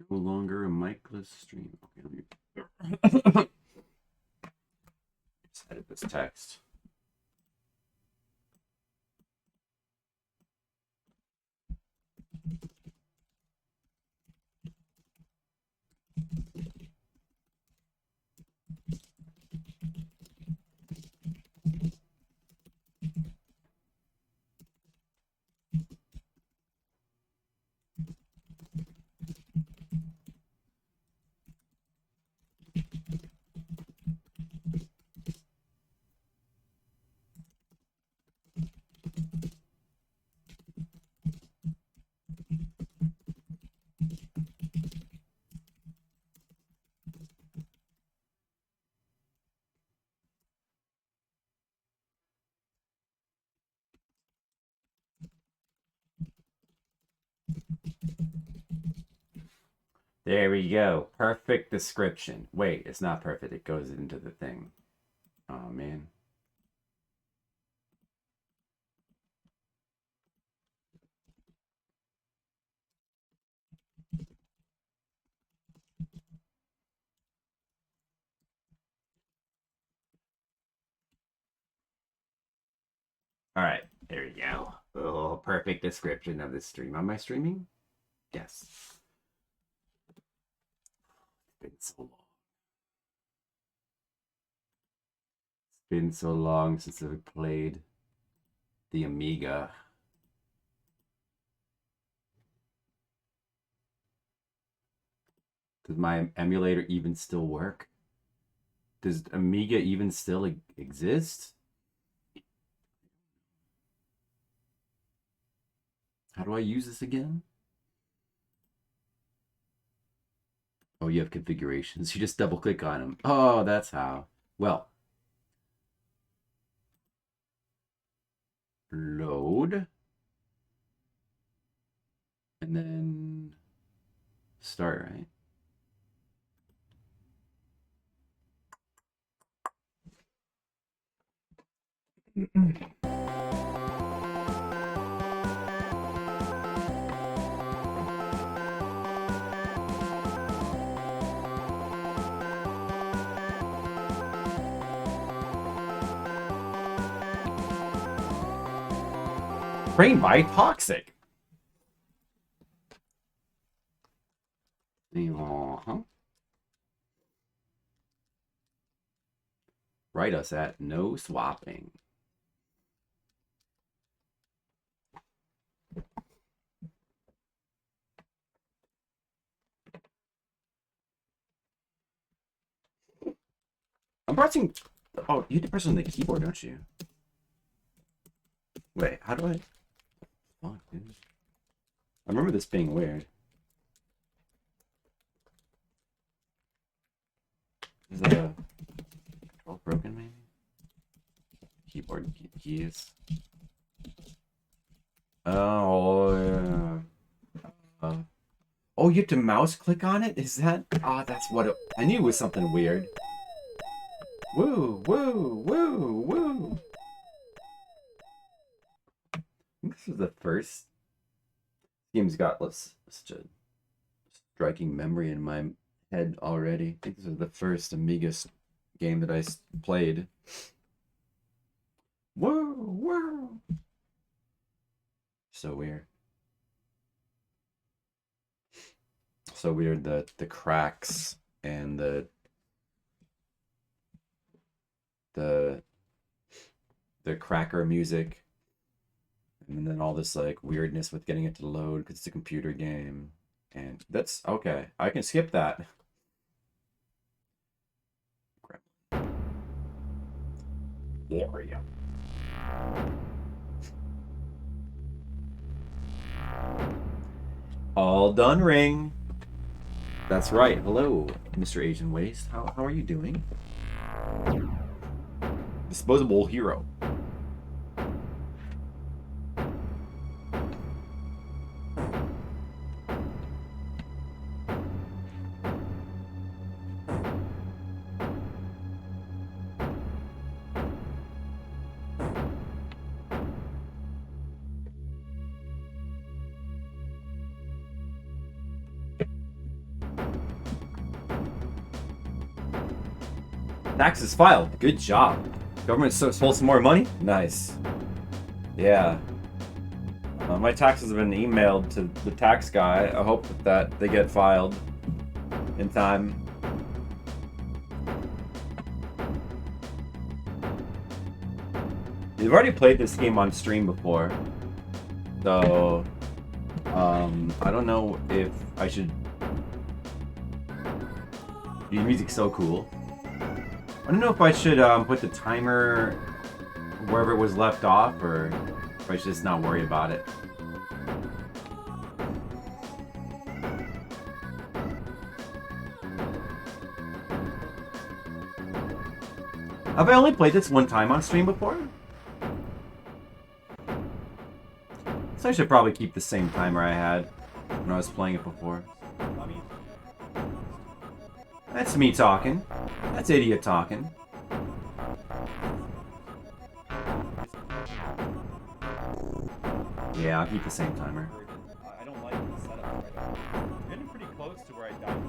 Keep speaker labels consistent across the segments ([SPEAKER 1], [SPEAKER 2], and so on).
[SPEAKER 1] No longer a micless stream. Okay, just edit this text. There we go. Perfect description. Wait, it's not perfect. It goes into the thing. Oh, man. All right, there we go. Oh, perfect description of the stream. Am I streaming? Yes. It's been so long. It's been so long since I've played the Amiga. Does my emulator even still work? Does Amiga even still exist? How do I use this again? Oh, you have configurations. You just double click on them. Oh, that's how. Well, load. And then start, right? Brain bite toxic. Uh-huh. Write us at no swapping. I'm pressing. Oh, you have to press on the keyboard, don't you? Wait, how do I? Fuck, dude. I remember this being weird. Is the control broken, maybe? Keyboard keys. Oh, yeah. Oh, you have to mouse click on it? Is that? Ah, that's what it. I knew it was something weird. Woo, woo, woo, woo. I think this was the first game's got such a striking memory in my head already. I think this was the first Amiga game that I played. Whoa, whoa. So weird. So weird that the cracks and the cracker music, and then all this like weirdness with getting it to load because it's a computer game. And that's okay. I can skip that. Warrior. All done ring. That's right. Hello, Mr. Asian Waste. How are you doing? Disposable Hero. Taxes filed. Good job. Government stole some more money? Nice. Yeah. My taxes have been emailed to the tax guy. I hope that they get filed in time. We've already played this game on stream before. So, I don't know if I should... The music's so cool. I don't know if I should put the timer wherever it was left off, or if I should just not worry about it. Have I only played this one time on stream before? So I should probably keep the same timer I had when I was playing it before. That's me talking. That's idiot talking. Yeah, I'll keep the same timer. I don't like the setup right now. I'm getting pretty close to where I died.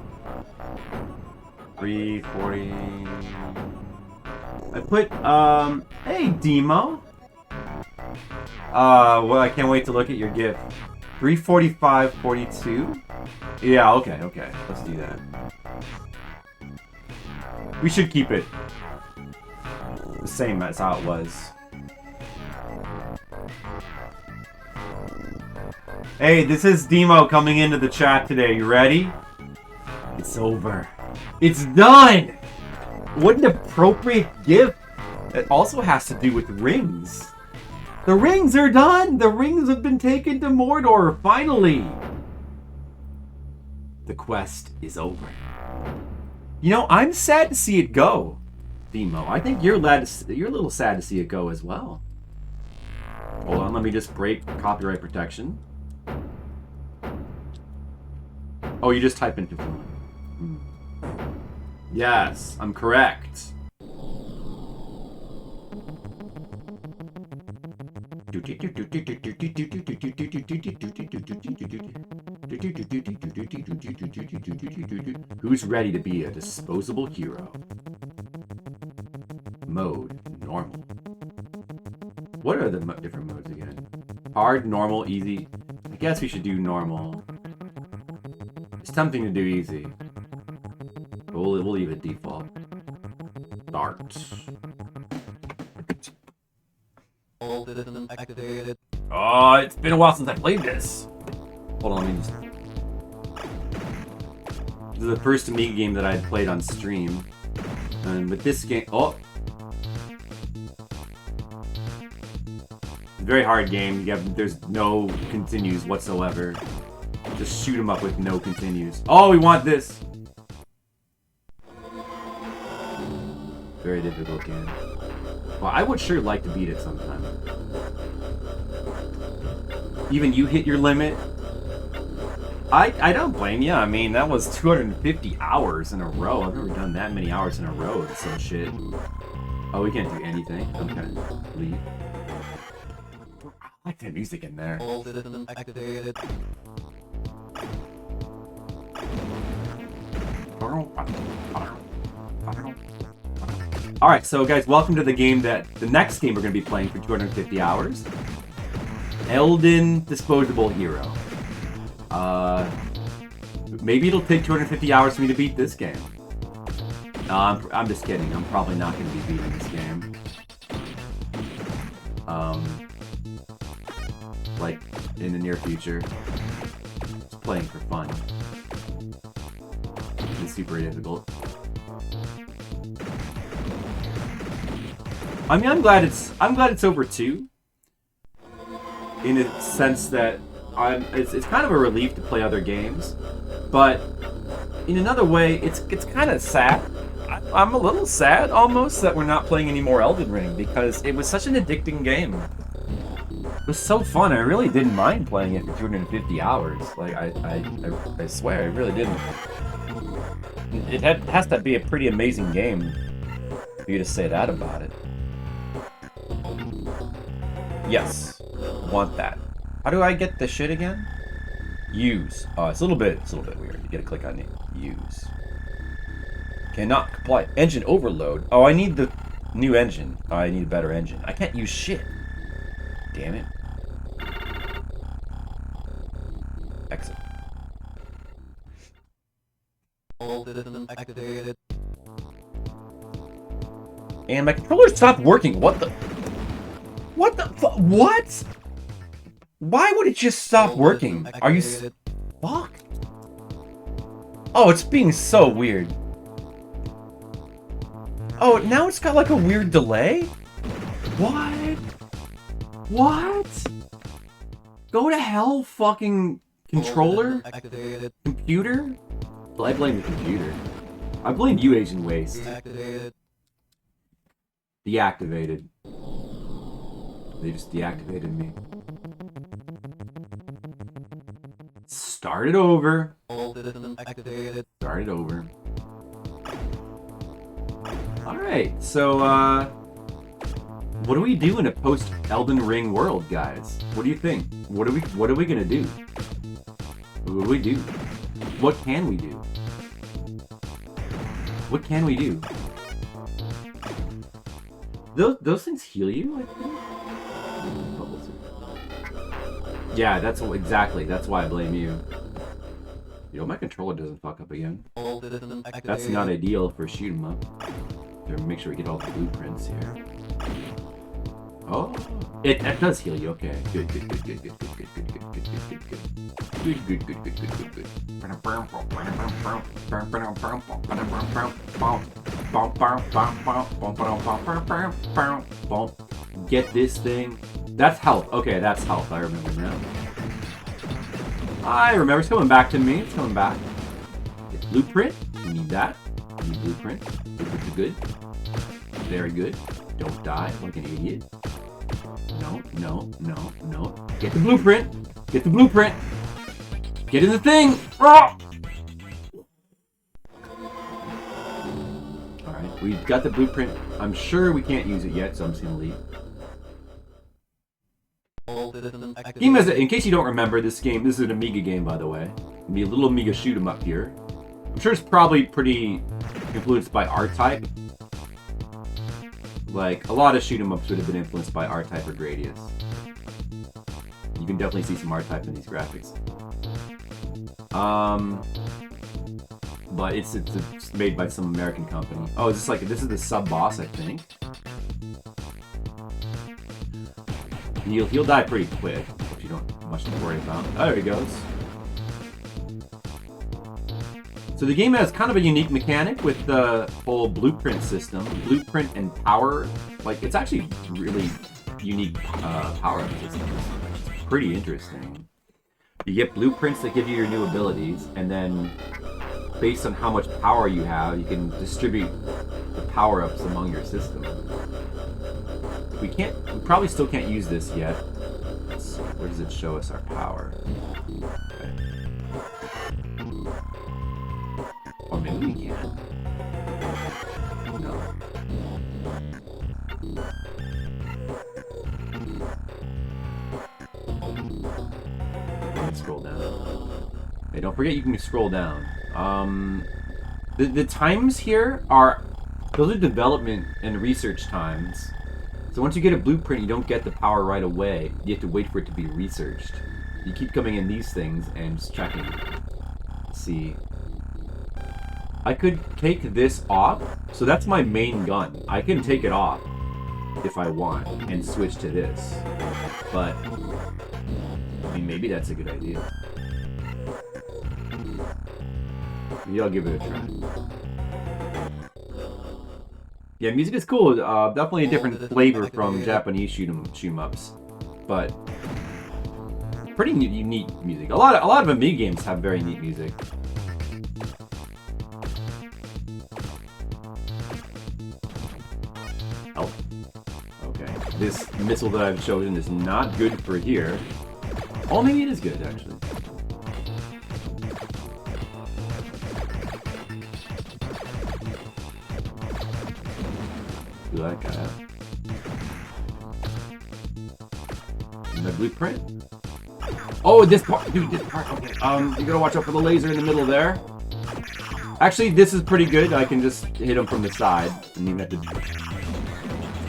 [SPEAKER 1] 340. I put, hey, Demo. Well, I can't wait to look at your GIF. 345.42? Yeah, okay. Let's do that. We should keep it the same as how it was. Hey, this is Demo coming into the chat today. You ready? It's over. It's done! What an appropriate gift. It also has to do with rings. The rings are done! The rings have been taken to Mordor, finally! The quest is over. You know, I'm sad to see it go, Demo. I think you're a little sad to see it go as well. Hold on, let me just break copyright protection. Oh, you just type into fluent. Yes, I'm correct. Who's ready to be a disposable hero? Mode, normal. What are the different modes again? Hard, normal, easy. I guess we should do normal. It's tempting to do easy. But we'll leave it default. Start. Oh, it's been a while since I played this. Hold on, let me just... This is the first Amiga game that I had played on stream. And with this game... Oh! Very hard game. There's no continues whatsoever. Just shoot 'em up with no continues. Oh, we want this! Very difficult game. Well, I would sure like to beat it sometime. Even you hit your limit? I don't blame you. I mean, that was 250 hours in a row. I've never done that many hours in a row with some shit. Oh, we can't do anything? Okay. Leave. I like the music in there. Alright, so guys, welcome to the game the next game we're going to be playing for 250 hours. Elden Disposable Hero. Maybe it'll take 250 hours for me to beat this game. No, I'm just kidding. I'm probably not going to be beating this game. Like, in the near future. Just playing for fun. It's super difficult. I mean, I'm glad it's over too. In a sense that it's kind of a relief to play other games, but in another way, it's kind of sad. I'm a little sad almost that we're not playing any more Elden Ring because it was such an addicting game. It was so fun. I really didn't mind playing it for 250 hours. Like I swear, I really didn't. It has to be a pretty amazing game for you to say that about it. Yes, want that. How do I get the shit again? Use. Oh, it's a little bit weird. You gotta click on it. Use. Cannot comply. Engine overload. Oh, I need the new engine. Oh, I need a better engine. I can't use shit. Damn it. Exit.
[SPEAKER 2] All systems activated.
[SPEAKER 1] And my controller stopped working. What the? What the? What? Why would it just stop working? Are you? Fuck. Oh, it's being so weird. Oh, now it's got like a weird delay? What? What? Go to hell, fucking controller? Computer? Well, I blame the computer. I blame you, Asian Waste. Deactivated. They just deactivated me. Start it over. Start it over. Alright, so, what do we do in a post-Elden Ring world, guys? What do you think? What are we gonna do? What do we do? What can we do? What can we do? Those things heal you, I think? Yeah, that's what, exactly. That's why I blame you. You know, my controller doesn't fuck up again. That's not ideal for shoot 'em up. Make sure we get all the blueprints here. Oh, it does heal you. Okay, good. Good. Get this thing. That's health. Okay, that's health. I remember now. I remember. It's coming back to me. It's coming back. Get blueprint. We need that. We need blueprint. Blueprints are good. Very good. Don't die like an idiot. No. Get the blueprint. Get the blueprint. Get in the thing. Oh! Alright, we've got the blueprint. I'm sure we can't use it yet, so I'm just gonna leave. Game has in case you don't remember, this is an Amiga game, by the way. It'll be a little Amiga shoot 'em up here. I'm sure it's probably pretty influenced by R-Type. Like, a lot of shoot 'em ups would have been influenced by R-Type or Gradius. You can definitely see some R-Type in these graphics. But it's made by some American company. Oh, is this is the sub-boss, I think. He'll die pretty quick, if you don't have much to worry about. Oh, there he goes. So the game has kind of a unique mechanic with the whole blueprint system. Blueprint and power. Like, it's actually really unique power-up system. It's pretty interesting. You get blueprints that give you your new abilities, and then based on how much power you have, you can distribute the power-ups among your system. We probably still can't use this yet. Where does it show us our power? Okay. Or maybe we can. No. Let's scroll down. Hey, don't forget you can scroll down. The times here those are development and research times. So once you get a blueprint, you don't get the power right away. You have to wait for it to be researched. You keep coming in these things and just checking. See. I could take this off. So that's my main gun. I can take it off if I want and switch to this. But, I mean, maybe that's a good idea. Maybe I'll give it a try. Yeah, music is cool. Definitely a different flavor from Japanese shoot 'em ups, but pretty unique music. A lot of Amiga games have very neat music. health. Okay. This missile that I've chosen is not good for here. Oh, maybe it is good, actually. Do that guy up. And the blueprint? Oh, this part, dude, this part, okay. You gotta watch out for the laser in the middle there. Actually, this is pretty good. I can just hit him from the side, and even have to.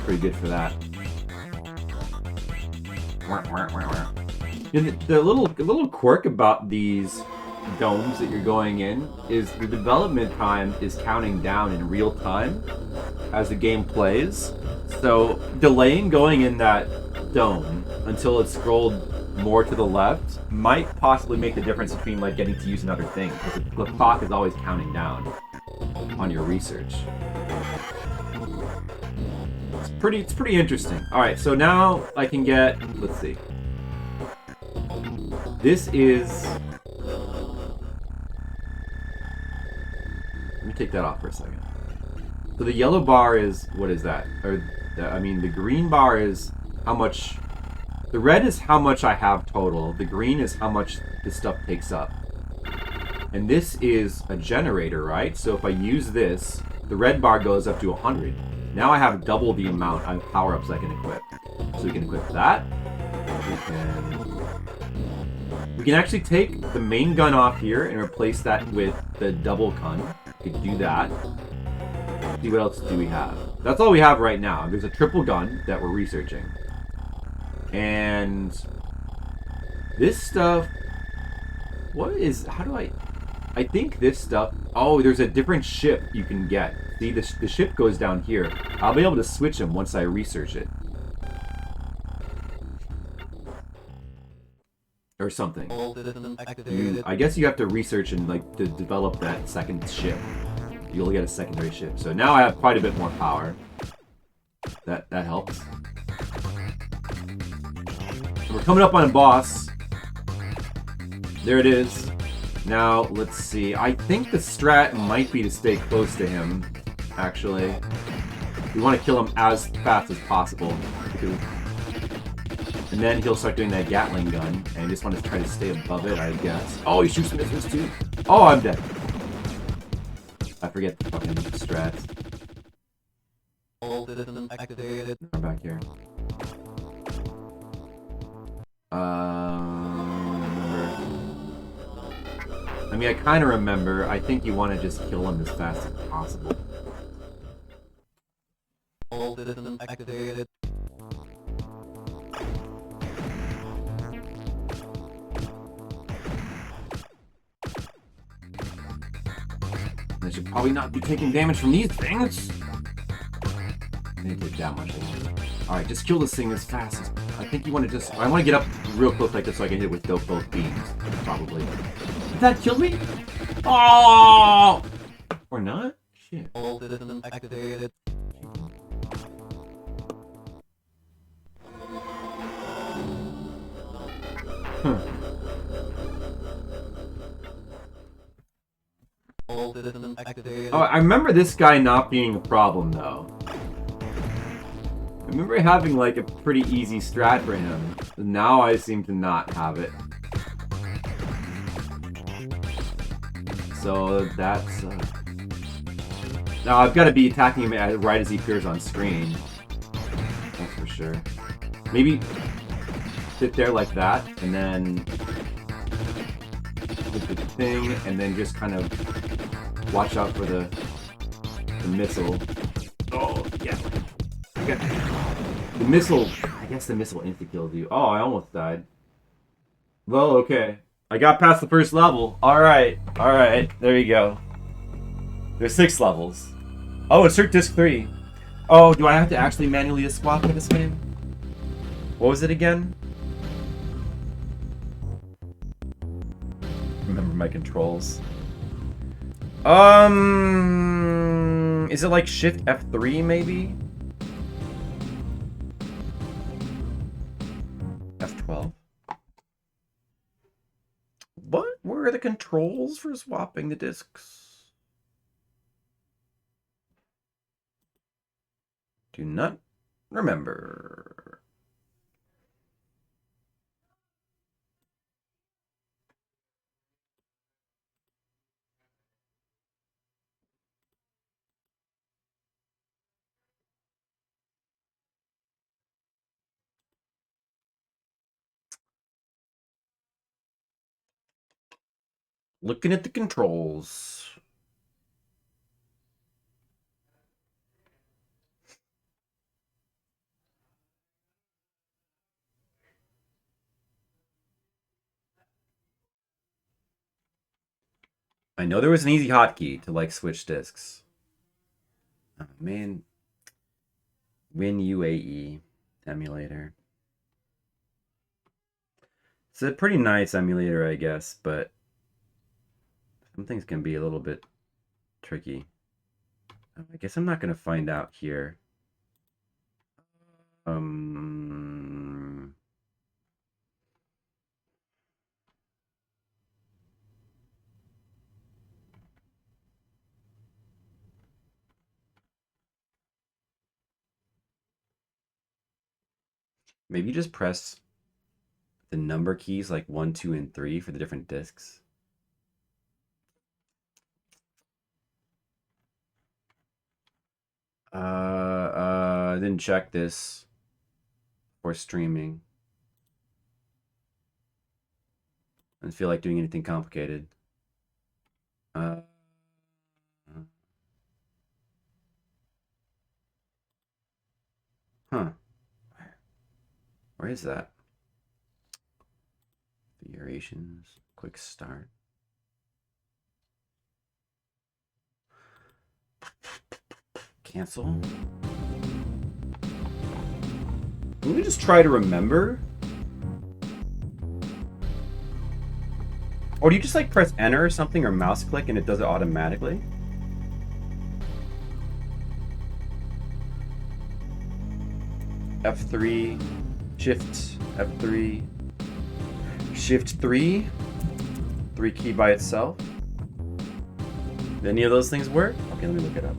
[SPEAKER 1] Pretty good for that. And the little quirk about these domes that you're going in is the development time is counting down in real time as the game plays. So delaying going in that dome until it's scrolled more to the left might possibly make the difference between like getting to use another thing, because the clock is always counting down on your research. It's pretty interesting. All right, so now I can get, let's see. This is, let me take that off for a second. So the yellow bar is, what is that? Or I mean, the green bar is how much. The red is how much I have total. The green is how much this stuff takes up. And this is a generator, right? So if I use this, the red bar goes up to 100. Now I have double the amount of power-ups I can equip. So we can equip that. We can actually take the main gun off here and replace that with the double gun. We can do that. Let's see what else do we have. That's all we have right now. There's a triple gun that we're researching. And this stuff, what is, how do I think this stuff, oh, there's a different ship you can get. See, the ship goes down here. I'll be able to switch them once I research it. Or something. I guess you have to research and like to develop that second ship. You'll get a secondary ship. So now I have quite a bit more power. That helps. We're coming up on a boss. There it is. Now, let's see. I think the strat might be to stay close to him, actually. We want to kill him as fast as possible. And then he'll start doing that Gatling gun, and you just want to try to stay above it, I guess. Oh, he shoots missiles too. Oh, I'm dead. I forget the fucking strats. I'm back here. Remember. I mean, I kind of remember. I think you want to just kill him as fast as possible.
[SPEAKER 2] All citizens activated.
[SPEAKER 1] I should probably not be taking damage from these things. I didn't take that much damage. Alright, just kill this thing as fast as... I think you want to just... I want to get up real close like this so I can hit it with both beams. Probably. Did that kill me? Oh! Or not? Shit.
[SPEAKER 2] All citizens activated.
[SPEAKER 1] Huh.
[SPEAKER 2] All citizens activated.
[SPEAKER 1] Oh, I remember this guy not being a problem, though. I remember having, like, a pretty easy strat for him. Now I seem to not have it. So, that's... Now, I've got to be attacking him right as he appears on screen. That's for sure. Maybe sit there like that, and then... hit the thing, and then just kind of watch out for the missile. Oh, yeah. The missile, I guess the missile insta-killed you. Oh, I almost died. Well, okay. I got past the first level. Alright, there you go. There's 6 levels. Oh, insert disc 3. Oh, do I have to actually manually swap for this game? What was it again? Remember my controls. Is it like Shift F3 maybe? F12. What were the controls for swapping the discs? Do not remember. Looking at the controls. I know there was an easy hotkey to like switch discs. Oh man. WinUAE emulator. It's a pretty nice emulator, I guess, but some things can be a little bit tricky. I guess I'm not going to find out here. Maybe just press the number keys like 1, 2, and 3 for the different discs. I didn't check this for streaming. I didn't feel like doing anything complicated. Huh. Where is that? Configurations, quick start. Cancel. Let me just try to remember. Or do you just like press enter or something or mouse click and it does it automatically? F3, shift, F3, shift 3, 3 key by itself. Do any of those things work? Okay, let me look it up.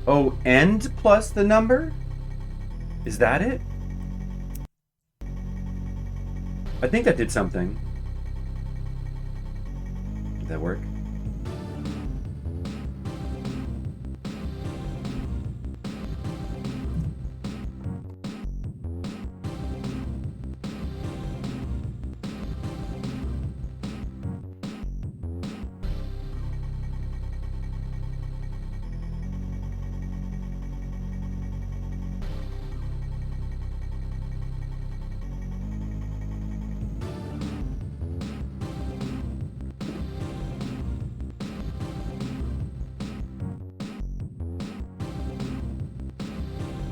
[SPEAKER 1] Oh, end plus the number? Is that it? I think that did something. Did that work?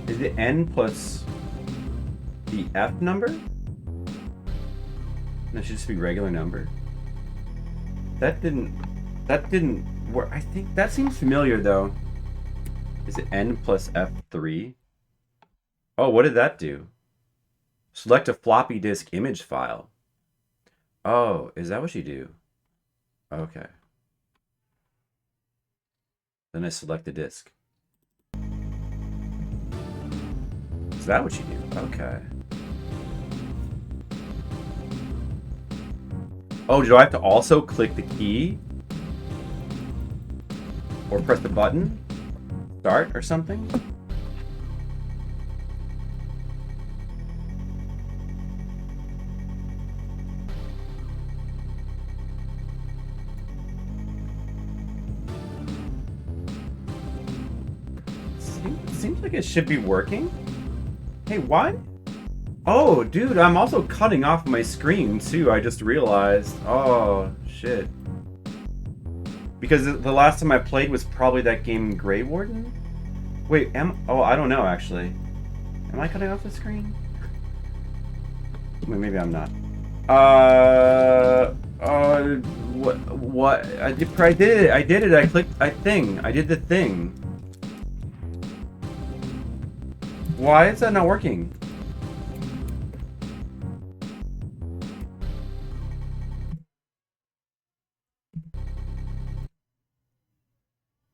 [SPEAKER 1] Is it N plus the F number? That should just be regular number. That didn't work. I think that seems familiar though. Is it N plus F3? Oh, what did that do? Select a floppy disk image file. Oh, is that what you do? Okay. Then I select the disk. Is that what you do? Okay. Oh, do I have to also click the key? Or press the button? Start or something? Seems like it should be working. Hey, what? Oh, dude, I'm also cutting off my screen, too. I just realized. Oh, shit. Because the last time I played was probably that game Grey Warden? Wait, oh, I don't know, actually. Am I cutting off the screen? Wait, maybe I'm not. What? I did it. I did it. I clicked I did the thing. Why is that not working?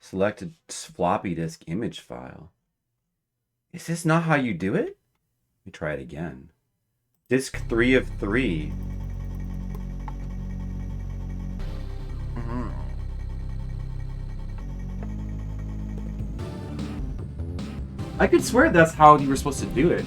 [SPEAKER 1] Select a floppy disk image file. Is this not how you do it? Let me try it again. Disk 3 of 3. I could swear that's how you were supposed to do it.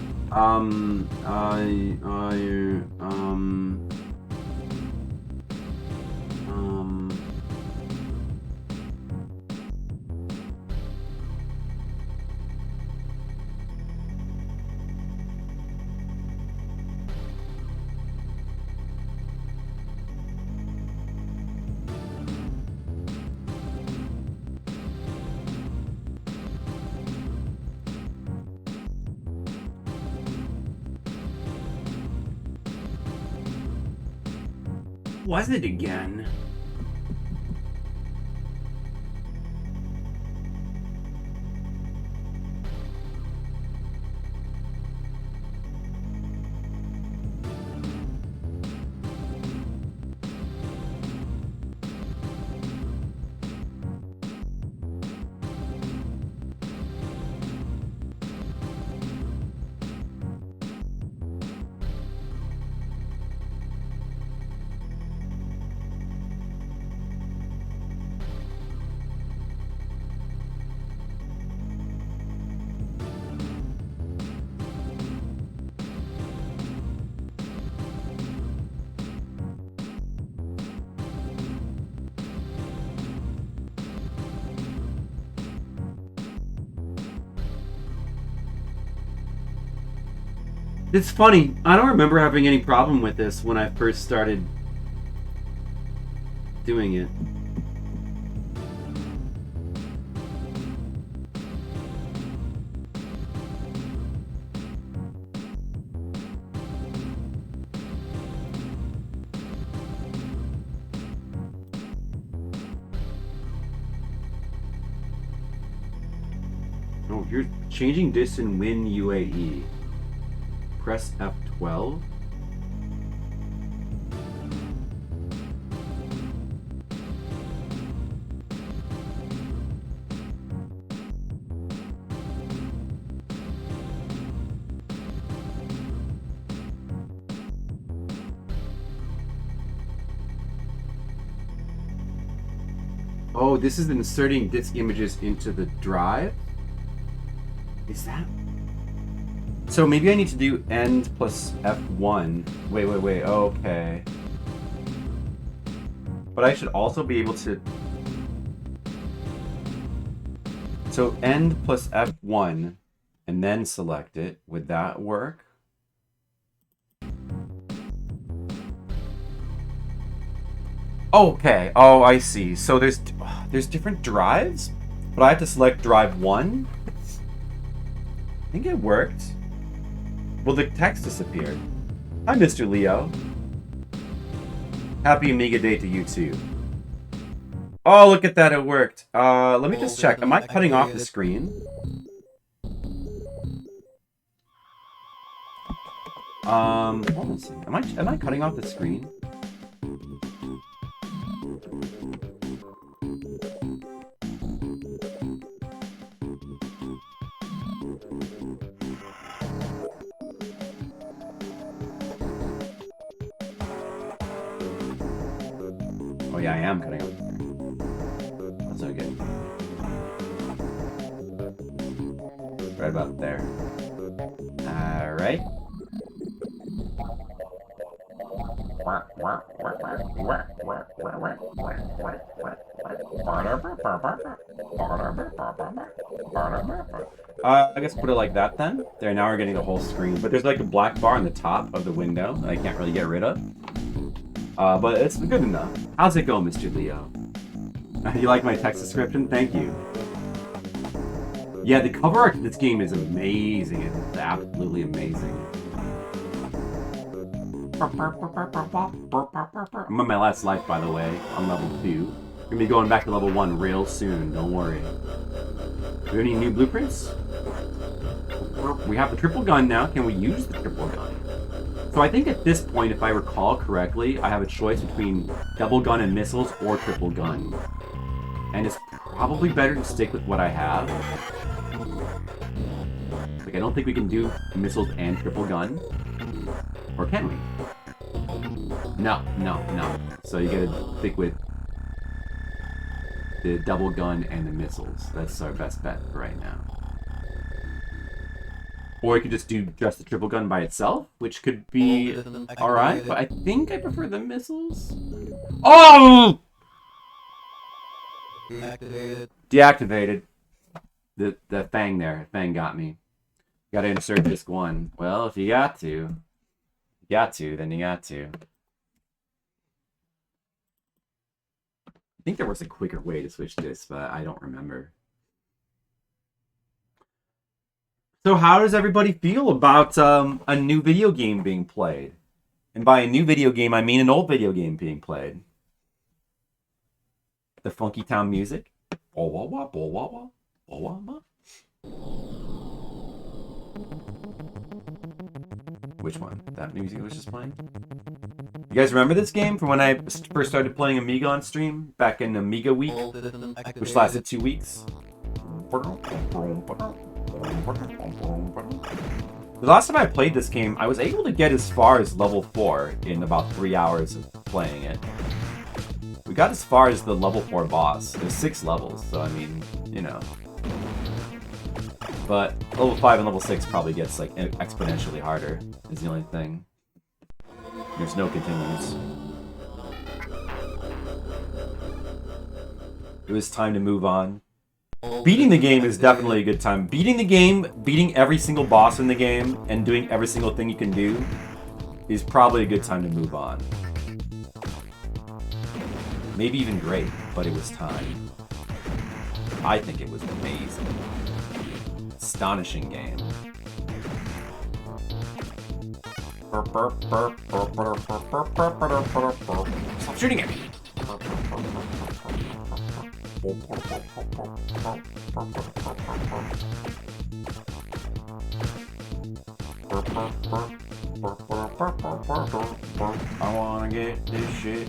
[SPEAKER 1] Was it again? It's funny. I don't remember having any problem with this when I first started doing it. Oh, you're changing this in Win UAE. Press F12. Oh, this is inserting disk images into the drive? Is that... So maybe I need to do end plus F1. Wait, okay. But I should also be able to... So end plus F1 and then select it. Would that work? Okay, oh, I see. So there's different drives? But I have to select drive 1? I think it worked. Well, the text disappeared. Hi, Mr. Leo. Happy Amiga Day to you, too. Oh, look at that, it worked. Let me just check. Am I cutting off the screen? Hold on a second. Am I cutting off the screen? Oh yeah, I am cutting off. That's okay. Right about there. Alright. I guess put it like that then. There, now we're getting the whole screen. But there's like a black bar on the top of the window that I can't really get rid of. But it's good enough. How's it going, Mr. Leo? You like my text description? Thank you. Yeah, the cover art of this game is amazing. It's absolutely amazing. I'm on my last life, by the way, on level 2. Gonna be going back to level 1 real soon, don't worry. Do we have any new blueprints? We have the triple gun now. Can we use the triple gun? So I think at this point, if I recall correctly, I have a choice between double gun and missiles or triple gun. And it's probably better to stick with what I have. Like, I don't think we can do missiles and triple gun. Or can we? No. So you gotta stick with the double gun and the missiles. That's our best bet right now. Or you could just do just the triple gun by itself, which could be alright, but I think I prefer the missiles. Oh! Deactivated. The Fang there. Fang got me. Gotta insert disc 1. Well, if you got to, then you got to. I think there was a quicker way to switch this, but I don't remember. So how does everybody feel about a new video game being played? And by a new video game, I mean an old video game being played. The Funky Town music. Which one? That music was just playing? You guys remember this game from when I first started playing Amiga on stream? Back in Amiga Week? Which lasted 2 weeks? The last time I played this game, I was able to get as far as level 4 in about 3 hours of playing it. We got as far as the level 4 boss. There's 6 levels, so I mean, you know. But level 5 and level 6 probably gets like exponentially harder, is the only thing. There's no continues. It was time to move on. Beating the game is definitely a good time. Beating the game, beating every single boss in the game, and doing every single thing you can do is probably a good time to move on. Maybe even great, but it was time. I think it was amazing. Astonishing game. Stop shooting at me! I wanna get this shit.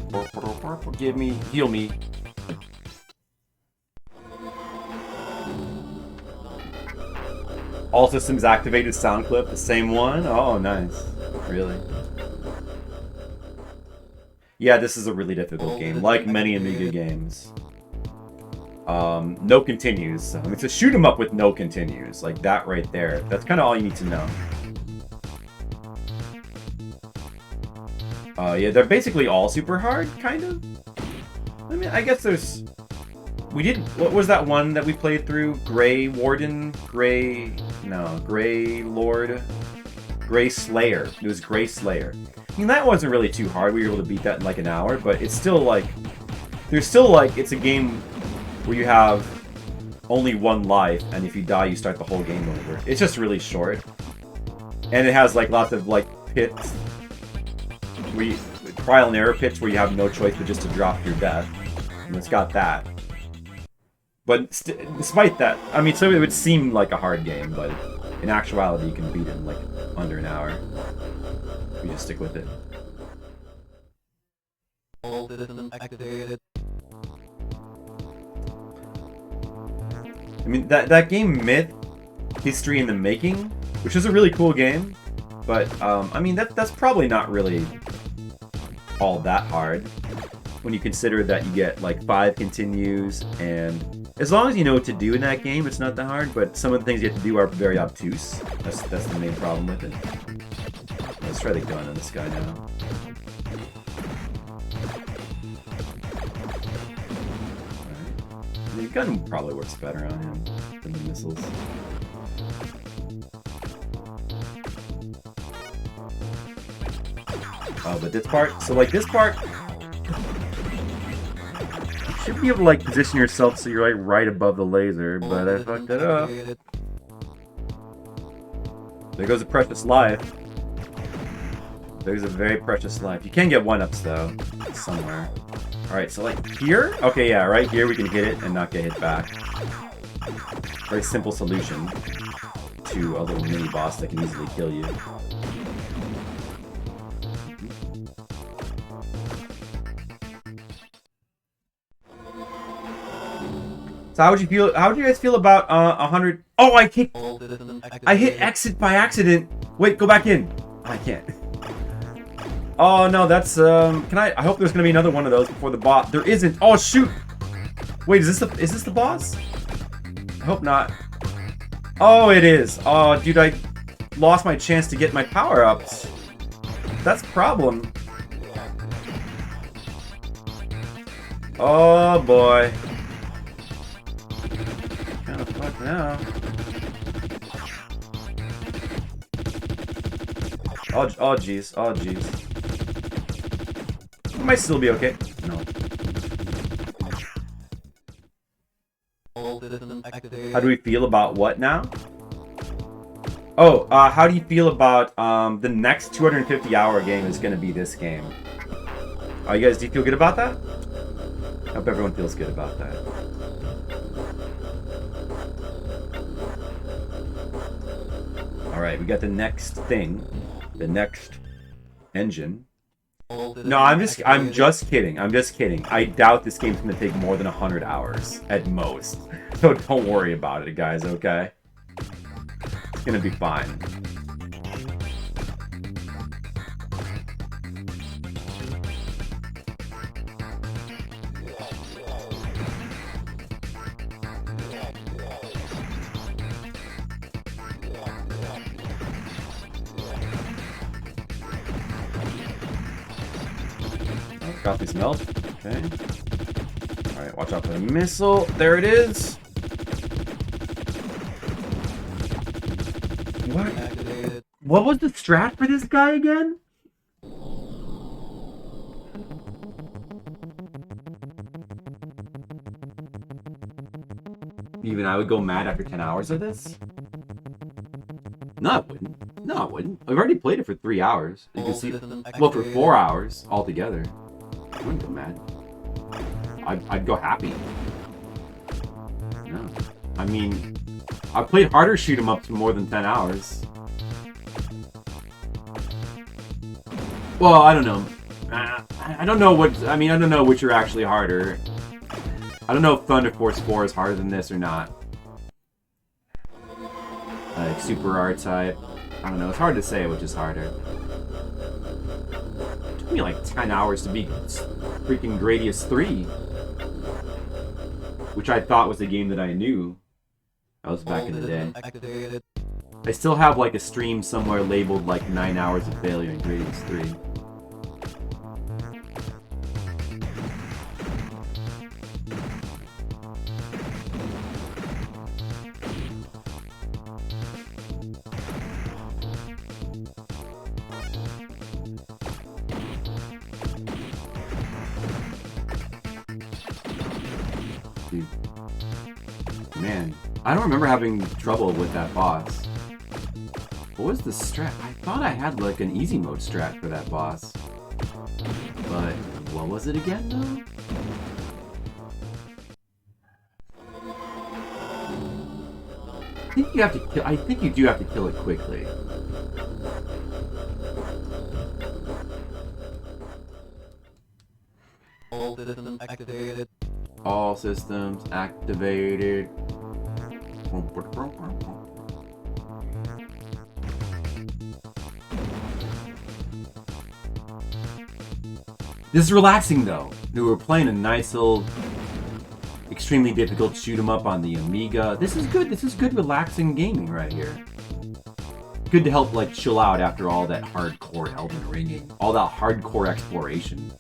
[SPEAKER 1] Give me, heal me. All systems activated sound clip, the same one? Oh, nice. Really? Yeah, this is a really difficult game, like many Amiga games. No continues. It's a shoot 'em up with no continues, like that right there. That's kind of all you need to know. Yeah, they're basically all super hard, kind of. I mean, I guess there's... We did... What was that one that we played through? Grey Warden? Grey... No, Grey Lord... Grey Slayer. It was Grey Slayer. I mean, that wasn't really too hard. We were able to beat that in like an hour, but it's still like... There's still like... It's a game where you have only one life, and if you die, you start the whole game over. It's just really short. And it has like lots of like pits. Trial and error pits where you have no choice but just to drop your death. And it's got that. But despite that, I mean, so it would seem like a hard game, but in actuality, you can beat it in like under an hour. If you just stick with it.
[SPEAKER 2] All systems activated.
[SPEAKER 1] I mean, that game, Myth, History in the Making, which is a really cool game, but, I mean, that's probably not really all that hard when you consider that you get, like, 5 continues, and as long as you know what to do in that game, it's not that hard, but some of the things you have to do are very obtuse. That's the main problem with it. Let's try the gun on this guy now. The gun probably works better on him than the missiles. Oh, but this part, so like this part, should be able to like position yourself so you're like right above the laser, but I fucked it up. There goes a precious life. There's a very precious life. You can get 1-ups though, somewhere. Alright, so like here? Okay, yeah, right here we can hit it and not get hit back. Very simple solution to a little mini boss that can easily kill you. So how would you feel? How would you guys feel about 100? Oh, I hit exit by accident. Wait, go back in. I can't. Oh no, that's Can I hope there's gonna be another one of those before the boss. There isn't. Oh shoot. Wait, is this the boss? I hope not. Oh, it is. Oh, dude, I lost my chance to get my power-ups. That's a problem. Oh boy. Kind of fucked now. Oh jeez. Oh jeez. It might still be okay. No. How do we feel about what now? Oh, how do you feel about the next 250-hour game is going to be this game? Oh, you guys, do you feel good about that? I hope everyone feels good about that. Alright, we got the next thing. The next engine. No, I'm just kidding. I'm just kidding. I doubt this game's gonna take more than 100 hours at most. So don't worry about it, guys, okay? It's gonna be fine. Got these melt. Okay. Alright, watch out for the missile. There it is. What was the strat for this guy again? Even I would go mad after 10 hours of this? No, I wouldn't. No, I wouldn't. I've already played it for 3 hours. You can see, well, for 4 hours altogether. I wouldn't go mad. I'd go happy. No. I mean, I've played harder shoot 'em ups for more than 10 hours. Well, I don't know. I don't know what... I mean, I don't know which are actually harder. I don't know if Thunder Force 4 is harder than this or not. Like, Super R-Type. I don't know. It's hard to say which is harder. It took me like 10 hours to beat freaking Gradius 3. Which I thought was a game that I knew. That was back in the day. I still have like a stream somewhere labeled like 9 hours of failure in Gradius 3. Dude. Man, I don't remember having trouble with that boss. What was the strat? I thought I had like an easy mode strat for that boss. But what was it again though? I think you do have to kill it quickly.
[SPEAKER 2] All systems activated.
[SPEAKER 1] All systems activated. This is relaxing though. We were playing a nice little, extremely difficult shoot 'em up on the Amiga. This is good. This is good, relaxing gaming right here. Good to help like chill out after all that hardcore Elden Ringing, all that hardcore exploration.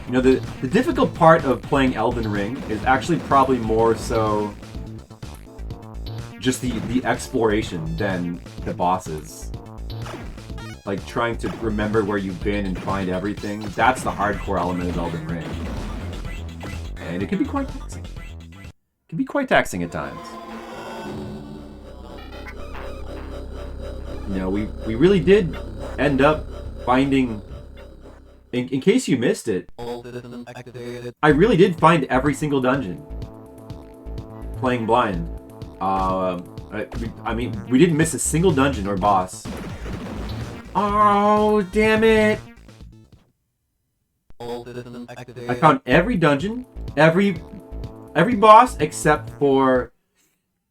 [SPEAKER 1] You know, the difficult part of playing Elden Ring is actually probably more so just the exploration than the bosses. Like trying to remember where you've been and find everything. That's the hardcore element of Elden Ring. and it can be quite taxing. It can be quite taxing at times. You know, we really did end up finding. In case you missed it, I really did find every single dungeon playing blind. I mean, we didn't miss a single dungeon or boss. Oh, damn it! I found every dungeon, every boss except for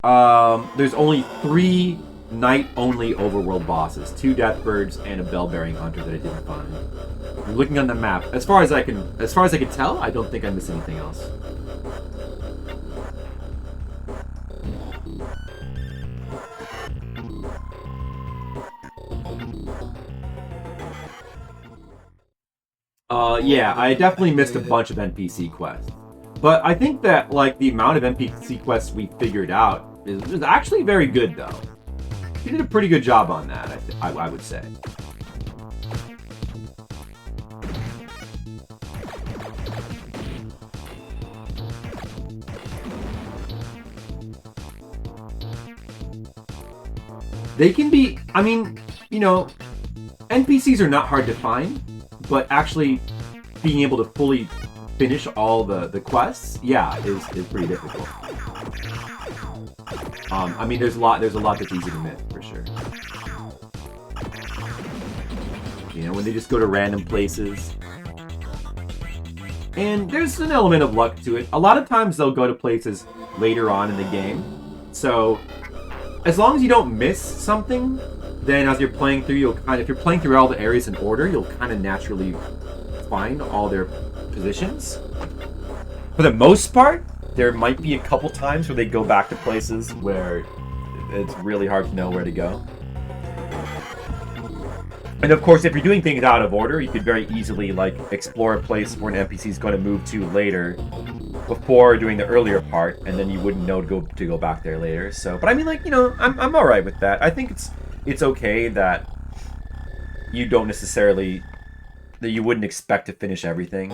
[SPEAKER 1] there's only 3 night-only overworld bosses, 2 Deathbirds and a Bell-bearing Hunter that I didn't find. I'm looking on the map. As far as I can tell, I don't think I missed anything else. Yeah, I definitely missed a bunch of NPC quests. But I think that, like, the amount of NPC quests we figured out is actually very good, though. You did a pretty good job on that, I would say. They can be, I mean, you know, NPCs are not hard to find, but actually being able to fully finish all the quests, yeah, is pretty difficult. I mean, there's a lot that's easy to miss, for sure. You know, when they just go to random places. And there's an element of luck to it. A lot of times they'll go to places later on in the game. So, as long as you don't miss something, then as you're playing through, if you're playing through all the areas in order, you'll kind of naturally find all their positions. For the most part, there might be a couple times where they go back to places where it's really hard to know where to go. And of course, if you're doing things out of order, you could very easily, like, explore a place where an NPC is going to move to later before doing the earlier part, and then you wouldn't know to go back there later. So, but I mean, like, you know, I'm all right with that. I think it's okay that you don't necessarily, that you wouldn't expect to finish everything.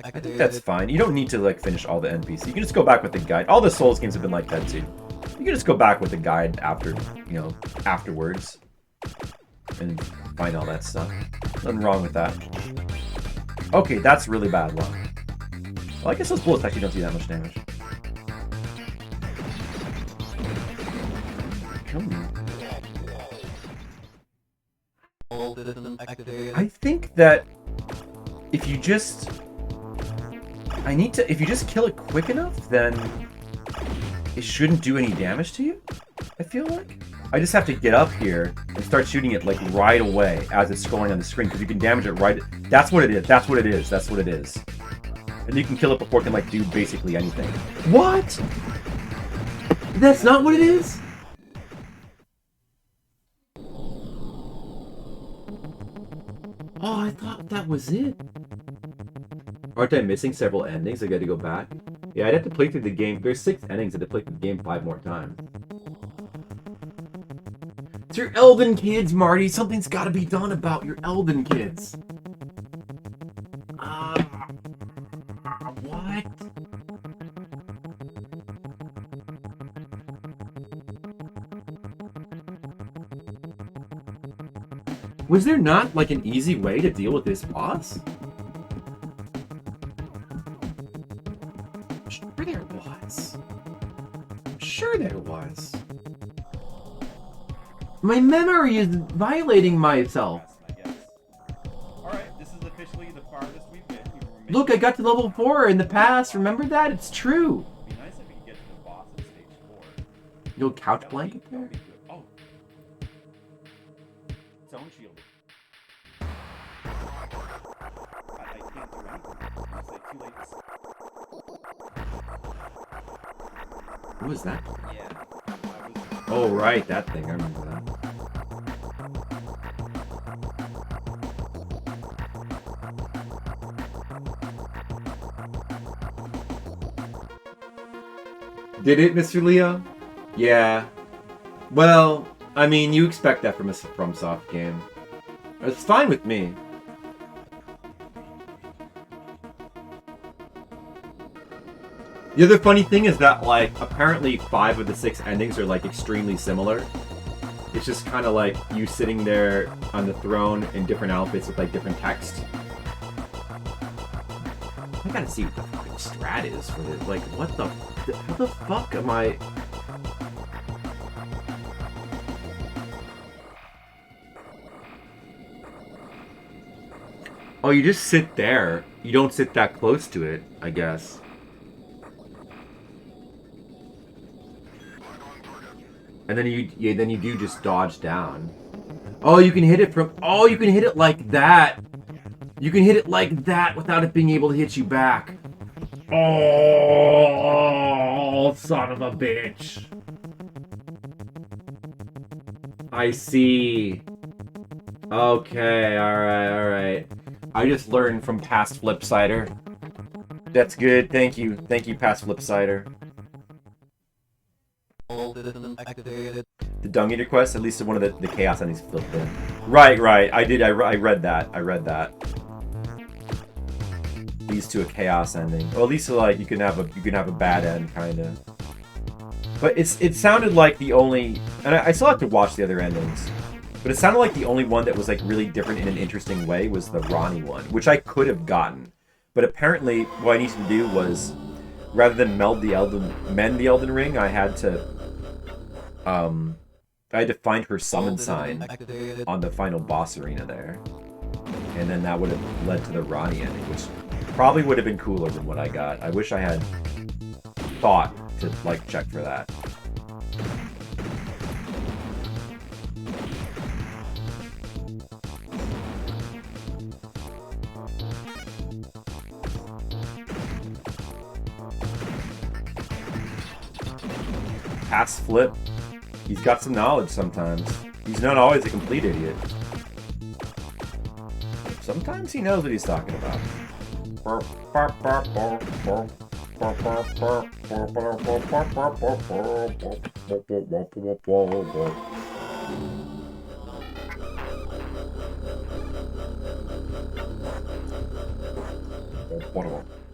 [SPEAKER 1] I think that's fine. You don't need to, like, finish all the NPC. You can just go back with the guide. All the Souls games have been like that too. You can just go back with the guide afterwards and find all that stuff. Nothing wrong with that. Okay, that's really bad luck. Well, I guess those bullets actually don't do that much damage. I think that if you just kill it quick enough, then it shouldn't do any damage to you, I feel like. I just have to get up here and start shooting it, like, right away as it's scrolling on the screen, because you can damage it right. That's what it is. That's what it is. That's what it is. And you can kill it before it can, like, do basically anything. What? That's not what it is? Oh, I thought that was it. Aren't I missing several endings? I gotta go back. Yeah, I'd have to play through the game. There's 6 endings. I'd have to play through the game 5 more times. It's your Elven kids, Marty. Something's gotta be done about your Elven kids. What? Was there not, like, an easy way to deal with this boss? Sure there was. Sure there was. My memory is violating myself.
[SPEAKER 3] Alright, this is officially the farthest we've been.
[SPEAKER 1] Look, I got to level 4 in the past. Remember that? It's true.
[SPEAKER 3] It'd be nice if we could get to the boss at stage 4.
[SPEAKER 1] No couch blanket
[SPEAKER 3] That would
[SPEAKER 1] there?
[SPEAKER 3] be good. Oh. Zone shield. I can't do anything. It's too late.
[SPEAKER 1] What was that?
[SPEAKER 3] Yeah.
[SPEAKER 1] Oh, right. That thing. I remember that. Did it, Mr. Leo? Yeah. Well, I mean, you expect that from a FromSoft game. It's fine with me.
[SPEAKER 4] The other funny thing is that, like, apparently 5 of the 6 endings are, like, extremely similar. It's just kind of like you sitting there on the throne in different outfits with, like, different text. I gotta see what the fucking strat is for this. Like, what the... How the fuck am I... Oh, you just sit there. You don't sit that close to it, I guess. And then you do just dodge down. Oh, you can hit it from... Oh, you can hit it like that. You can hit it like that without it being able to hit you back. Oh, son of a bitch. I see. Okay, alright. I just learned from past Flipsider. That's good, thank you. Thank you, past Flipsider.
[SPEAKER 2] All systems activated.
[SPEAKER 4] The Dung Eater quest, at least one of the chaos endings flipped in. Right. I read that. Leads to a chaos ending. Well, at least like you can have a bad end, kinda. But it sounded like the only, and I still have to watch the other endings. But it sounded like the only one that was like really different in an interesting way was the Ronnie one, which I could have gotten. But apparently, what I needed to do was, rather than mend the Elden Ring, I had to find her summon sign on the final boss arena there. And then that would have led to the Ronnie ending, which probably would have been cooler than what I got. I wish I had thought to, like, check for that. Pass Flip. He's got some knowledge sometimes. He's not always a complete idiot. Sometimes he knows what he's talking about.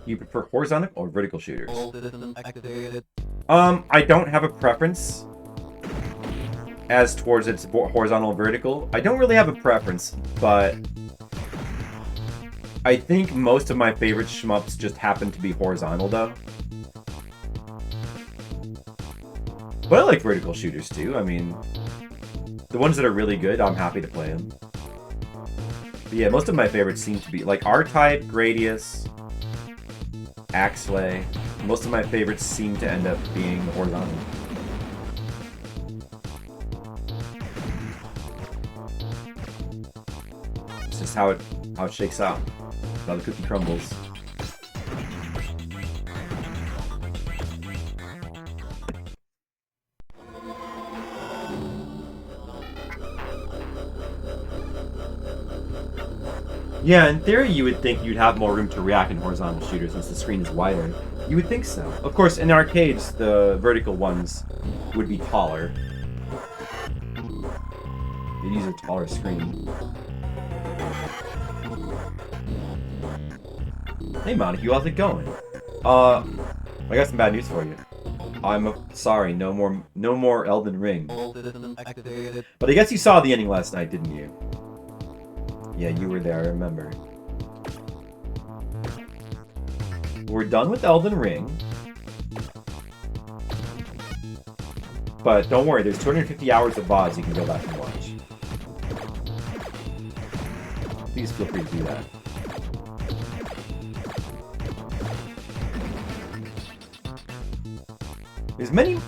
[SPEAKER 4] You prefer horizontal or vertical shooters?
[SPEAKER 2] All systems activated.
[SPEAKER 4] I don't have a preference as towards its horizontal or vertical. I don't really have a preference, but I think most of my favorite shmups just happen to be horizontal, though. But I like vertical shooters, too. I mean, the ones that are really good, I'm happy to play them. But yeah, most of my favorites seem to be, like, R-Type, Gradius, Axlay. Most of my favorites seem to end up being the horizontal. It's just how it shakes out. How the cookie crumbles. Yeah, in theory you would think you'd have more room to react in horizontal shooters since the screen is wider. You would think so. Of course, in arcades, the vertical ones would be taller. They'd use a taller screen. Hey Montague, how's it going? I got some bad news for you. I'm sorry, no more Elden Ring.
[SPEAKER 2] All systems activated.
[SPEAKER 4] But I guess you saw the ending last night, didn't you? Yeah, you were there, I remember. We're done with Elden Ring. But don't worry, there's 250 hours of VODs you can go back and watch. Please feel free to do that.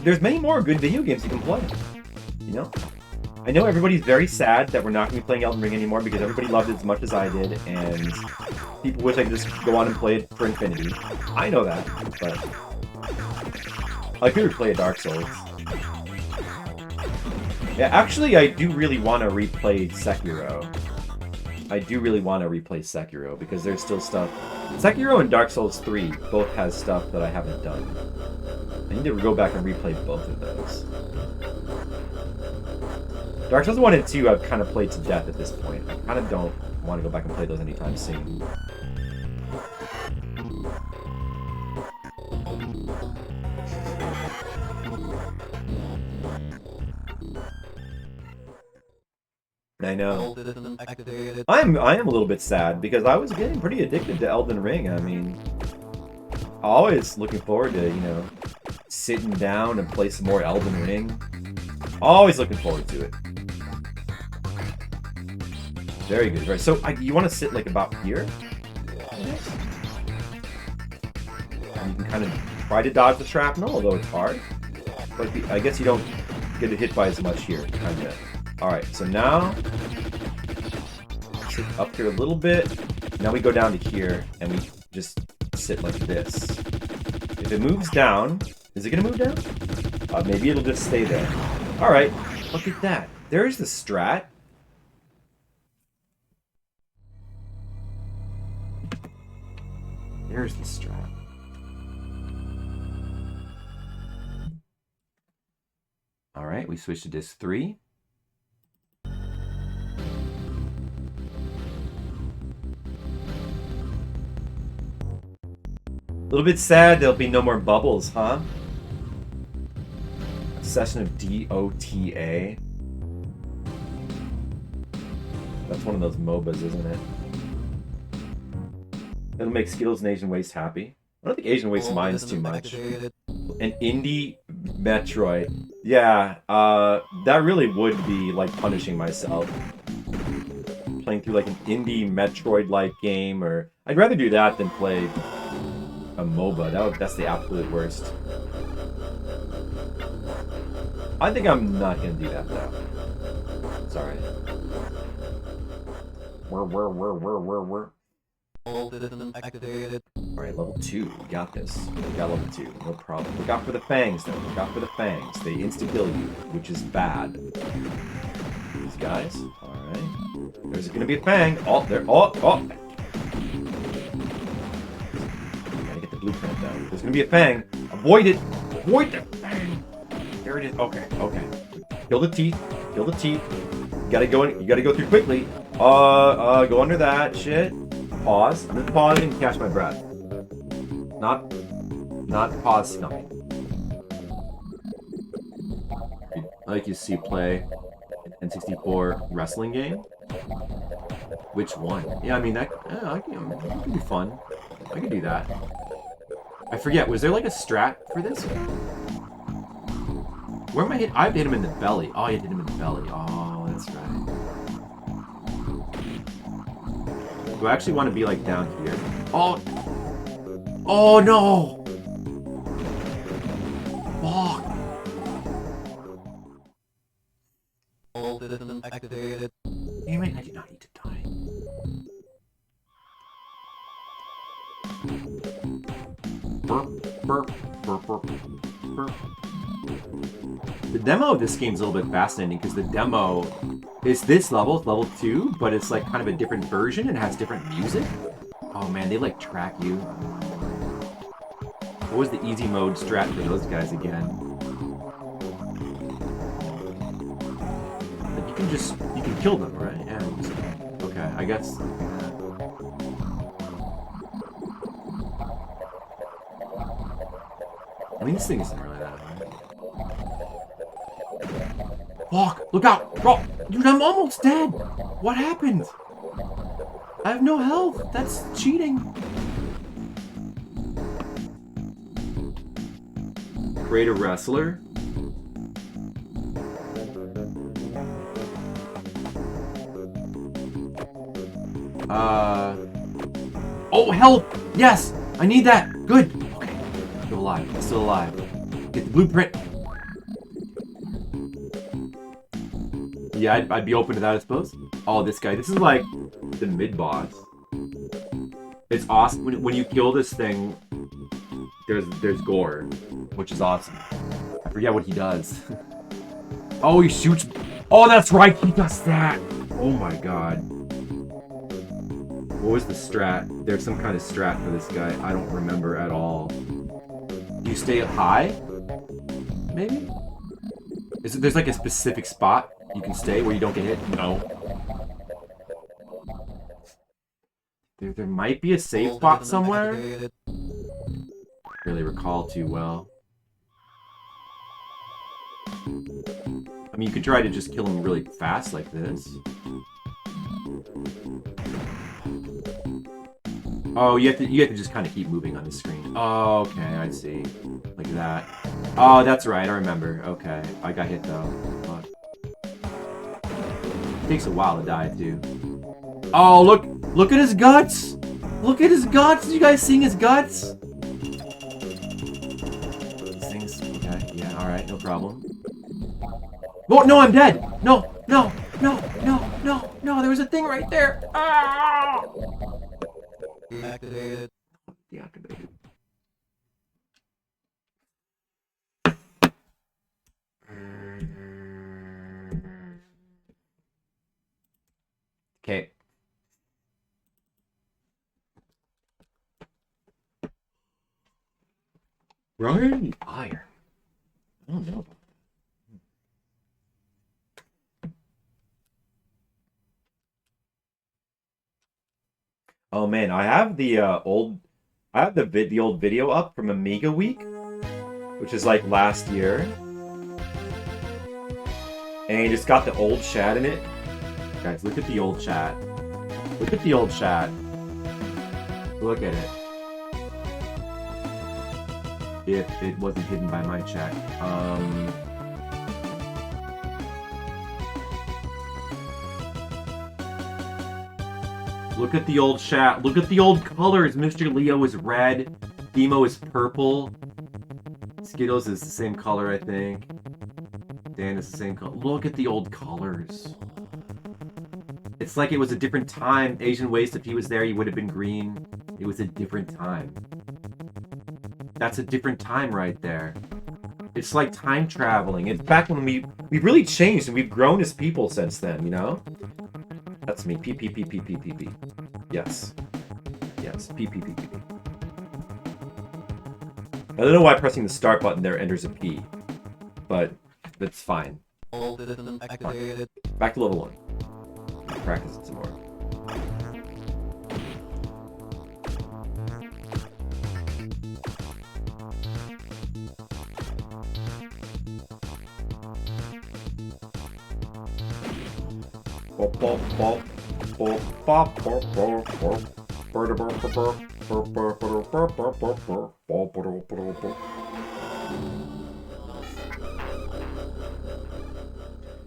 [SPEAKER 4] There's many more good video games you can play. You know? I know everybody's very sad that we're not going to be playing Elden Ring anymore because everybody loved it as much as I did, and people wish I could just go on and play it for infinity. I know that, but I could replay Dark Souls. Yeah, actually, I do really want to replay Sekiro. Because there's still stuff. Sekiro and Dark Souls 3 both has stuff that I haven't done. I need to go back and replay both of those. Dark Souls 1 and 2 I've kind of played to death at this point. I kind of don't want to go back and play those anytime soon. I know.
[SPEAKER 2] All systems activated.
[SPEAKER 4] I am a little bit sad because I was getting pretty addicted to Elden Ring. I mean, always looking forward to, you know, sitting down and play some more Elden Ring. Always looking forward to it. Very good. Right. So you want to sit like about here? And you can kind of try to dodge the shrapnel, although it's hard. But I guess you don't get hit by as much here. Kind of. All right. So now sit up here a little bit. Now we go down to here and we just sit like this. If it moves down, is it gonna move down? Maybe it'll just stay there. All right. Look at that. There's the strat. There's the strat. All right, we switch to disc 3. A little bit sad there'll be no more bubbles, huh? Obsession of DOTA. That's one of those MOBAs, isn't it? It'll make Skittles and Asian Waste happy. I don't think Asian Waste minds too much. An indie Metroid. Yeah, that really would be like punishing myself. Playing through like an indie Metroid-like game, or I'd rather do that than play a MOBA. That's the absolute worst. I think I'm not gonna do that though. Sorry. Where?
[SPEAKER 2] All systems activated.
[SPEAKER 4] Alright, level 2. We got this. We got level 2. No problem. Look out for the fangs, though. Look out for the fangs. They insta-kill you, which is bad. These guys. Alright. There's gonna be a fang. Oh, there. Oh! Gotta get the blueprint down. There's gonna be a fang. Avoid it! Avoid the fang! There it is. Okay. Kill the teeth. Kill the teeth. You gotta go through quickly. Go under that shit. Pause. I'm gonna pause and catch my breath. Not pause snuffing. I like you see play an N64 wrestling game. Which one? Yeah, I mean that could be fun. I could do that. I forget. Was there like a strat for this? Where am I hit? I have to hit him in the belly. Oh, I hit him in the belly. Oh, that's right. Do I actually want to be like down here? Oh! Oh no! Fuck!
[SPEAKER 2] All systems activated.
[SPEAKER 4] Damn it, I did not need to die. Burp. The demo of this game is a little bit fascinating because the demo is this level, it's level 2, but it's like kind of a different version and has different music. Oh man, they like track you. What was the easy mode strat for those guys again? Like you can kill them, right? Yeah. Okay, I guess. I mean, this thing isn't really that hard. Fuck! Look out! Bro! Dude, I'm almost dead! What happened? I have no health! That's cheating! Create a wrestler? Oh, help! Yes! I need that! Good! Okay. Still alive. I'm still alive. Get the blueprint! Yeah, I'd be open to that, I suppose. Oh, this guy. This is like the mid-boss. It's awesome. When you kill this thing, there's gore, which is awesome. I forget what he does. Oh, he shoots. Oh, that's right. He does that. Oh my god. What was the strat? There's some kind of strat for this guy. I don't remember at all. Do you stay high? Maybe? There's like a specific spot you can stay where you don't get hit? No. There might be a safe spot somewhere. Really recall too well. I mean, you could try to just kill him really fast like this. Oh, you have to just kind of keep moving on the screen. Oh, okay, I see. Like that. Oh, that's right, I remember. Okay, I got hit though. Fuck. It takes a while to die too. Oh, look at his guts! Look at his guts! You guys seeing his guts? These things, okay, yeah, alright, no problem. Oh, no, I'm dead! No, there was a thing right there! Ah!
[SPEAKER 2] Deactivated.
[SPEAKER 4] Deactivated. Okay. Brian Iron. I don't know. Oh man, I have the old video up from Amiga Week, which is like last year, and it's got the old chat in it. Guys, look at the old chat. Look at the old chat. Look at it. If it wasn't hidden by my chat. Look at the old chat. Look at the old colors. Mr. Leo is red. Demo is purple. Skittles is the same color, I think. Dan is the same color. Look at the old colors. It's like it was a different time. Asian Waste, if he was there, he would have been green. It was a different time. That's a different time right there. It's like time traveling. It's back when we've really changed and we've grown as people since then, you know? That's me. P. Yes. Yes. P. I don't know why pressing the start button there enters a P. But that's fine.
[SPEAKER 2] All citizens activated.
[SPEAKER 4] Back to level 1. Practice it some more.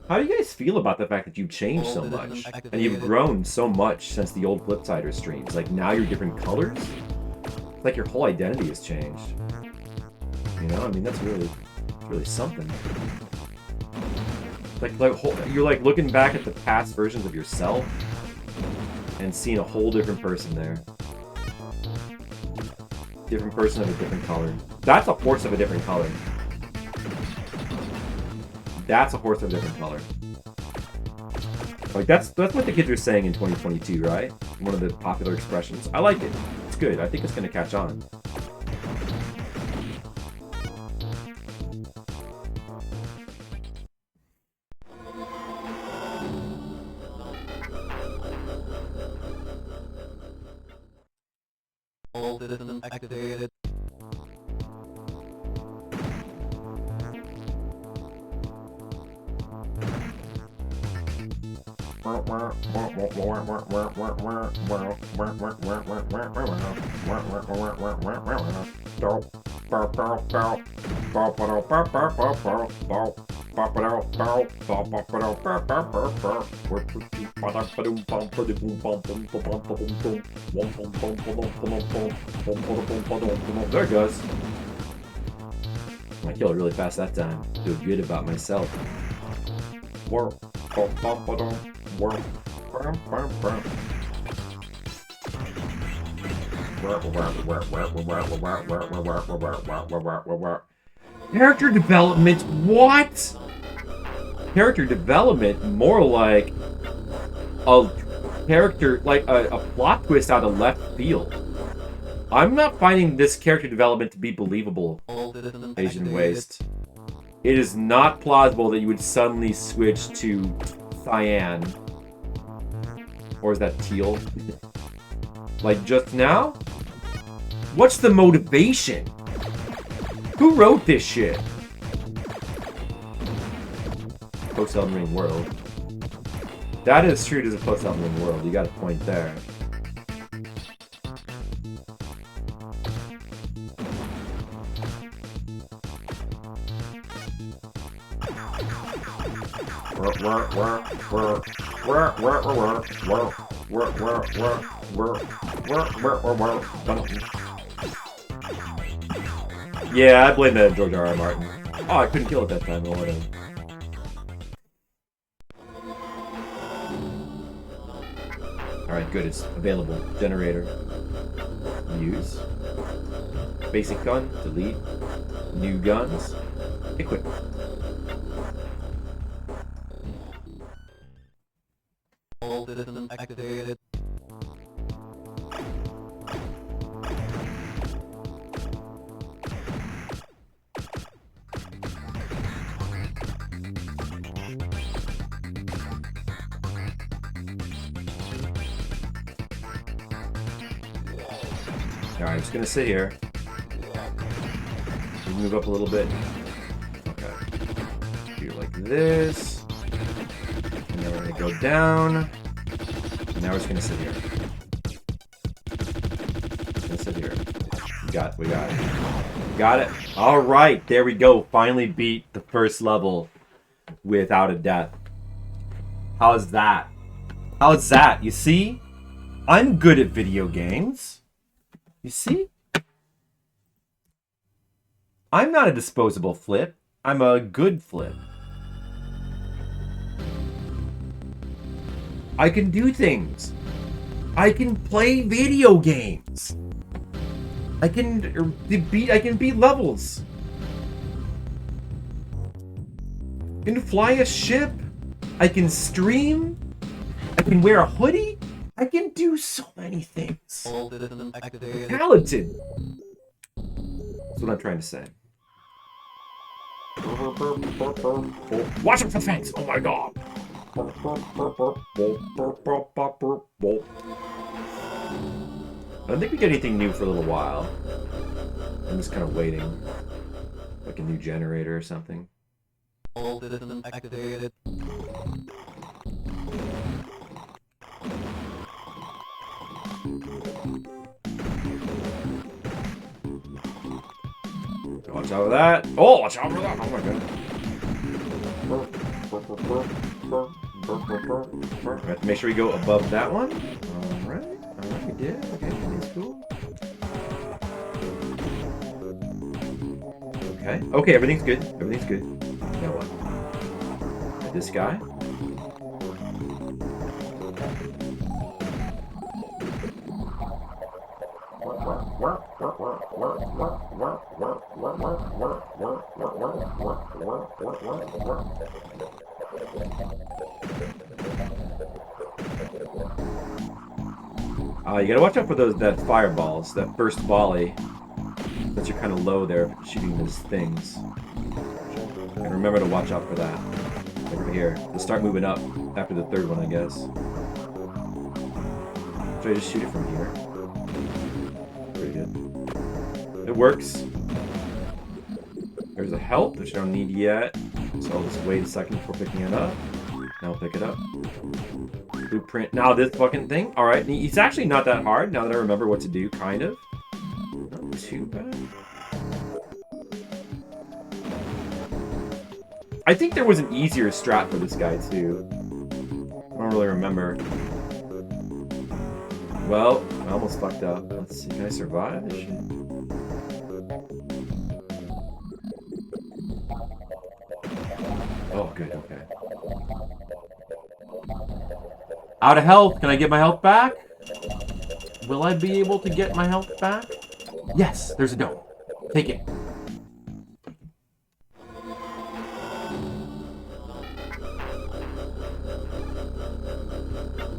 [SPEAKER 4] How do you guys feel about the fact that you've changed so much? And you've grown so much since the old Flipsider streams? Like, now you're different colors? It's like your whole identity has changed. You know, I mean, that's really something. Like you're like looking back at the past versions of yourself and seeing a whole different person there. Different person of a different color. That's a horse of a different color. That's a horse of a different color. Like that's what the kids are saying in 2022, right? One of the popular expressions. I like it. It's good. I think it's gonna catch on.
[SPEAKER 2] All citizens activated.
[SPEAKER 4] There it goes. I killed it really fast that time. Feel good about myself. Character development? What? Character development? More like a character, like a plot twist out of left field. I'm not finding this character development to be believable, Asian Waste. It is not plausible that you would suddenly switch to cyan. Or is that teal? Like just now? What's the motivation? Who wrote this shit? post-Elden Ring world. That is true, it is a post-Elden Ring world. You got a point there. Yeah, I blame that on George R.R. Martin. Oh, I couldn't kill it that time. Or whatever. Alright, good. It's available. Generator. Use. Basic gun. Delete. New guns. Equip.
[SPEAKER 2] All systems activated.
[SPEAKER 4] Alright, I'm just gonna sit here. Move up a little bit. Okay. Do like this. And then we're gonna go down. And now we're just gonna sit here. Just gonna sit here. We got it. Got it. Alright, there we go. Finally beat the first level without a death. How's that? How's that? You see? I'm good at video games. You see? I'm not a disposable flip. I'm a good flip. I can do things. I can play video games. I can beat levels. I can fly a ship. I can stream. I can wear a hoodie. I can do so many things.
[SPEAKER 2] All systems activated.
[SPEAKER 4] Talented. That's what I'm trying to say. Watch out for the fangs! Oh my god! I don't think we get anything new for a little while. I'm just kind of waiting. Like a new generator or something.
[SPEAKER 2] All systems activated.
[SPEAKER 4] Watch out for that. Oh, watch out for that. Oh my god. We have to make sure we go above that one. Alright, we did. Okay, that's cool. Okay, everything's good. Everything's good. Now what? This guy. You gotta watch out for that fireballs, that first volley. Since you're kind of low there, shooting those things. And remember to watch out for that. Over here. They'll start moving up after the third one, I guess. Should I just shoot it from here? Pretty good. It works. There's a health, which I don't need yet. So I'll just wait a second before picking it up. Now I'll pick it up. Blueprint. Now this fucking thing. Alright, it's actually not that hard now that I remember what to do, kind of. Not too bad. I think there was an easier strat for this guy, too. I don't really remember. Well, I almost fucked up. Let's see, can I survive this shit? Oh, good, okay. Out of health. Can I get my health back? Will I be able to get my health back? Yes, there's a dome. Take it.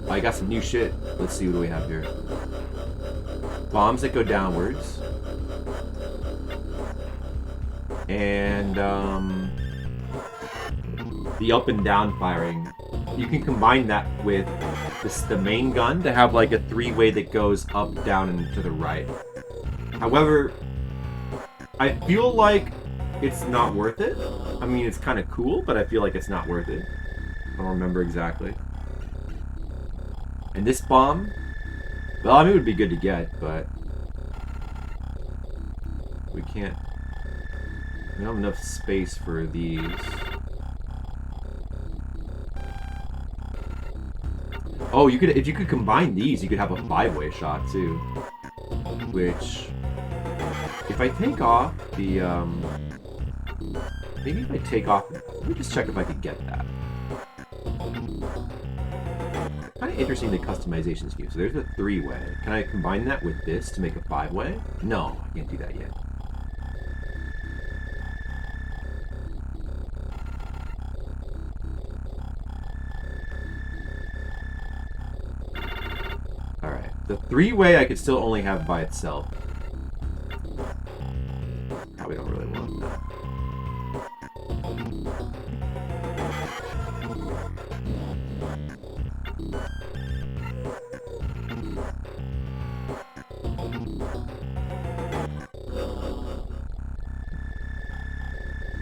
[SPEAKER 4] I got some new shit. Let's see, what do we have here? Bombs that go downwards. And, the up and down firing. You can combine that with the main gun to have like a three-way that goes up, down, and to the right. However, I feel like it's not worth it. I mean, it's kind of cool, but I feel like it's not worth it. I don't remember exactly. And this bomb, well, I mean, it would be good to get, but we can't. We don't have enough space for these. Oh, you could, if you could combine these, you could have a 5-way shot too. Which, if I take off the, maybe if I take off, let me just check if I could get that. Kind of interesting the customization scheme. So there's a 3-way. Can I combine that with this to make a 5-way? No, I can't do that yet. Alright. The 3-way I could still only have by itself. Probably don't really want that.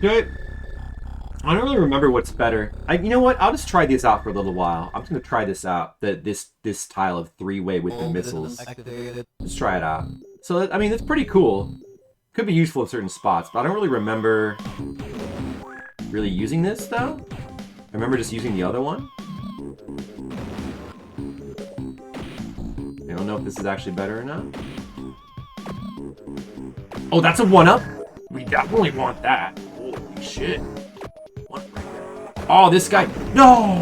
[SPEAKER 4] Good. I don't really remember what's better. You know what? I'll just try this out for a little while. I'm just gonna try this out. This tile of 3-way with the missiles. Let's try it out. So I mean, it's pretty cool. Could be useful in certain spots, but I don't really remember really using this though. I remember just using the other one. I don't know if this is actually better or not. Oh, that's a 1-up? We definitely want that. Holy shit. Oh, this guy. No!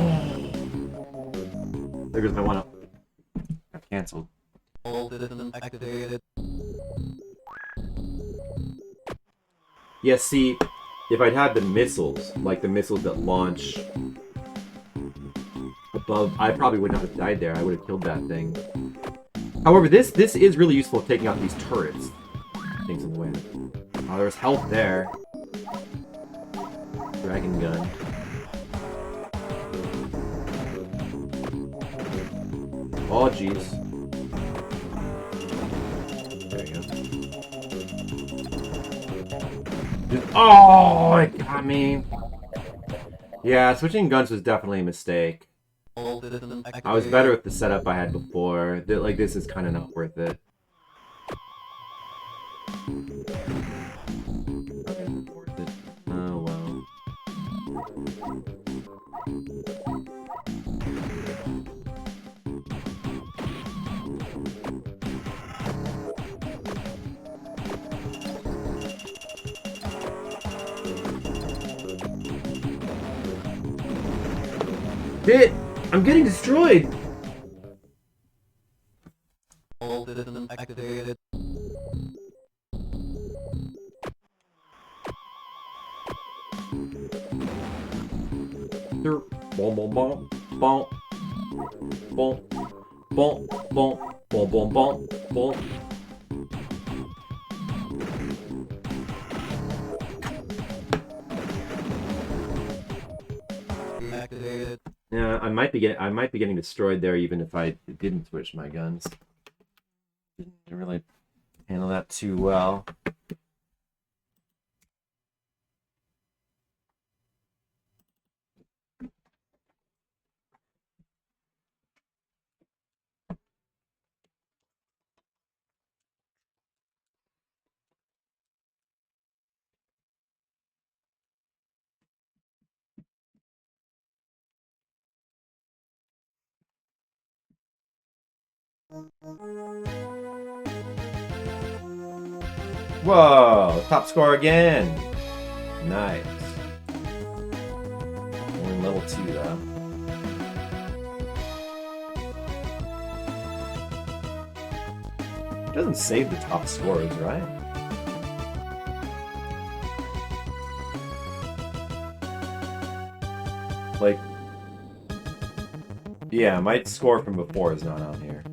[SPEAKER 4] There goes my 1-up. Got canceled.
[SPEAKER 2] All citizens activated.
[SPEAKER 4] Yeah, see, if I'd had the missiles, like the missiles that launch above, I probably would not have died there. I would have killed that thing. However, this is really useful at taking out these turrets. Things in the way. Oh, there's health there. Dragon gun. Oh, jeez. There you go. Oh, it got me. Yeah, switching guns was definitely a mistake.
[SPEAKER 2] All citizens activated.
[SPEAKER 4] I was better with the setup I had before. Like, this is kind of not worth it. Oh, well. Shit! I'm getting destroyed!
[SPEAKER 2] All citizens activated.
[SPEAKER 4] Boom, boom, boom, boom, boom, boom, boom, boom, boom, boom, boom.
[SPEAKER 2] Activated.
[SPEAKER 4] Yeah, I might be getting destroyed there even if I didn't switch my guns. Didn't really handle that too well. Whoa! Top score again! Nice. Only level 2 though. It doesn't save the top scores, right? Like, yeah, my score from before is not on here.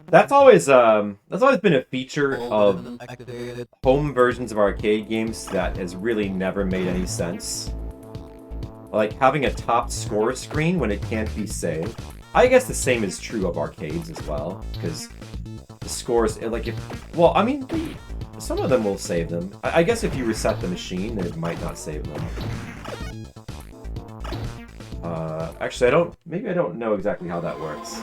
[SPEAKER 4] That's always been a feature of home versions of arcade games that has really never made any sense. Like having a top score screen when it can't be saved. I guess the same is true of arcades as well, because the scores, like if, well, I mean, some of them will save them. I guess if you reset the machine, it might not save them. Actually, maybe I don't know exactly how that works.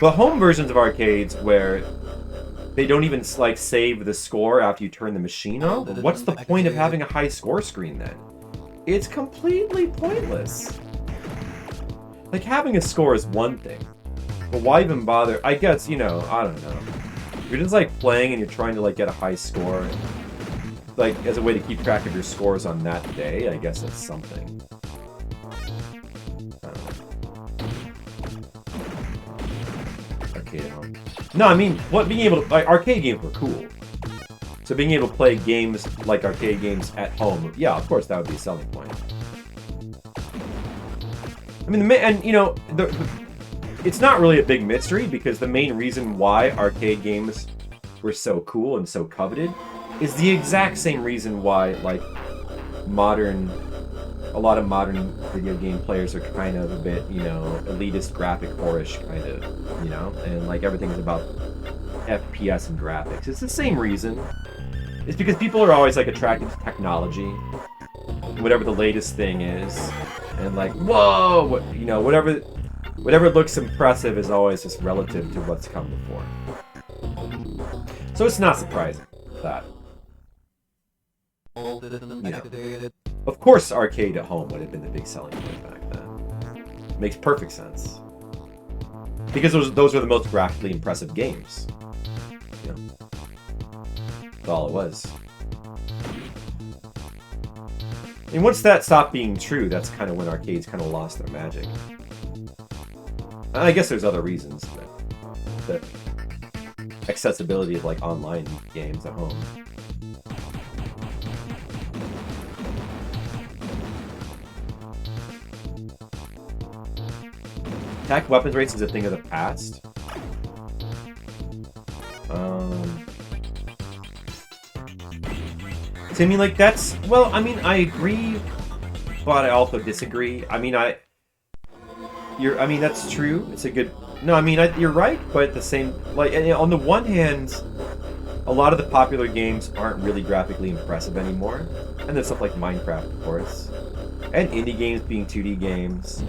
[SPEAKER 4] The home versions of arcades where they don't even like save the score after you turn the machine off, what's the point of having a high score screen then? It's completely pointless. Like, having a score is one thing, but why even bother? I guess, you know, I don't know. You're just like playing and you're trying to like get a high score, like as a way to keep track of your scores on that day. I guess that's something. Arcade at home. No, I mean, what being able to like arcade games were cool. So being able to play games like arcade games at home, yeah, of course that would be a selling point. I mean, and you know, it's not really a big mystery because the main reason why arcade games were so cool and so coveted is the exact same reason why, like, a lot of modern video game players are kind of a bit, you know, elitist, graphic whorish kind of, you know, and like everything's about FPS and graphics. It's the same reason. It's because people are always like attracted to technology, whatever the latest thing is, and like, whoa, what, you know, whatever looks impressive is always just relative to what's come before. So it's not surprising that. Yeah. Of course, arcade at home would have been the big selling point back then. Makes perfect sense. Because those were the most graphically impressive games. You know, that's all it was. And once that stopped being true, that's kind of when arcades kind of lost their magic. And I guess there's other reasons, but the accessibility of like online games at home. Attack weapons rates is a thing of the past. So I mean, like, that's, well, I mean, I agree, but I also disagree. I mean, I mean, that's true. It's a good, no, I mean, you're right, but at the same, like, on the one hand, a lot of the popular games aren't really graphically impressive anymore. And there's stuff like Minecraft, of course. And indie games being 2D games.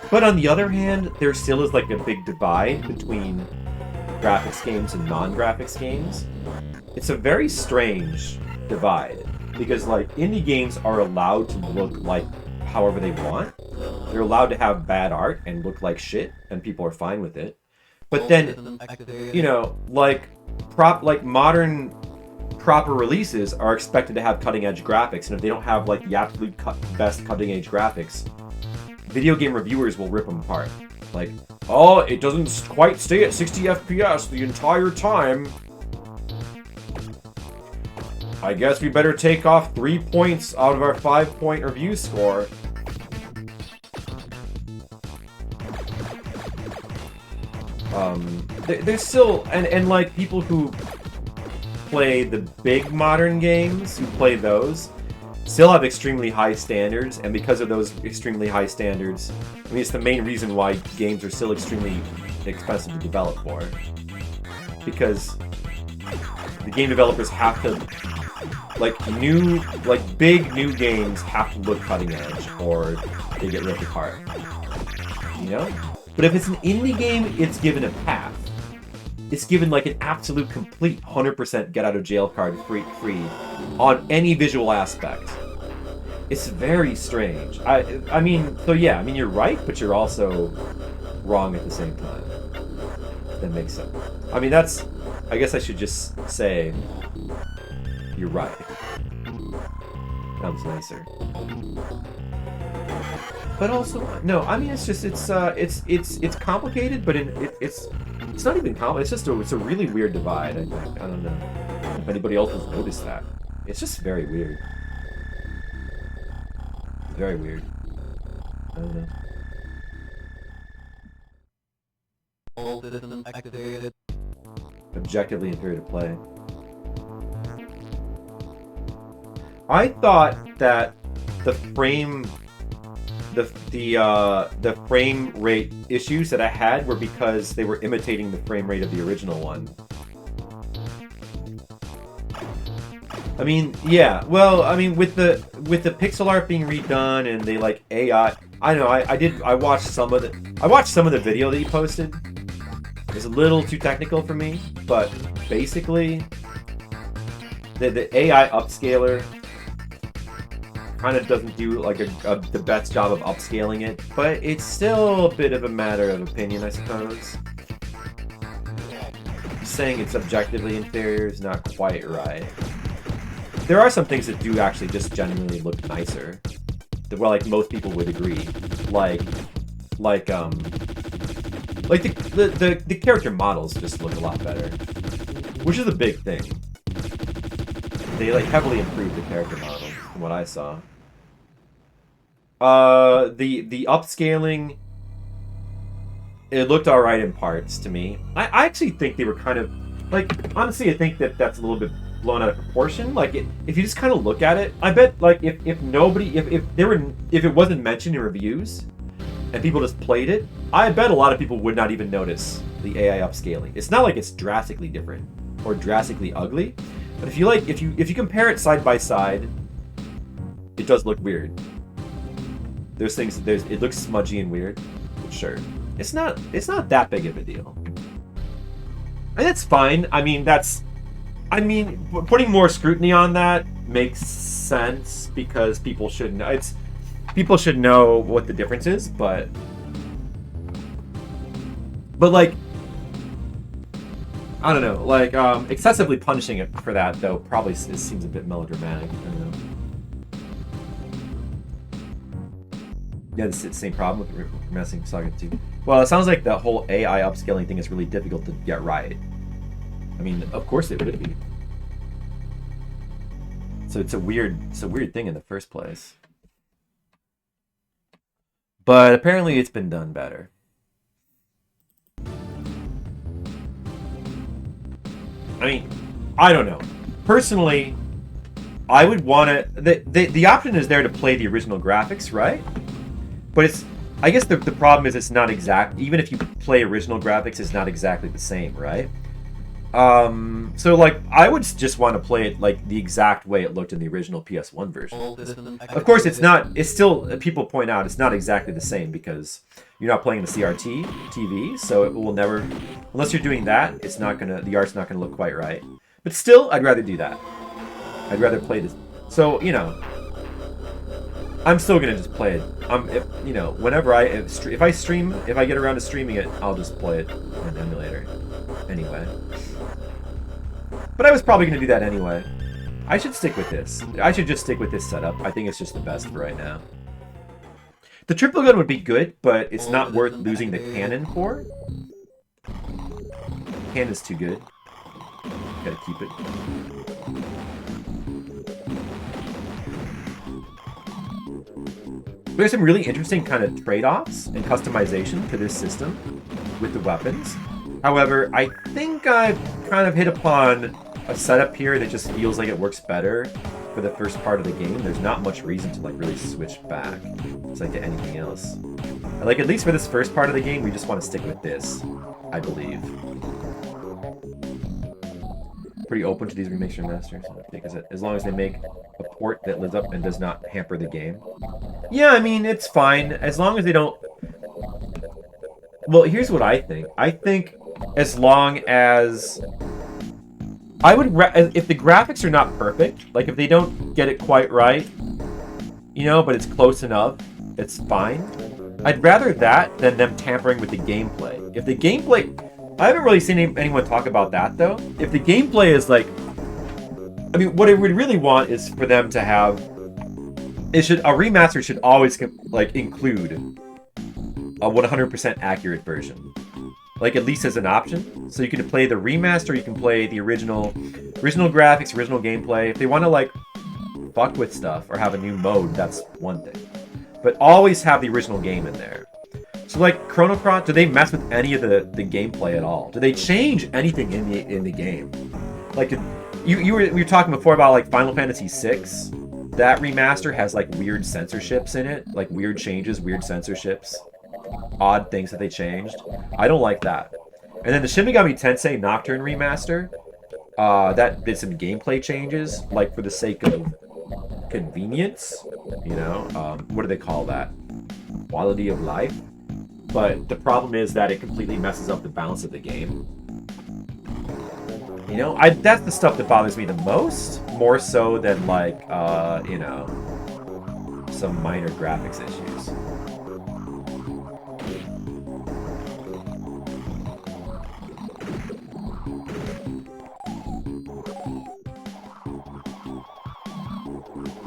[SPEAKER 4] But on the other hand, there still is like a big divide between graphics games and non-graphics games. It's a very strange divide, because like indie games are allowed to look like however they want. They're allowed to have bad art and look like shit, and people are fine with it. But then, you know, like modern proper releases are expected to have cutting-edge graphics, and if they don't have like the absolute best cutting-edge graphics, video game reviewers will rip them apart. Like, oh, it doesn't quite stay at 60 FPS the entire time. I guess we better take off 3 points out of our 5-point review score. There's still, and like people who play the big modern games, who play those, still have extremely high standards, and because of those extremely high standards, I mean, it's the main reason why games are still extremely expensive to develop for. Because the game developers have to, big new games have to look cutting edge, or they get ripped apart. You know? But if it's an indie game, it's given a path. It's given like an absolute, complete 100% get out of jail card free on any visual aspect. It's very strange. I mean, so yeah, I mean, you're right, but you're also wrong at the same time. That makes sense. I mean, I guess I should just say you're right. Sounds nicer. But also, no, I mean, it's just, it's complicated, but it's not even complicated. It's a really weird divide, I think. I don't know if anybody else has noticed that. It's just very weird. It's very weird. I don't know.
[SPEAKER 2] All systems activated.
[SPEAKER 4] Objectively inferior to play. I thought that the frame the frame rate issues that I had were because they were imitating the frame rate of the original one. I mean, yeah. Well, I mean, with the pixel art being redone and they like AI. I know. I watched some of the video that he posted. It's a little too technical for me, but basically, the AI upscaler kind of doesn't do like the best job of upscaling it, but it's still a bit of a matter of opinion, I suppose. Saying it's objectively inferior is not quite right. There are some things that do actually just genuinely look nicer. Well, like most people would agree. Like the character models just look a lot better, which is a big thing. They like heavily improved the character model from what I saw. The upscaling, it looked alright in parts to me. I actually think they were kind of like, honestly, I think that's a little bit blown out of proportion. Like if you just kind of look at it, I bet like if it wasn't mentioned in reviews and people just played it, I bet a lot of people would not even notice the AI upscaling. It's not like it's drastically different or drastically ugly, but if you compare it side by side, it does look weird. It looks smudgy and weird. Sure. It's not that big of a deal. And it's fine. I mean, putting more scrutiny on that makes sense because people should know. People should know what the difference is, but like, I don't know, like excessively punishing it for that though probably seems a bit melodramatic. I don't know. Yeah, it's the same problem with Remastered Saga 2. Well, it sounds like the whole AI upscaling thing is really difficult to get right. I mean, of course it would be. So it's a weird thing in the first place. But apparently it's been done better. I mean, I don't know. Personally, I would want to... The option is there to play the original graphics, right? But it's... I guess the problem is it's not exact. Even if you play original graphics, it's not exactly the same, right? So like, I would just want to play it like the exact way it looked in the original PS1 version. Of course, it's not. It's still. People point out it's not exactly the same because you're not playing the CRT TV, so it will never. Unless you're doing that, it's not gonna. The art's not gonna look quite right. But still, I'd rather do that. I'd rather play this. So you know, I'm still gonna just play it. Whenever if I get around to streaming it, I'll just play it on an emulator. Anyway. But I was probably going to do that anyway. I should stick with this. I should just stick with this setup. I think it's just the best for right now. The triple gun would be good, but it's not worth losing the cannon for. Cannon's too good. Gotta keep it. There's some really interesting kind of trade-offs and customization to this system with the weapons. However, I think I've kind of hit upon a setup here that just feels like it works better for the first part of the game. There's not much reason to like really switch back. It's like to anything else. Like at least for this first part of the game, we just want to stick with this, I believe. Pretty open to these remakes or remasters, because as long as they make a port that lives up and does not hamper the game. Yeah, I mean it's fine as long as they don't. Well, here's what I think. I think as long as if the graphics are not perfect, like if they don't get it quite right, but it's close enough, it's fine. I'd rather that than them tampering with the gameplay. If the gameplay, I haven't really seen anyone talk about that though. If the gameplay is like, I mean, what I would really want is for them to have, a remaster should always like include a 100% accurate version. Like at least as an option. So you can play the remaster, you can play the original graphics, original gameplay. If they want to like fuck with stuff or have a new mode, that's one thing. But always have the original game in there. So like Chrono Cross, do they mess with any of the gameplay at all? Do they change anything in the game? Like we were talking before about like Final Fantasy VI. that remaster has like weird censorships in it, like weird changes, weird censorships, odd things that they changed. I don't like that. And then the Shin Megami Tensei Nocturne remaster, that did some gameplay changes, like for the sake of convenience, you know, what do they call that? Quality of life. But the problem is that it completely messes up the balance of the game. You know, that's the stuff that bothers me the most, more so than like, you know, some minor graphics issues.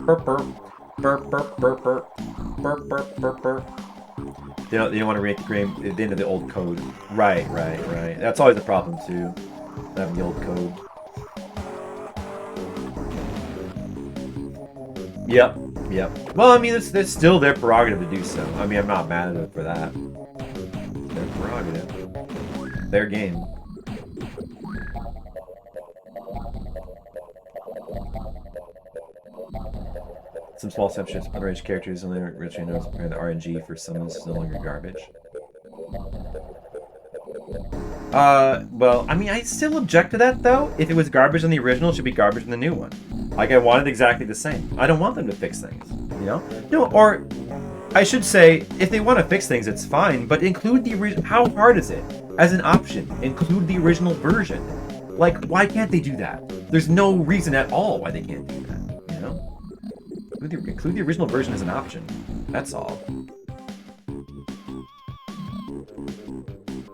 [SPEAKER 4] Burp, burp, burp, burp, burp, burp, burp, burp, burp, burp. They don't want to rate the game at the end of the old code. Right. That's always a problem too. Having the old code. Yep. Well, I mean, it's still their prerogative to do so. I mean, I'm not mad at them for that. It's their prerogative. Their game. Some small censorships, underage characters, only originally knows the RNG for summons is no longer garbage. Well, I mean, I still object to that, though. If it was garbage in the original, it should be garbage in the new one. Like, I want it exactly the same. I don't want them to fix things, you know? No, or, I should say, if they want to fix things, it's fine, but include the original. How hard is it? As an option, include the original version. Like, why can't they do that? There's no reason at all why they can't do that, you know? Include the original version as an option. That's all.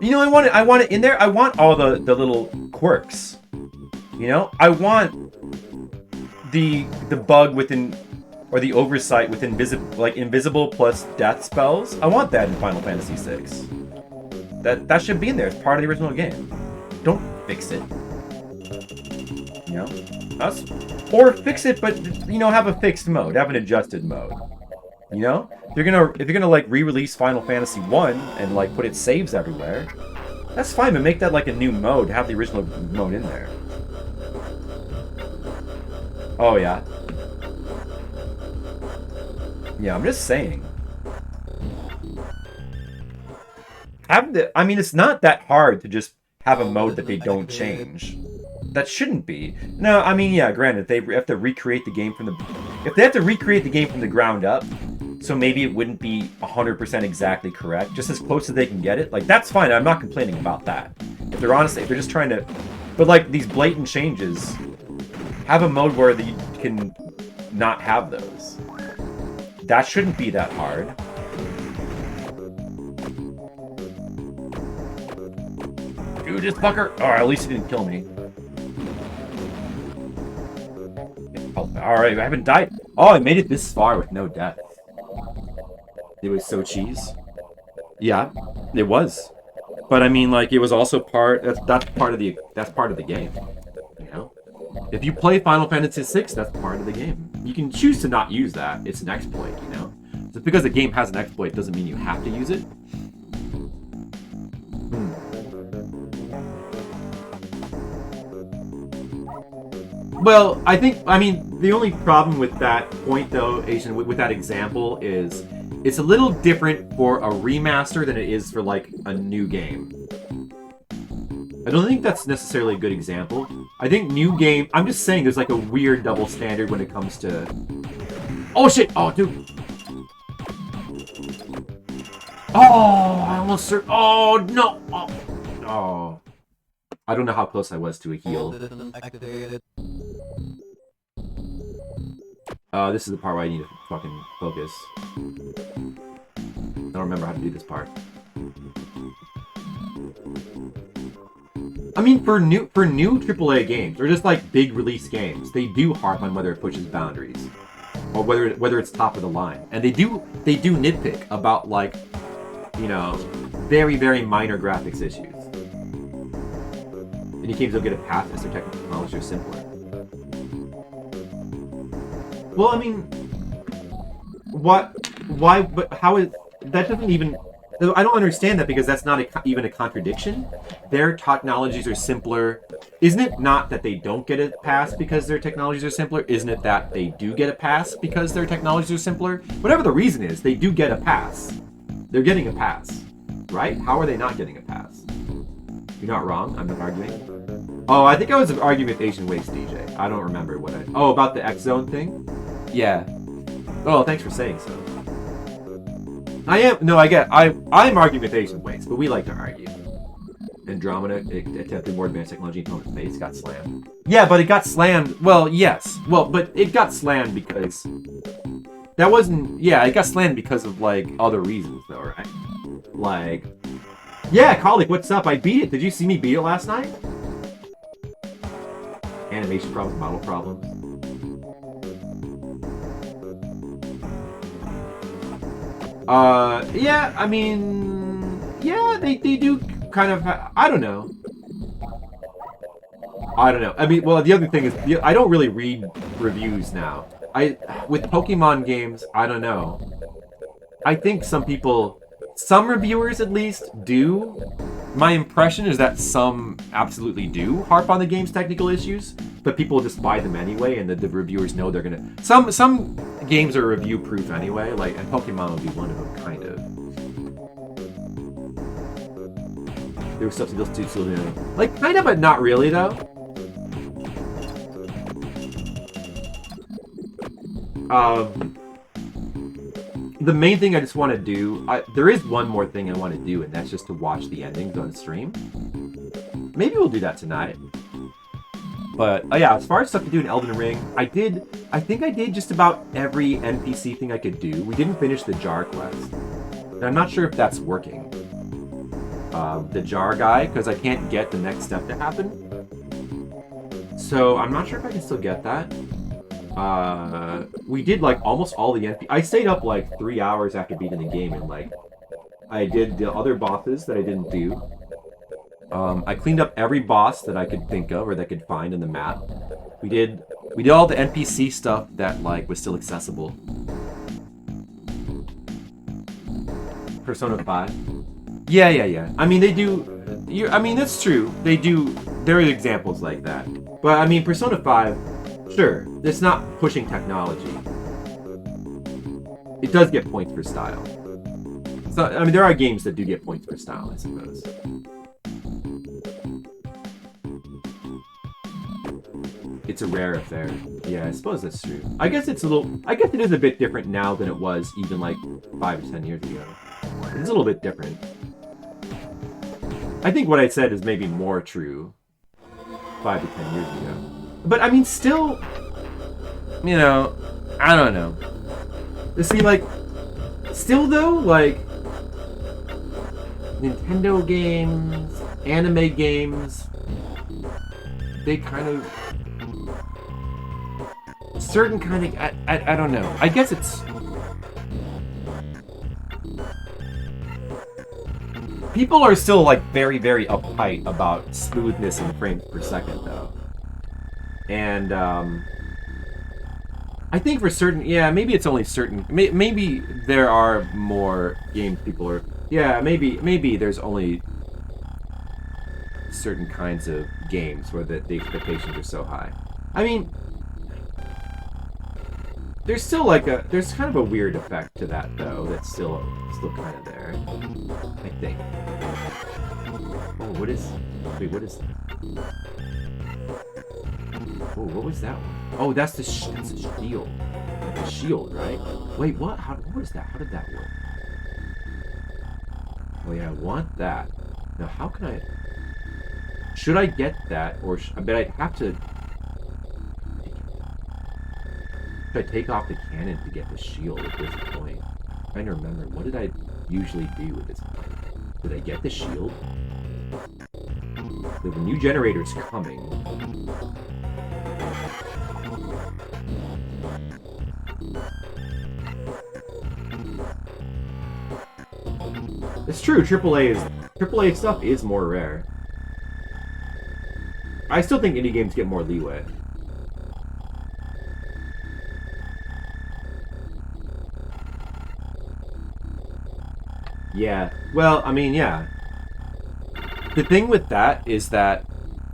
[SPEAKER 4] You know, I want it in there. I want all the little quirks. You know, I want the bug within, or the oversight with invisible plus death spells. I want that in Final Fantasy VI. That should be in there. It's part of the original game. Don't fix it. You know, or fix it, but you know, have a fixed mode, have an adjusted mode. You know, if you're gonna like re-release Final Fantasy 1 and like put its saves everywhere, that's fine, but make that like a new mode. Have the original mode in there. Oh yeah. Yeah, I'm just saying. I mean, it's not that hard to just have a mode that they don't change. That shouldn't be. No, I mean, yeah, granted, they have to recreate the game from the... If they have to recreate the game from the ground up, so maybe it wouldn't be 100% exactly correct, just as close as they can get it, like, that's fine. I'm not complaining about that. If they're just trying to... But, like, these blatant changes, have a mode where you can not have those. That shouldn't be that hard. Do this, fucker! Or at least he didn't kill me. Alright, I haven't died. Oh, I made it this far with no death. It was so cheese. Yeah, it was. But I mean, like, it was also that's part of the game. You know? If you play Final Fantasy VI, that's part of the game. You can choose to not use that. It's an exploit, you know? Just because the game has an exploit doesn't mean you have to use it. Well, I mean, the only problem with that point, though, Asian, with that example is it's a little different for a remaster than it is for, like, a new game. I don't think that's necessarily a good example. I think new game... I'm just saying there's, like, a weird double standard when it comes to... Oh, shit! Oh, dude! Oh, I almost... Oh, no! Oh. I don't know how close I was to a heal. This is the part where I need to fucking focus. I don't remember how to do this part. I mean, for new AAA games, or just like big release games, they do harp on whether it pushes boundaries, or whether it's top of the line, and they do nitpick about, like, you know, very, very minor graphics issues. Any games will get a pass as their technical knowledge are simpler. Well, I mean, why, but how is, that doesn't even, I don't understand that, because that's not even a contradiction. Their technologies are simpler, Isn't it not that they don't get a pass because their technologies are simpler? Isn't it that they do get a pass because their technologies are simpler? Whatever the reason is, they do get a pass. They're getting a pass, right? How are they not getting a pass? You're not wrong. I'm not arguing. Oh, I think I was arguing with Asian Waste DJ. I don't remember what I... Oh, about the X Zone thing? Yeah. Oh, thanks for saying so. I am... No, I'm arguing with Asian Waste, but we like to argue. Andromeda attempted more advanced technology until its face got slammed. Yeah, but it got slammed... Well, yes. Well, but it got slammed because... That wasn't... Yeah, it got slammed because of, like, other reasons, though, right? Like... Yeah, colleague, what's up? I beat it. Did you see me beat it last night? Animation problems, model problems. Yeah, I mean... Yeah, they do kind of... I don't know. I mean, well, the other thing is, I don't really read reviews now. With Pokemon games, I don't know. I think some people... Some reviewers, at least, do. My impression is that some absolutely do harp on the game's technical issues, but people just buy them anyway, and the reviewers know they're gonna... Some games are review-proof anyway, like, and Pokemon would be one of them, kind of. There was stuff still doing. Like, kind of, but not really, though. The main thing I just want to do... there is one more thing I want to do, and that's just to watch the endings on stream. Maybe we'll do that tonight. But, yeah, as far as stuff to do in Elden Ring, I think I did just about every NPC thing I could do. We didn't finish the jar quest. And I'm not sure if that's working. The jar guy, because I can't get the next step to happen. So, I'm not sure if I can still get that. We did, like, almost all the I stayed up, like, 3 hours after beating the game, and, like, I did the other bosses that I didn't do. I cleaned up every boss that I could think of, or that I could find in the map. We did all the NPC stuff that, like, was still accessible. Persona 5. Yeah. I mean, they do... I mean, that's true. They do... There are examples like that. But, I mean, Persona 5... Sure, it's not pushing technology. It does get points for style. So, I mean, there are games that do get points for style, I suppose. It's a rare affair. Yeah, I suppose that's true. I guess it is a bit different now than it was even like 5 or 10 years ago. It's a little bit different. I think what I said is maybe more true 5 to 10 years ago. But, I mean, still, you know, I don't know. See, like, still, though, like, Nintendo games, anime games, they kind of, certain kind of, I don't know. I guess it's, people are still, like, very, very uptight about smoothness and frames per second, though. And, I think for certain... Yeah, maybe it's only certain... Maybe there are more games people are... Yeah, maybe there's only certain kinds of games where the expectations are so high. I mean... There's still like a... There's kind of a weird effect to that, though, that's still kind of there. I think. Oh, what is... Wait, what is that? Oh, what was that one? Oh, that's the shield. That's the shield, right? Wait, what? What was that? How did that work? Oh yeah, I want that. Now, how can I... Should I get that, or... I bet I'd have to... Should I take off the cannon to get the shield at this point? I'm trying to remember, what did I usually do at this point? Did I get the shield? The new generator's coming. It's true, AAA stuff is more rare. I still think indie games get more leeway. Yeah. Well, I mean, yeah. The thing with that is that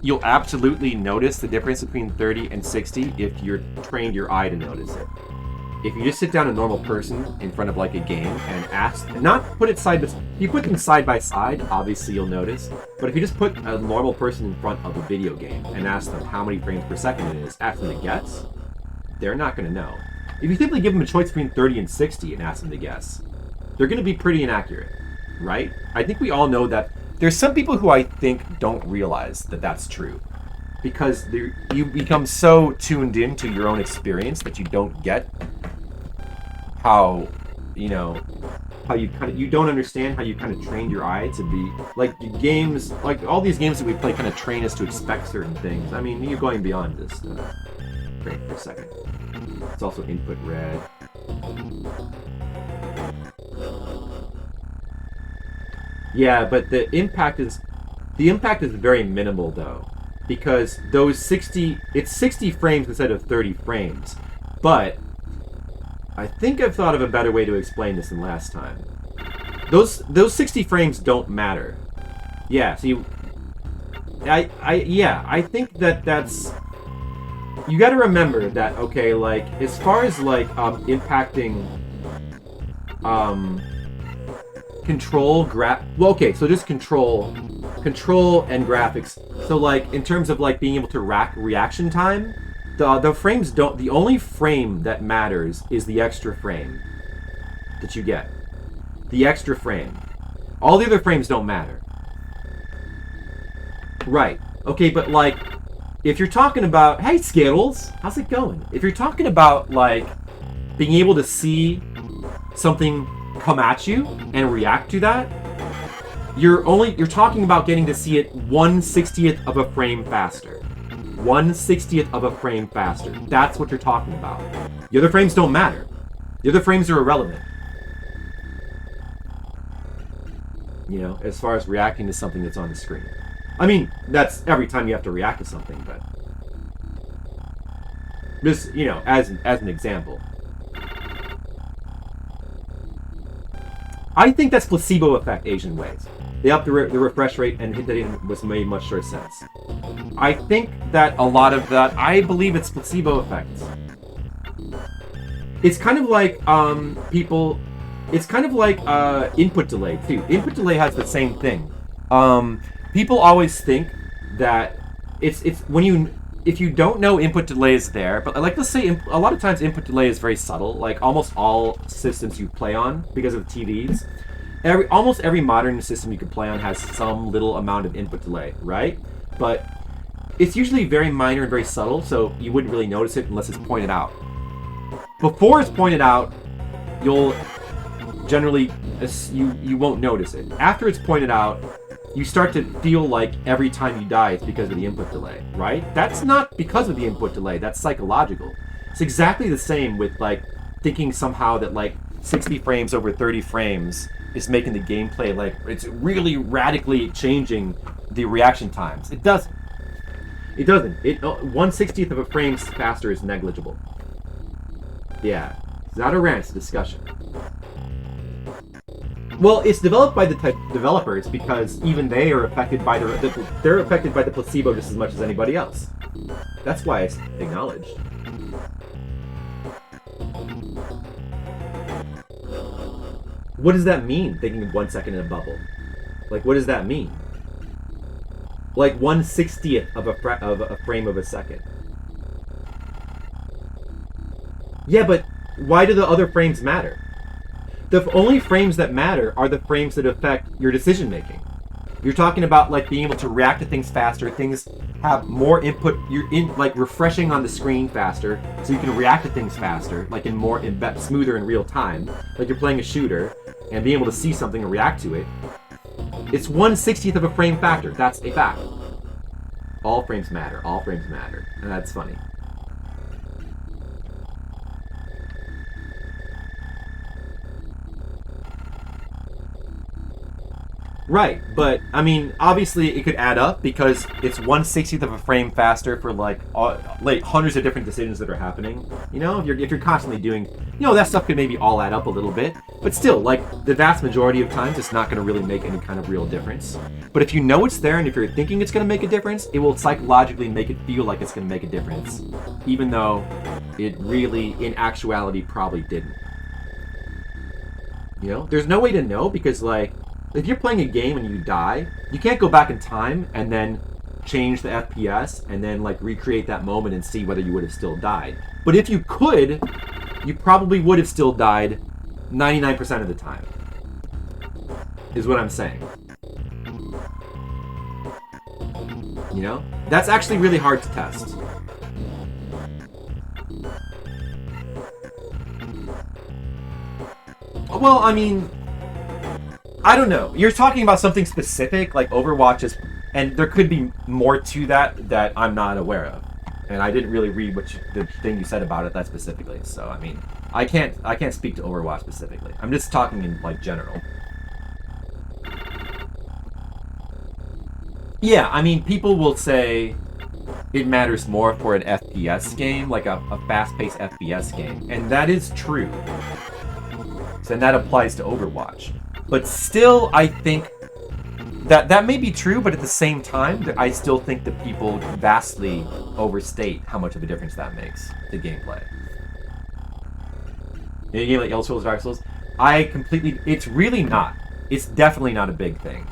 [SPEAKER 4] you'll absolutely notice the difference between 30 and 60 if you're trained your eye to notice it. If you just sit down a normal person in front of like a game and ask, not put it side by side, if you put them side by side, obviously you'll notice. But if you just put a normal person in front of a video game and ask them how many frames per second it is, ask them to guess, they're not going to know. If you simply give them a choice between 30 and 60 and ask them to guess, they're going to be pretty inaccurate, right? I think we all know that. There's some people who I think don't realize that that's true. Because you become so tuned into your own experience that you don't get how, how you don't understand how you kind of trained your eye to be, like games, like all these games that we play kind of train us to expect certain things. I mean, you're going beyond just frame per second. It's also input red. Yeah, but the impact is very minimal though. Because it's 60 frames instead of 30 frames. But I think I've thought of a better way to explain this than last time. Those 60 frames don't matter. Yeah, see, I think that's, you got to remember that, okay, like as far as like impacting so just control and graphics. So like in terms of like being able to rack reaction time, the frames don't, the only frame that matters is the extra frame that you get. The extra frame. All the other frames don't matter. Right. Okay, but like if you're talking about, hey Skittles, how's it going? If you're talking about like being able to see something come at you and react to that, you're talking about getting to see it 1/60th of a frame faster. 1/60th of a frame faster. That's what you're talking about. The other frames don't matter. The other frames are irrelevant. As far as reacting to something that's on the screen. I mean, that's every time you have to react to something, but just, as an example. I think that's placebo effect Asian ways. They upped the refresh rate and hit that in was made much more sense. I think that a lot of that, I believe it's placebo effects. It's kind of like input delay too. Input delay has the same thing. People always think that it's if you don't know input delay is there, but like let's say a lot of times input delay is very subtle, like almost all systems you play on because of TVs. Almost every modern system you can play on has some little amount of input delay, right? But it's usually very minor and very subtle, so you wouldn't really notice it unless it's pointed out. Before it's pointed out, you'll generally, you won't notice it. After it's pointed out, you start to feel like every time you die it's because of the input delay, right? That's not because of the input delay, that's psychological. It's exactly the same with like thinking somehow that like 60 frames over 30 frames is making the gameplay like it's really radically changing the reaction times. It doesn't. It doesn't. 1/60th of a frame faster is negligible. Yeah, it's not a rant, it's a discussion. Well, it's developed by the developers because even they are affected by they're affected by the placebo just as much as anybody else. That's why it's acknowledged. What does that mean, thinking of 1 second in a bubble? Like, what does that mean? Like 1/60th of a frame of a second. Yeah, but why do the other frames matter? The only frames that matter are the frames that affect your decision making. You're talking about like being able to react to things faster, things have more input, you're in like refreshing on the screen faster, so you can react to things faster, like in smoother in real time, like you're playing a shooter, and being able to see something and react to it. It's 1/60th of a frame factor. That's a fact. All frames matter. All frames matter. And that's funny. Right, but I mean, obviously it could add up because it's 1/60th of a frame faster for like hundreds of different decisions that are happening. You know, if you're constantly doing, that stuff could maybe all add up a little bit, but still, like the vast majority of times, it's not going to really make any kind of real difference. But if you know it's there and if you're thinking it's going to make a difference, it will psychologically make it feel like it's going to make a difference, even though it really, in actuality, probably didn't. There's no way to know because like. If you're playing a game and you die, you can't go back in time and then change the FPS and then like recreate that moment and see whether you would have still died. But if you could, you probably would have still died 99% of the time. Is what I'm saying. That's actually really hard to test. Well, I mean, I don't know. You're talking about something specific, like Overwatch is, and there could be more to that I'm not aware of. And I didn't really read the thing you said about it that specifically. So I mean, I can't speak to Overwatch specifically. I'm just talking in like general. Yeah, I mean, people will say it matters more for an FPS game, like a fast-paced FPS game, and that is true. And that applies to Overwatch. But still, I think that may be true, but at the same time, I still think that people vastly overstate how much of a difference that makes to gameplay. In a game like Elder Scrolls, Dark Souls, it's really not. It's definitely not a big thing.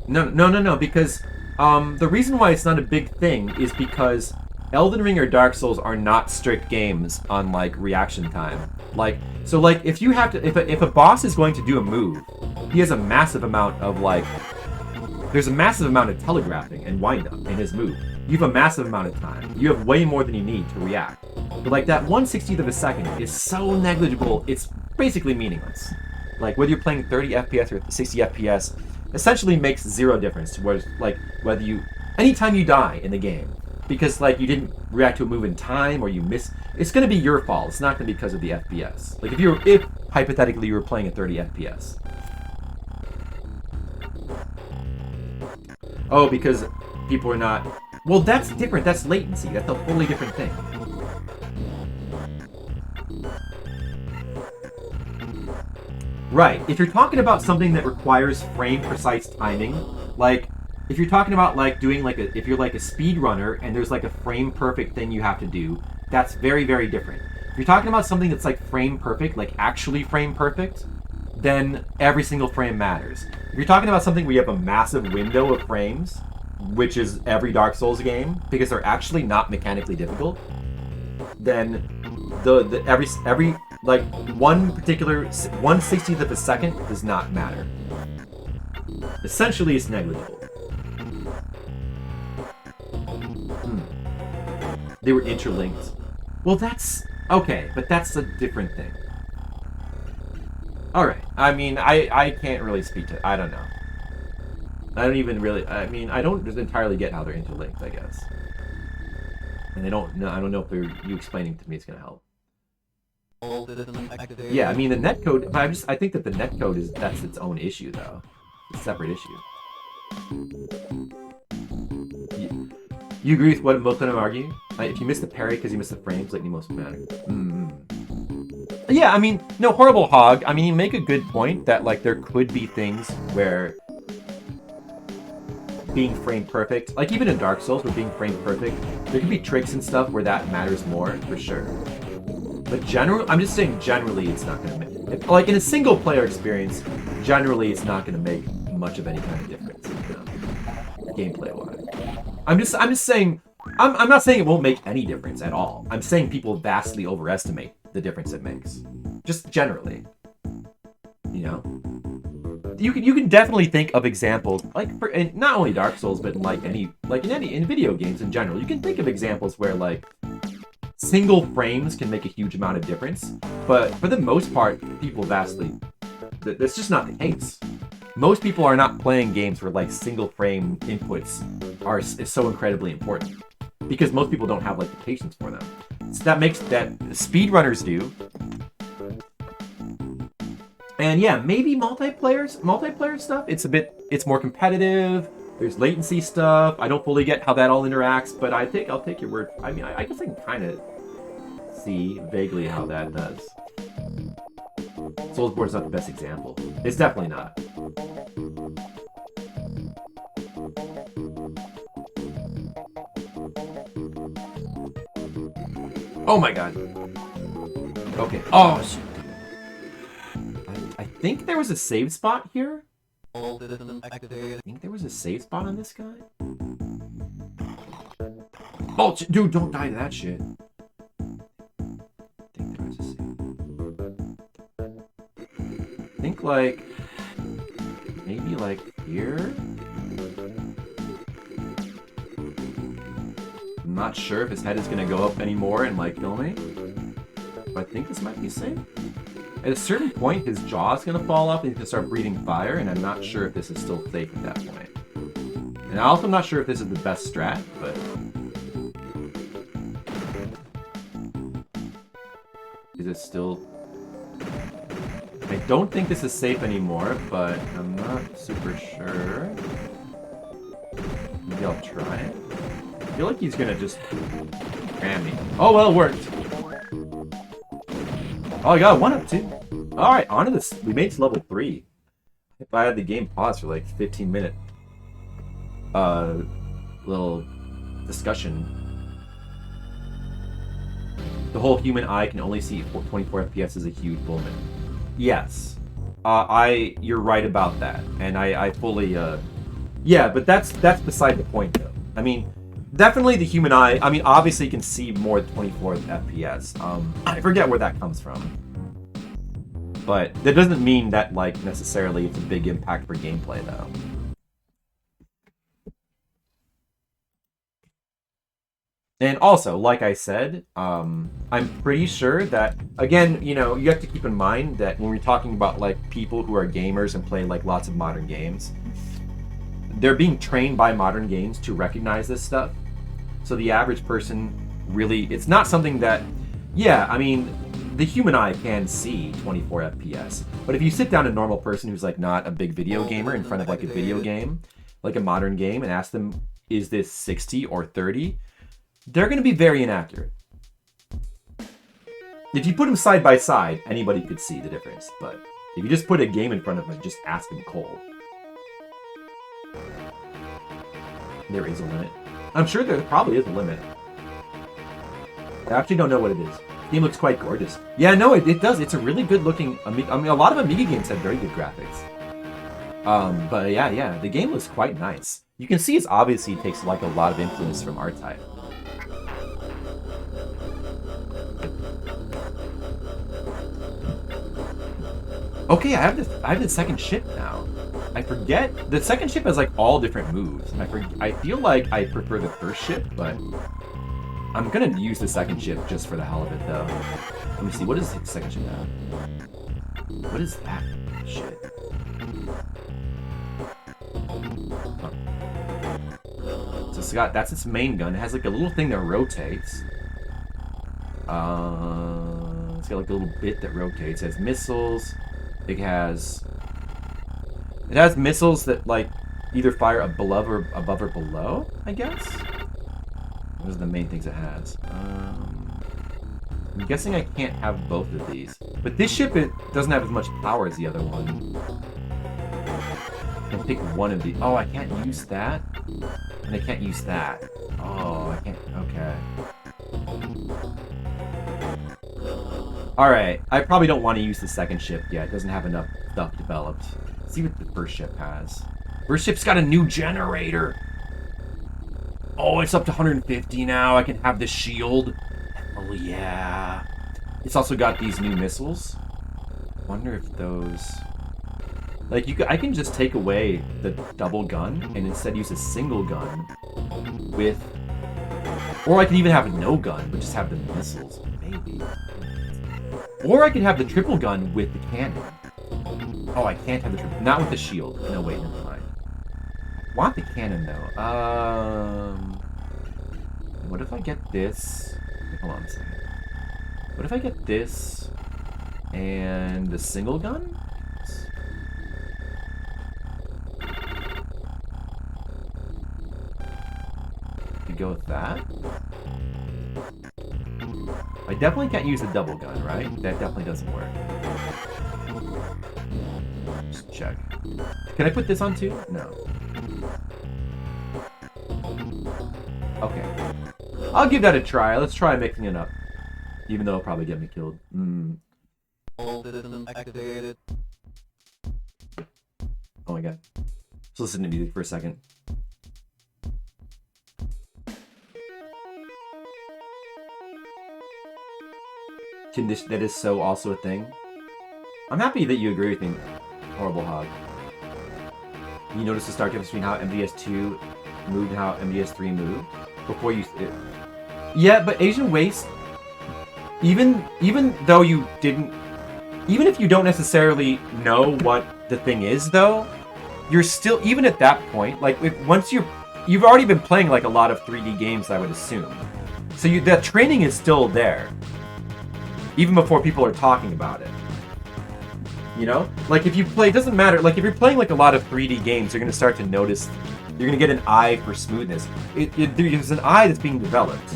[SPEAKER 4] No, because the reason why it's not a big thing is because Elden Ring or Dark Souls are not strict games on like reaction time. So if you have to, if a boss is going to do a move, he has a massive amount of there's a massive amount of telegraphing and wind up in his move. You have a massive amount of time. You have way more than you need to react. But like that 1/60th of a second is so negligible, it's basically meaningless. Like whether you're playing 30 FPS or 60 FPS, essentially makes zero difference to whether anytime you die in the game. Because like you didn't react to a move in time or you miss, it's going to be your fault. It's not going to be because of the FPS. Like if hypothetically you were playing at 30 FPS. Oh, because people are not. Well, that's different. That's latency. That's a totally different thing. Right. If you're talking about something that requires frame precise timing, like. If you're talking about like doing if you're like a speed runner and there's like a frame perfect thing you have to do, that's very, very different. If you're talking about something that's like frame perfect, like actually frame perfect, then every single frame matters. If you're talking about something where you have a massive window of frames, which is every Dark Souls game, because they're actually not mechanically difficult, then every like one particular 1/60th of a second does not matter. Essentially, it's negligible. They were interlinked. Well, that's okay, but that's a different thing. All right. I mean, I can't really speak to. I don't know. I don't even really. I mean, I don't just entirely get how they're interlinked. I guess. And I don't know if you explaining to me is gonna help. Yeah, I mean the netcode. I think that the netcode that's its own issue though. It's a separate issue. You agree with what both of them argue? If you miss the parry because you miss the frames, like the most matter. Yeah, I mean, no, Horrible Hog. I mean, you make a good point that like there could be things where being frame perfect, like even in Dark Souls, where being frame perfect, there could be tricks and stuff where that matters more for sure. But I'm just saying generally, it's not gonna make like in a single player experience. Generally, it's not gonna make much of any kind of difference, gameplay wise. I'm just saying. I'm not saying it won't make any difference at all. I'm saying people vastly overestimate the difference it makes. Just generally, you can definitely think of examples and not only Dark Souls, but in video games in general. You can think of examples where like single frames can make a huge amount of difference, but for the most part, people vastly. That's just not the case. Most people are not playing games where like single frame inputs is so incredibly important because most people don't have like the patience for them. So that speedrunners do, And yeah, maybe multiplayer stuff. It's more competitive. There's latency stuff. I don't fully get how that all interacts, but I think I'll take your word. I mean, I guess I can kind of see vaguely how that does. Soulsborne's not the best example. It's definitely not. Oh my god. Okay. Oh shit. I think there was a save spot here.
[SPEAKER 2] All systems activated.
[SPEAKER 4] I think there was a save spot on this guy. Oh, dude, don't die to that shit. I think there was a save. I think like maybe like here. I'm not sure if his head is gonna go up anymore and like kill me. But I think this might be safe. At a certain point, his jaw is gonna fall off and he's gonna start breathing fire, and I'm not sure if this is still safe at that point. And I also am not sure if this is the best strat, but is it still? I don't think this is safe anymore, but I'm not super sure. Maybe I'll try it. I feel like he's gonna just ram me. Oh well, it worked. Oh, I got 1 up too. Alright, on to this. We made it to level 3. If I had the game paused for like 15-minute little discussion. The whole human eye can only see 24 FPS is a huge bullshit. Yes. You're right about that. And I fully yeah, but that's beside the point though. I mean, definitely the human eye. I mean, obviously you can see more than 24 FPS. I forget where that comes from. But that doesn't mean that, like, necessarily it's a big impact for gameplay, though. And also, like I said, I'm pretty sure that, again, you know, you have to keep in mind that when we're talking about, like, people who are gamers and play, like, lots of modern games, they're being trained by modern games to recognize this stuff. So the average person really, it's not something that, yeah, I mean, the human eye can see 24 FPS, but if you sit down a normal person who's like not a big video gamer in front of like a video game, like a modern game, and ask them, is this 60 or 30? They're going to be very inaccurate. If you put them side by side, anybody could see the difference, but if you just put a game in front of them, just ask them cold. There is a limit. I'm sure there probably is a limit. I actually don't know what it is. The game looks quite gorgeous. Yeah, no, it does. It's a really good looking Amiga. I mean, a lot of Amiga games have very good graphics. But yeah, the game looks quite nice. You can see it obviously takes like a lot of influence from R-Type. Okay, I have the second ship now. I forget the second ship has like all different moves. I feel like I prefer the first ship, but I'm gonna use the second ship just for the hell of it, though. Let me see. What does the second ship have? What is that shit? Oh. So Scott, that's its main gun. It has like a little thing that rotates. It's got like a little bit that rotates. It has missiles. It has missiles that like either fire above or below, I guess. Those are the main things it has. I'm guessing I can't have both of these. But this ship, it doesn't have as much power as the other one. I can pick one of these. Oh, I can't use that? And I can't use that. Oh, I can't. Okay. Alright, I probably don't want to use the second ship yet. It doesn't have enough stuff developed. Let's see what the first ship has. First ship's got a new generator! Oh, it's up to 150 now. I can have the shield. Oh, yeah. It's also got these new missiles. Wonder if those... Like, I can just take away the double gun and instead use a single gun with... Or I can even have no gun, but just have the missiles. Maybe. Or I could have the triple gun with the cannon. Oh, I can't have the triple... Not with the shield. No, wait, never mind. I want the cannon, though. What if I get this... Hold on a second. What if I get this and the single gun? go with that. I definitely can't use the double gun, right? That definitely doesn't work. Just check. Can I put this on too? No. Okay. I'll give that a try. Let's try mixing it up. Even though it'll probably get me killed.
[SPEAKER 2] All systems activated.
[SPEAKER 4] Oh my god. Let's listen to music for a second. That is so also a thing. I'm happy that you agree with me, Horrible Hog. You notice the stark difference between how MDS2 moved and how MDS3 moved before you. Yeah, but Asian Waste, even though you didn't, even if you don't necessarily know what the thing is, though, you're still, even at that point, like once you've already been playing like a lot of 3D games, I would assume. So that training is still there, even before people are talking about it. You know, like if you play, it doesn't matter. Like if you're playing like a lot of 3D games, you're gonna start to notice. You're gonna get an eye for smoothness. There's an eye that's being developed.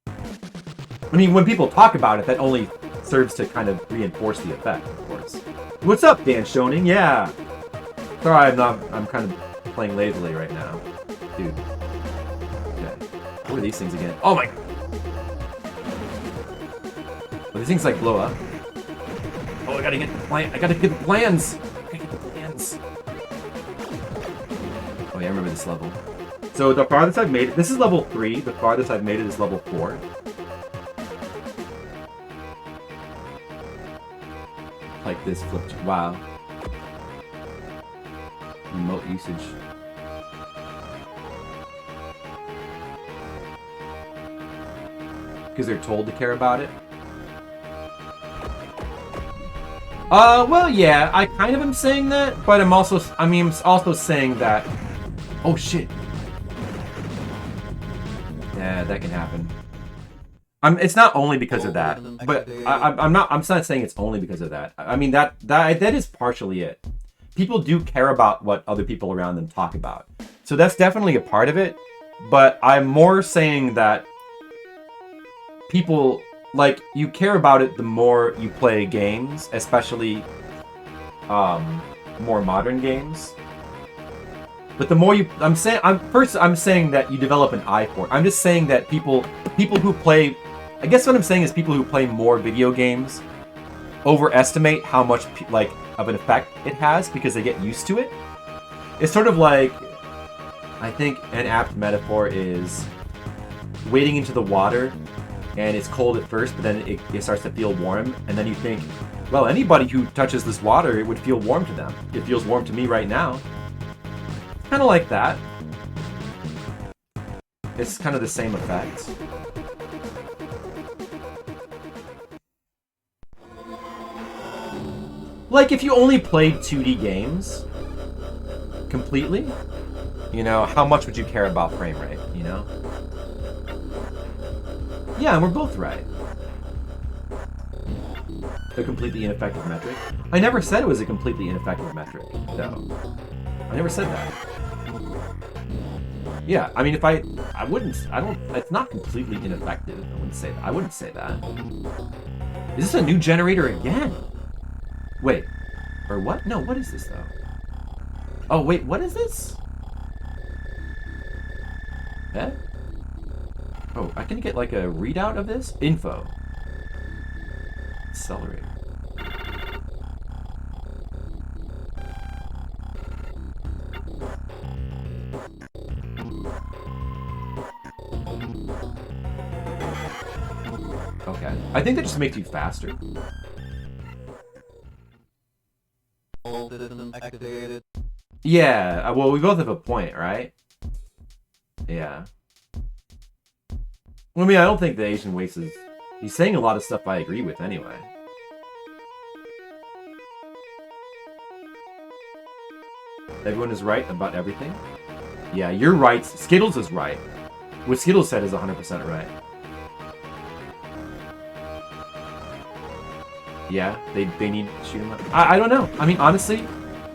[SPEAKER 4] I mean, when people talk about it, that only serves to kind of reinforce the effect, of course. What's up, Dan Schoening? Yeah. Sorry, I'm kind of playing lazily right now, dude. Okay. What are these things again? Oh my. Oh, these things like blow up. Oh, I gotta get the plan. I gotta get the plans. I gotta get the plans. Oh yeah, I remember this level. So the farthest I've made it. This is level 3. The farthest I've made it is level 4. Like this flipped. Wow. Remote usage. Because they're told to care about it. Well, yeah, I kind of am saying that, but I'm also saying that. Oh shit. Yeah, that can happen. It's not only because of that, but I'm not saying it's only because of that. I mean that is partially it. People do care about what other people around them talk about, so that's definitely a part of it. But I'm more saying that people. Like, you care about it the more you play games, especially more modern games. But the more you, I'm saying that you develop an eye for it. I'm just saying that people who play, I guess what I'm saying is people who play more video games overestimate how much like of an effect it has because they get used to it. It's sort of like, I think an apt metaphor is wading into the water. And it's cold at first, but then it starts to feel warm. And then you think, well, anybody who touches this water, it would feel warm to them. It feels warm to me right now. Kind of like that. It's kind of the same effect. Like if you only played 2D games completely, you know, how much would you care about frame rate, you know? Yeah, and we're both right. A completely ineffective metric? I never said it was a completely ineffective metric, though. I never said that. Yeah, I mean, if it's not completely ineffective. I wouldn't say that. Is this a new generator again? Wait, or what? No, what is this, though? Oh, wait, what is this? Eh? Oh, I can get like a readout of this? Info. Accelerator. Okay. I think that just makes you faster.
[SPEAKER 2] All systems activated.
[SPEAKER 4] Yeah, well, we both have a point, right? Yeah. I mean, I don't think the Asian Waste is... He's saying a lot of stuff I agree with, anyway. Everyone is right about everything? Yeah, you're right. Skittles is right. What Skittles said is 100% right. Yeah, they need to shoot him up. I don't know. I mean, honestly,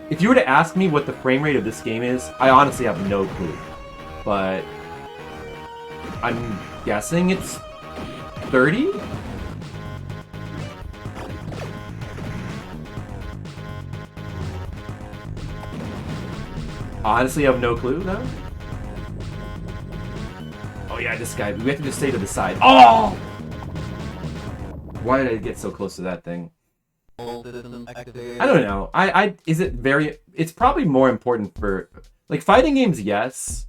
[SPEAKER 4] if you were to ask me what the frame rate of this game is, I honestly have no clue. But
[SPEAKER 1] I'm guessing it's 30? Honestly, I have no clue, though. Oh, yeah, this guy. We have to just stay to the side. Oh! Why did I get so close to that thing?
[SPEAKER 2] All systems activated.
[SPEAKER 1] I don't know. Is it very... It's probably more important for... Like, fighting games, yes.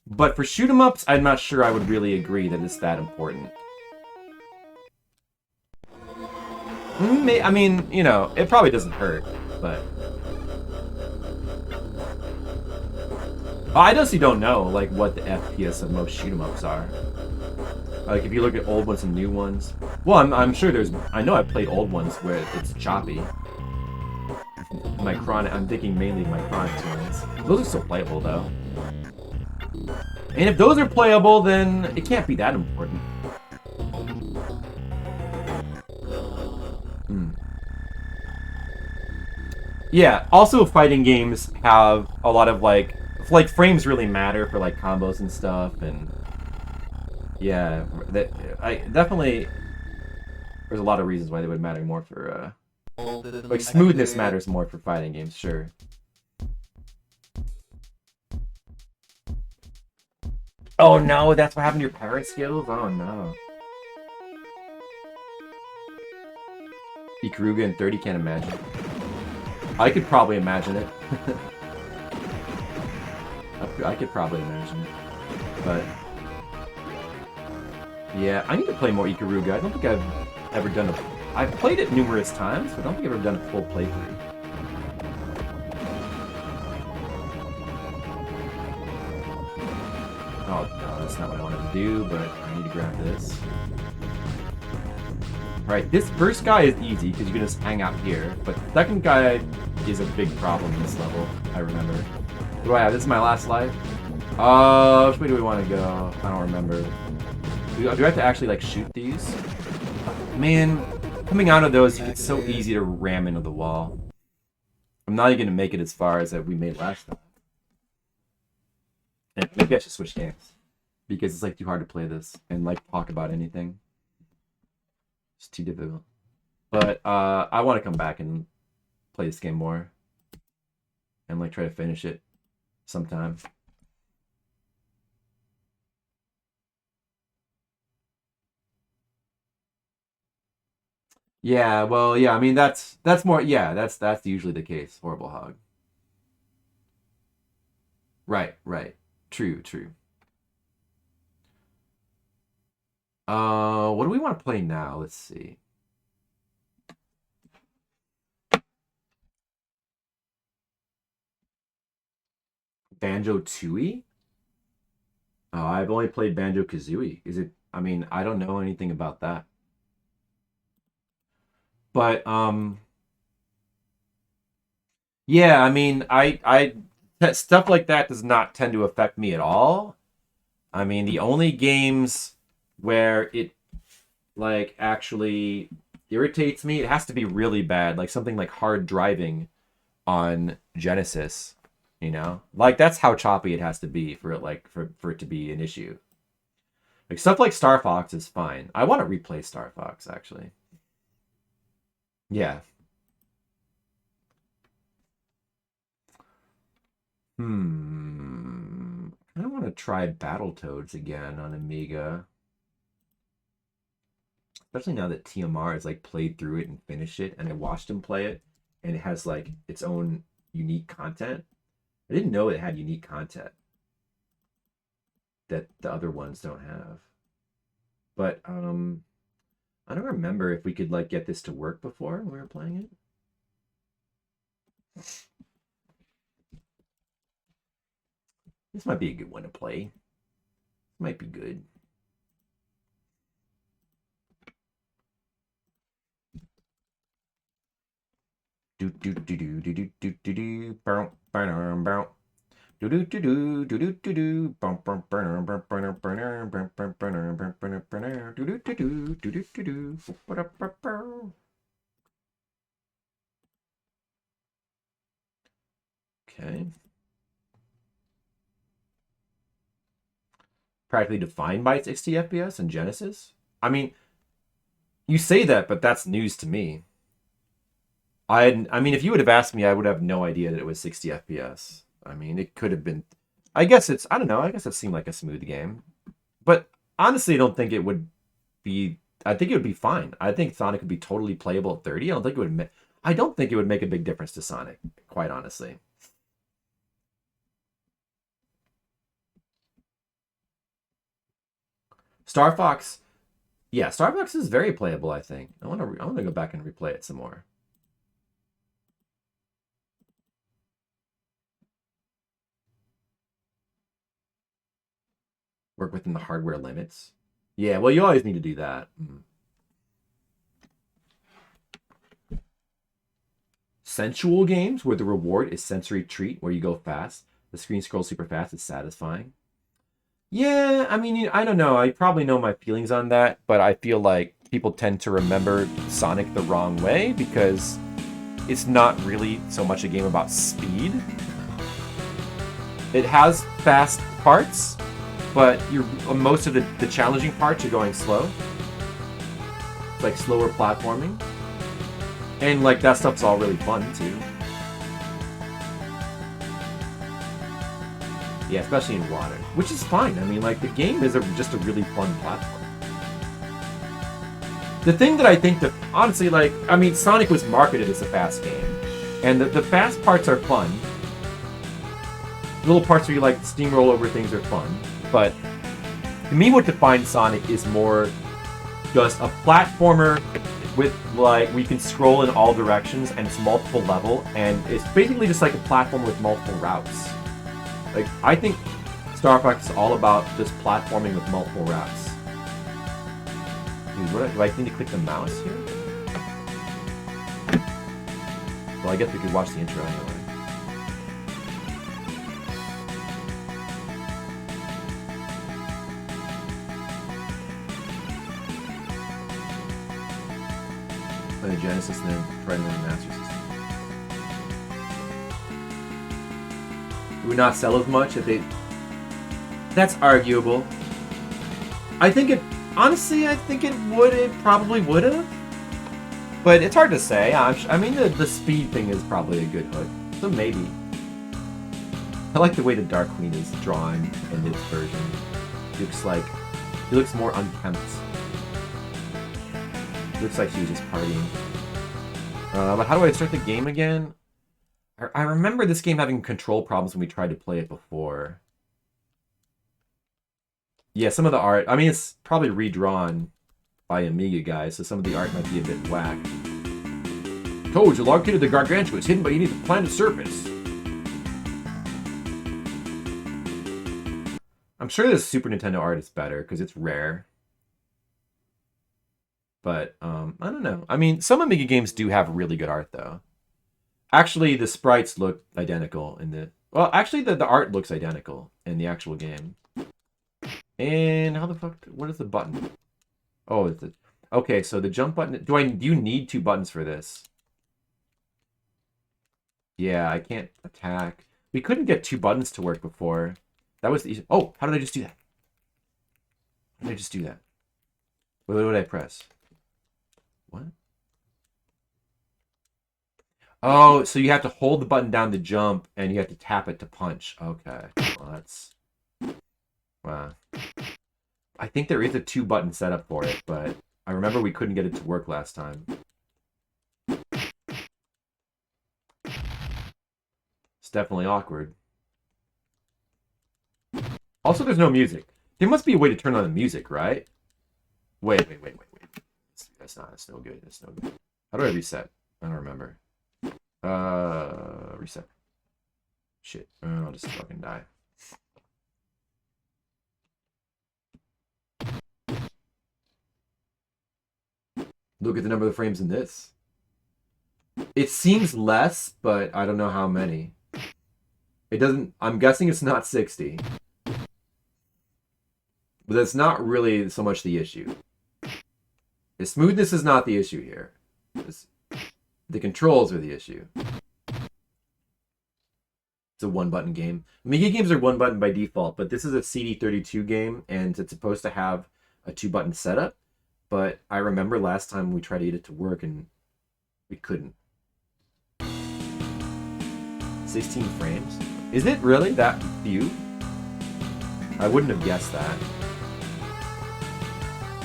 [SPEAKER 1] But for shoot 'em ups, I'm not sure I would really agree that it's that important. I mean, you know, it probably doesn't hurt, but... I honestly don't know, like, what the FPS of most shoot 'em ups are. Like, if you look at old ones and new ones. Well, I'm sure there's... I know I've played old ones where it's choppy. I'm thinking mainly my Chronix ones. Those are still playable, though. And if those are playable, then it can't be that important. Yeah, also fighting games have a lot of, like frames really matter for, like, combos and stuff, and... Yeah, definitely... There's a lot of reasons why they would matter more for,
[SPEAKER 2] All systems
[SPEAKER 1] like, smoothness
[SPEAKER 2] activated.
[SPEAKER 1] matters more for fighting games, sure. Oh no, that's what happened to your parrot skills? Oh no. Ikaruga in 30 can't imagine. I could probably imagine it. I could probably imagine it. But... Yeah, I need to play more Ikaruga. I don't think I've ever done a... I've played it numerous times, but I don't think I've ever done a full playthrough. Oh, no, that's not what I wanted to do, but I need to grab this. Right, this first guy is easy, because you can just hang out here, but the second guy is a big problem in this level, I remember. What do I have? This is my last life? Which way do we want to go? I don't remember. Do I have to actually, like, shoot these? Man, coming out of those, it's so easy to ram into the wall. I'm not even going to make it as far as we made last time. And maybe I should switch games. Because it's, like, too hard to play this and, like, talk about anything. It's too difficult. But, I want to come back and play this game more. And, like, try to finish it sometime. Yeah, well, yeah, I mean, that's more, yeah, that's usually the case. Horrible Hog. Right, right. True, true. What do we want to play now? Let's see. Banjo-Tooie? Oh, I've only played Banjo-Kazooie. Is it, I mean, I don't know anything about that. But, yeah, I mean, stuff like that does not tend to affect me at all. I mean, the only games where it, like, actually irritates me, it has to be really bad, like something like hard driving on Genesis, you know? Like, that's how choppy it has to be for it, like, for it to be an issue. Like, stuff like Star Fox is fine. I want to replay Star Fox, actually. Yeah. I don't want to try Battletoads again on Amiga. Especially now that TMR has, like, played through it and finished it, and I watched him play it, and it has, like, its own unique content. I didn't know it had unique content that the other ones don't have. But, I don't remember if we could, like, get this to work before when we were playing it. This might be a good one to play. Might be good. Do do do do do do do do do bow bow bow do do do do do do do do bow bow bow bow bow bow bow bow bow bow bow bow do do do do do do do do bow. Okay.
[SPEAKER 4] practically defined by 60 FPS in Genesis. I mean, you say that, but that's news to me. I mean, if you would have asked me, I would have no idea that it was 60 FPS. I mean, it could have been. I guess it's. I don't know. I guess it seemed like a smooth game, but honestly, I don't think it would be. I think it would be fine. I think Sonic would be totally playable at 30. I don't think it would. I don't think it would make a big difference to Sonic. Quite honestly. Star Fox. Yeah, Star Fox is very playable. I think. I want to go back and replay it some more. Work within the hardware limits. Yeah, well, you always need to do that. Sensual games where the reward is sensory treat, where you go fast. The screen scrolls super fast. It's satisfying. Yeah, I mean, I don't know. I probably know my feelings on that, but I feel like people tend to remember Sonic the wrong way because it's not really so much a game about speed. It has fast parts, but most of the challenging parts are going slow. It's like slower platforming. And like that stuff's all really fun too. Yeah, especially in water, which is fine. I mean, like the game is just a really fun platform. The thing that I think that honestly, like, I mean, Sonic was marketed as a fast game, and the fast parts are fun. The little parts where you like steamroll over things are fun, but to me, what defines Sonic is more just a platformer with like we can scroll in all directions and it's multiple level, and it's basically just like a platform with multiple routes. Like I think Star Fox is all about just platforming with multiple routes. Dude, do I need to click the mouse here? Well, I guess we could watch the intro anyway. Play the Genesis and then try to learn the Master System. It would not sell as much if they... That's arguable. I think it... Honestly, I think it would. It probably would have. But it's hard to say. I mean, the speed thing is probably a good hook. So maybe. I like the way the Dark Queen is drawn in this version. It looks more unkempt. It looks like she was just partying. But how do I start the game again? I remember this game having control problems when we tried to play it before. Yeah, some of the art... I mean, it's probably redrawn by Amiga guys, so some of the art might be a bit whack. Toads are located the Gargantua. It's hidden beneath the planet's surface. I'm sure the Super Nintendo art is better, because it's rare. But, I don't know. I mean, some Amiga games do have really good art, though. Actually, the sprites look identical in the... Well, actually, the art looks identical in the actual game. And how the fuck... What is the button? Oh, it's the... Okay, so the jump button... Do you need 2 buttons for this? Yeah, I can't attack. We couldn't get 2 buttons to work before. That was the... Oh, how did I just do that? How did I just do that? What did I press? What? Oh, so you have to hold the button down to jump, and you have to tap it to punch. Okay. Well, that's... Wow. I think there is a 2-button setup for it, but I remember we couldn't get it to work last time. It's definitely awkward. Also, there's no music. There must be a way to turn on the music, right? Wait. That's no good. That's no good. How do I reset? I don't remember. Reset. Shit. I'll just fucking die. Look at the number of frames in this. It seems less, but I don't know how many. It doesn't... I'm guessing it's not 60. But that's not really so much the issue. The smoothness is not the issue here. The controls are the issue. It's a one-button game. Amiga games are one button by default, but this is a CD32 game, and it's supposed to have a two-button setup. But I remember last time we tried to get it to work, and we couldn't. 16 frames? Is it really that few? I wouldn't have guessed that.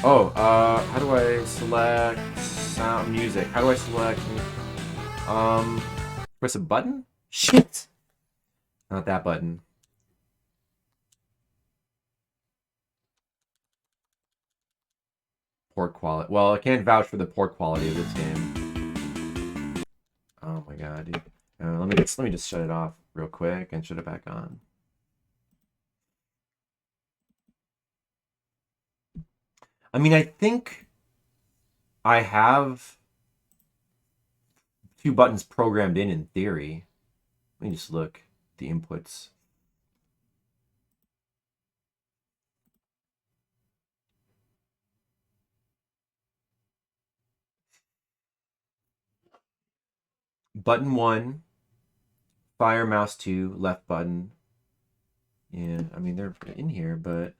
[SPEAKER 4] Oh, how do I select sound music? How do I select... press a button? Shit! Not that button. Port quality. Well, I can't vouch for the port quality of this game. Oh my god, dude. Let me just shut it off real quick and shut it back on. I mean, I think I have two buttons programmed in theory. Let me just look at the inputs. Button 1, fire mouse 2, left button. Yeah, I mean, they're in here, but...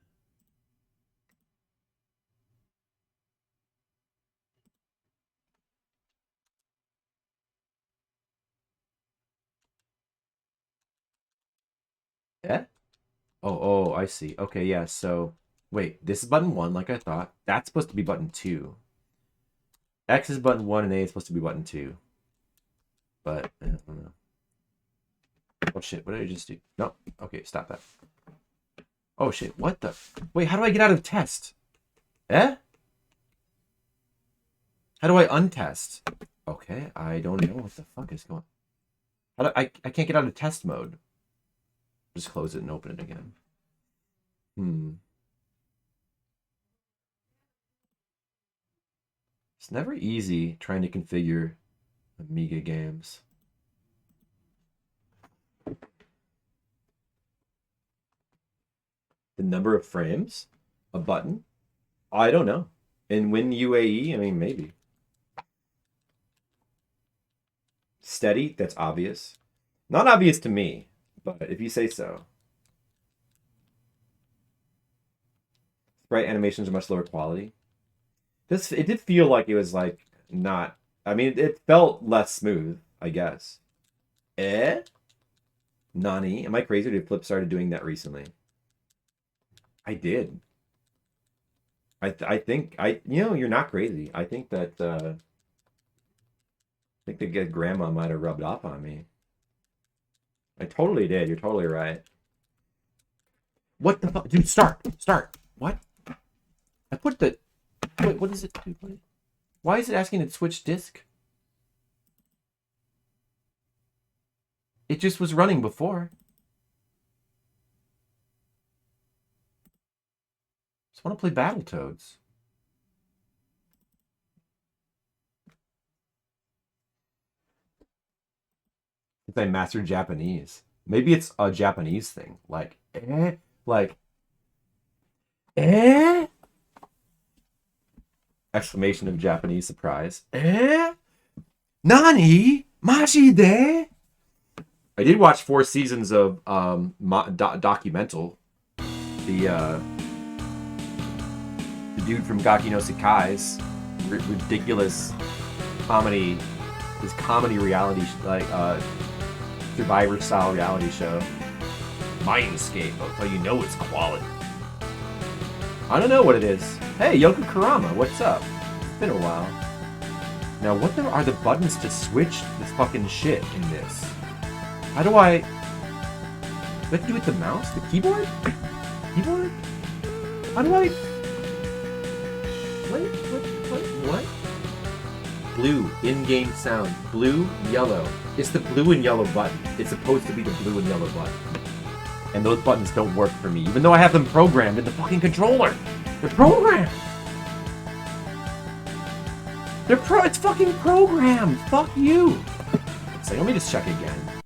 [SPEAKER 4] Yeah? Oh, I see. Okay, yeah, so... Wait, this is button 1, like I thought. That's supposed to be button 2. X is button 1, and A is supposed to be button 2. But, I don't know. Oh shit, what did I just do? No, okay, stop that. Oh shit, what the... Wait, how do I get out of test? Eh? How do I untest? Okay, I don't know what the fuck is going... How do I can't get out of test mode. Just close it and open it again. It's never easy trying to configure Amiga games. The number of frames? A button? I don't know. In Win UAE, I mean, maybe. Steady? That's obvious. Not obvious to me, but if you say so. Sprite animations are much lower quality. It did feel like it was like not... I mean, it felt less smooth, I guess. Eh? Nani? Am I crazy? Or did Flip started doing that recently? I did. I think you know, you're not crazy. I think that I think the good grandma might have rubbed off on me. I totally did. You're totally right. What the fuck? Dude, start. What? I put the... Wait, what is it? Why is it asking to switch disk? It just was running before. Just want to play Battletoads. If I mastered Japanese. Maybe it's a Japanese thing. Like, exclamation of Japanese surprise. Nani? Maji de? I did watch 4 seasons of Documental. The dude from Gaki no Sekai's ridiculous comedy, his comedy reality, Survivor style reality show. Mindscape, I'll tell you know it's quality. I don't know what it is. Hey, Yoko Kurama, what's up? It's been a while. Now, what are the buttons to switch this fucking shit in this? How do I... Do I have to do it with the mouse? The keyboard? Keyboard? How do I... What? Blue, in-game sound. Blue, yellow. It's the blue and yellow button. It's supposed to be the blue and yellow button. And those buttons don't work for me, even though I have them programmed in the fucking controller. They're programmed. It's fucking programmed. Fuck you. So let me just check again.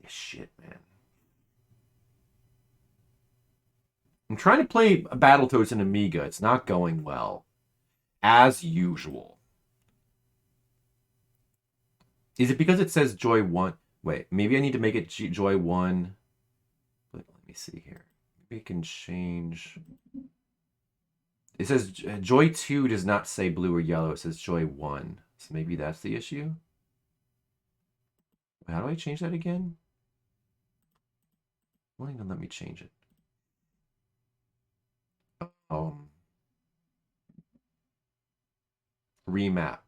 [SPEAKER 4] This shit, man. I'm trying to play Battletoads in Amiga. It's not going well. As usual. Is it because it says Joy 1?
[SPEAKER 1] Wait, maybe I need to make it Joy 1. Let me see here. Maybe I can change. It says Joy 2 does not say blue or yellow. It says Joy 1. So maybe that's the issue. How do I change that again? Won't even let me change it. Remap.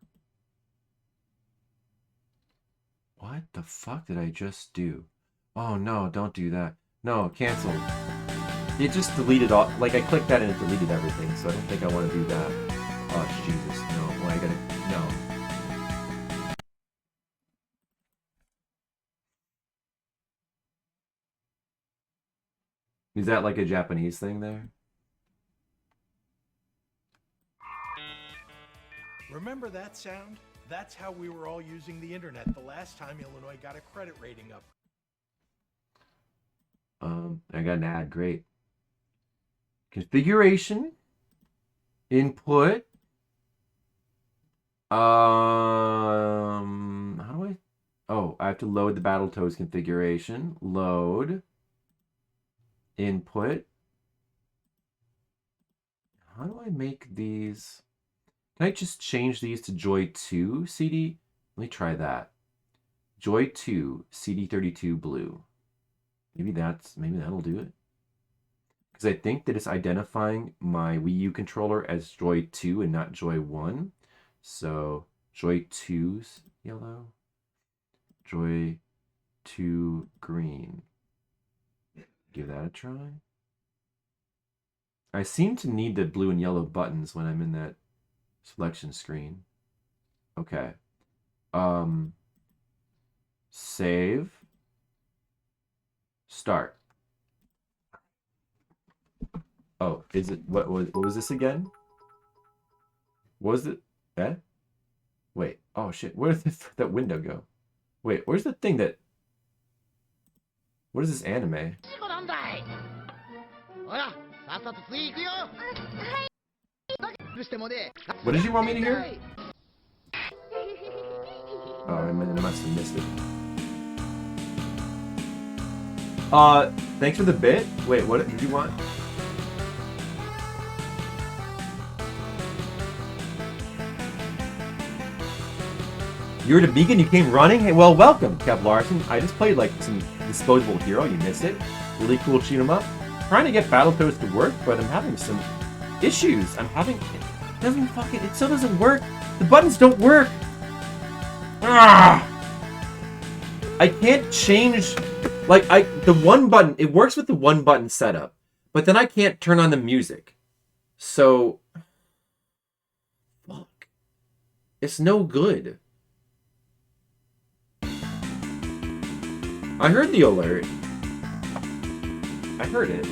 [SPEAKER 1] What the fuck did I just do? Oh no, don't do that. No, cancel. It just deleted all. Like I clicked that and it deleted everything, so I don't think I want to do that. Oh Jesus, no. Well, I gotta. No. Is that like a Japanese thing there?
[SPEAKER 5] Remember that sound? That's how we were all using the internet the last time Illinois got a credit rating up.
[SPEAKER 1] I got an ad. Great. Configuration. Input. How do I? Oh, I have to load the Battletoads configuration. Load. Input. How do I make these? Can I just change these to Joy 2 CD? Let me try that. Joy 2 CD32 blue. Maybe that'll do it. Because I think that it's identifying my Wii U controller as Joy 2 and not Joy 1. So Joy 2's yellow. Joy 2 green. Give that a try. I seem to need the blue and yellow buttons when I'm in that selection screen. Okay. Save. Start. Oh, is it what was this again? Was it that? Wait. Oh shit. Where did that window go? Wait, where's the thing that? What is this anime? What did you want me to hear? Oh, I must have missed it. Thanks for the bit. Wait, what did you want? You're at Amiga and you came running? Hey, well, welcome, Kev Larson. I just played like some Disposable Hero. You missed it. Really cool shoot 'em up. Trying to get Battletoads to work, but I'm having some issues. It still doesn't work. The buttons don't work. Ah! I can't change, the one button, it works with the one button setup, but then I can't turn on the music. So, fuck. It's no good. I heard the alert. I heard it.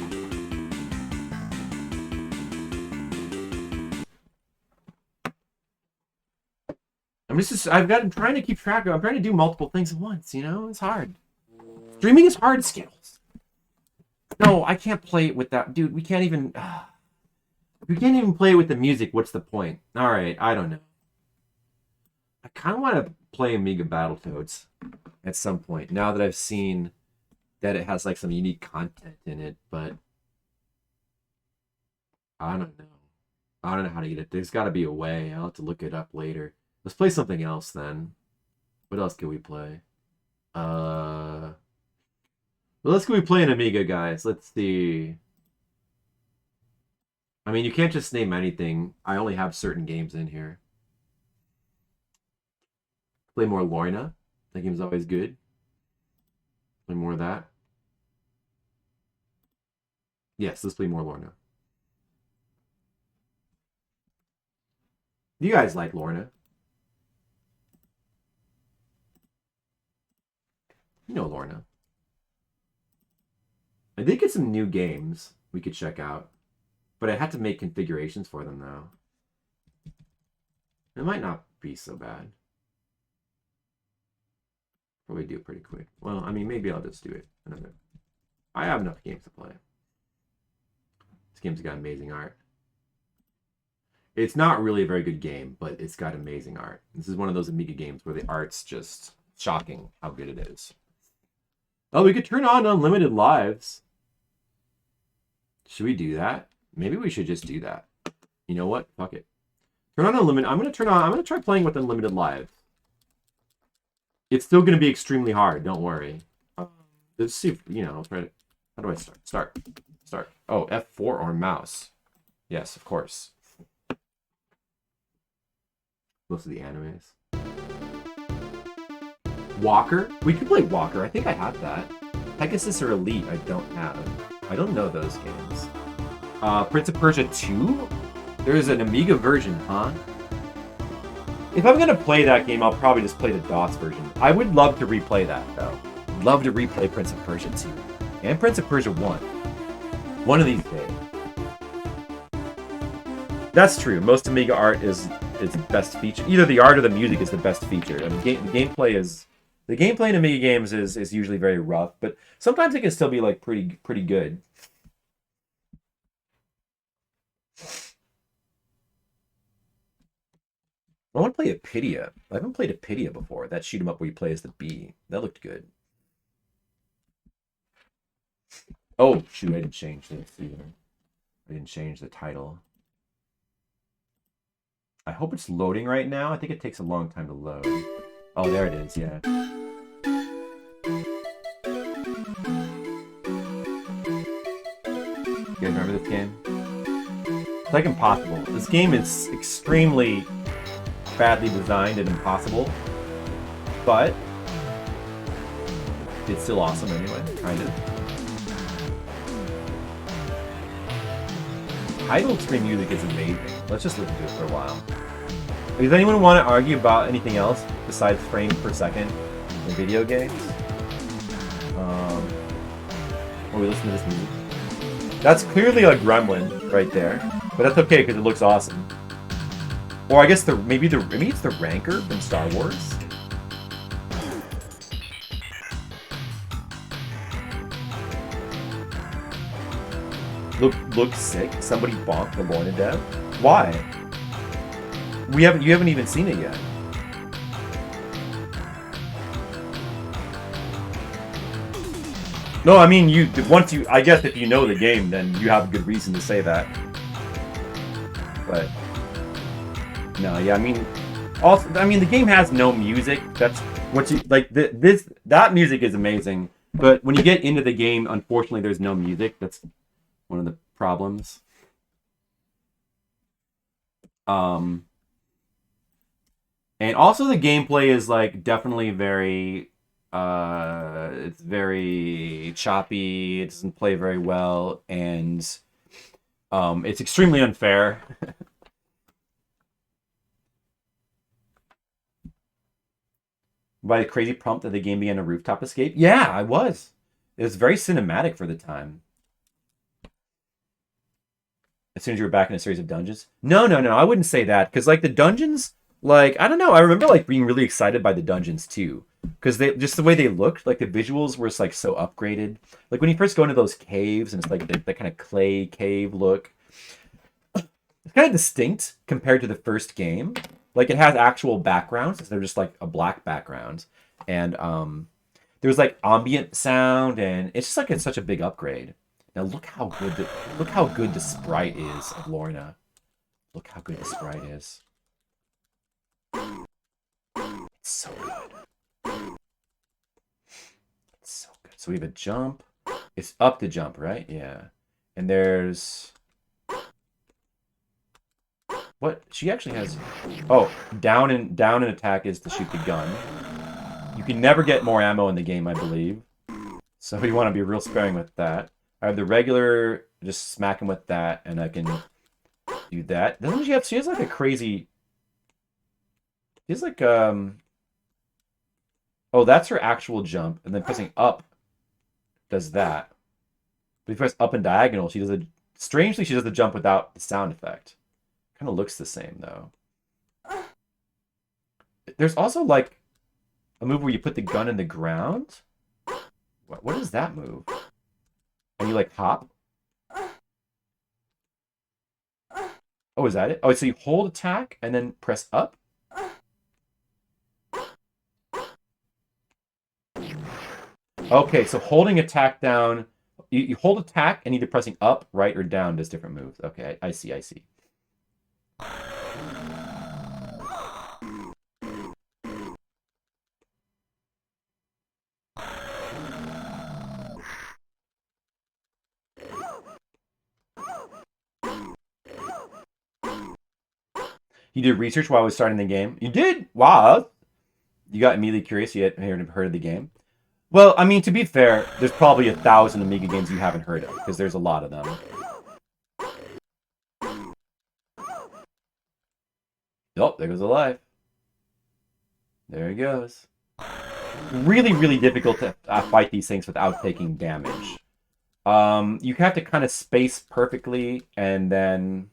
[SPEAKER 1] I'm trying to keep track of, I'm trying to do multiple things at once, you know? It's hard. Streaming is hard, skills. No, I can't play it with that. Dude, we can't even play it with the music. What's the point? Alright, I don't know. I kind of want to play Amiga Battletoads at some point, now that I've seen that it has like some unique content in it, but I don't know. I don't know how to get it. There's got to be a way. I'll have to look it up later. Let's play something else then. What else can we play? What else can we play in Amiga, guys? Let's see. I mean, you can't just name anything. I only have certain games in here. Play more Lorna. That game's always good. Play more of that. Yes, let's play more Lorna. You guys like Lorna. You know Lorna. I did get some new games we could check out, but I had to make configurations for them now. It might not be so bad. Probably do it pretty quick. Well, I mean, maybe I'll just do it another. I have enough games to play. This game's got amazing art. It's not really a very good game, but it's got amazing art. This is one of those Amiga games where the art's just shocking how good it is. Oh, we could turn on unlimited lives. Should we do that? Maybe we should just do that. You know what? Fuck it. Turn on unlimited. I'm gonna try playing with unlimited lives. It's still gonna be extremely hard. Don't worry. Let's see if, you know, try to, how do I start? Start. Oh, F4 or mouse. Yes, of course. Most of the animes. Walker? We could play Walker. I think I have that. Pegasus or Elite, I don't have. I don't know those games. Prince of Persia 2? There's an Amiga version, huh? If I'm gonna play that game, I'll probably just play the DOS version. I would love to replay that, though. Love to replay Prince of Persia 2. And Prince of Persia 1. One of these days. That's true. Most Amiga art is the best feature. Either the art or the music is the best feature. And the gameplay is... The gameplay in Amiga games is usually very rough, but sometimes it can still be like pretty good. I want to play Apidia. I haven't played Apidia before. That shoot 'em up where you play as the bee. That looked good. Oh shoot! I didn't change this either. I didn't change the title. I hope it's loading right now. I think it takes a long time to load. Oh, there it is. Yeah. You guys remember this game? It's like impossible. This game is extremely badly designed and impossible, but it's still awesome anyway, kind of. Idle screen music is amazing. Let's just listen to it for a while. Does anyone want to argue about anything else besides frames per second in video games? When we listen to this music. That's clearly a gremlin right there, but that's okay because it looks awesome. Or I guess maybe it's the Rancor from Star Wars. Look sick. Somebody bonked the Lorna dev. Why? You haven't even seen it yet. No, I mean I guess if you know the game, then you have a good reason to say that. But no, yeah, I mean, also, the game has no music. That's what you like. That music is amazing, but when you get into the game, unfortunately, there's no music. That's one of the problems. And also the gameplay is like definitely very it's very choppy. It doesn't play very well, and it's extremely unfair. By a crazy prompt that the game began a rooftop escape? Yeah, I was. It was very cinematic for the time. As soon as you were back in a series of dungeons? No, I wouldn't say that. Because, like, the dungeons, like, I don't know. I remember, like, being really excited by the dungeons, too. Because they just the way they looked, like, the visuals were, like, so upgraded. Like, when you first go into those caves, and it's, like, the kind of clay cave look. It's kind of distinct compared to the first game. Like, it has actual backgrounds. They're just, like, a black background. And there's, like, ambient sound, and it's just, like, it's such a big upgrade. Now, look how good the sprite is of Lorna. Look how good the sprite is. It's so good. It's so good. So we have a jump. It's up to jump, right? Yeah. And there's... What? She actually has... Oh, down and attack is to shoot the gun. You can never get more ammo in the game, I believe. So you want to be real sparing with that. I have the regular, just smack him with that, and I can do that. Doesn't she have... She has like a crazy... She has like, Oh, that's her actual jump, and then pressing up does that. But if you press up and diagonal, she does a... Strangely, she does the jump without the sound effect. Kind of looks the same, though. There's also, like, a move where you put the gun in the ground. What is that move? And you, like, hop? Oh, is that it? Oh, so you hold attack and then press up?
[SPEAKER 4] Okay, so holding attack down, you hold attack and either pressing up, right, or down does different moves. Okay, I see, I see. You did research while I was starting the game? You did? Wow. You got immediately curious. You hadn't heard of the game. Well, I mean, to be fair, there's probably 1,000 Amiga games you haven't heard of, because there's a lot of them. Oh, there goes the life. There he goes. Really, really difficult to fight these things without taking damage. You have to kind of space perfectly, and then...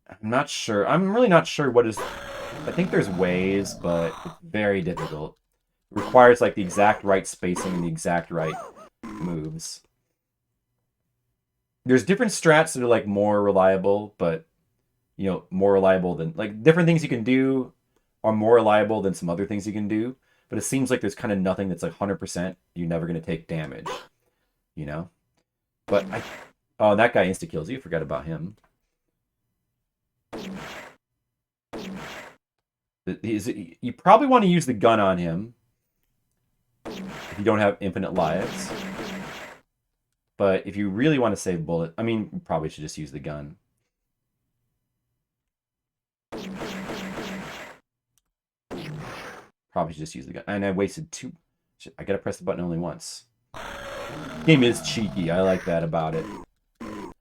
[SPEAKER 4] I'm not sure. I'm really not sure what is... I think there's ways, but it's very difficult. It requires, like, the exact right spacing and the exact right moves. There's different strats that are, like, more reliable, but, you know, more reliable than... Like, different things you can do are more reliable than some other things you can do, but it seems like there's kind of nothing that's, like, 100% you're never going to take damage, you know? But I... Oh, that guy insta-kills you. Forgot about him. You probably want to use the gun on him if you don't have infinite lives. But if you really want to save bullet, I mean, you probably should just use the gun. Probably should just use the gun. And I wasted 2... I gotta press the button only once. Game is cheeky. I like that about it.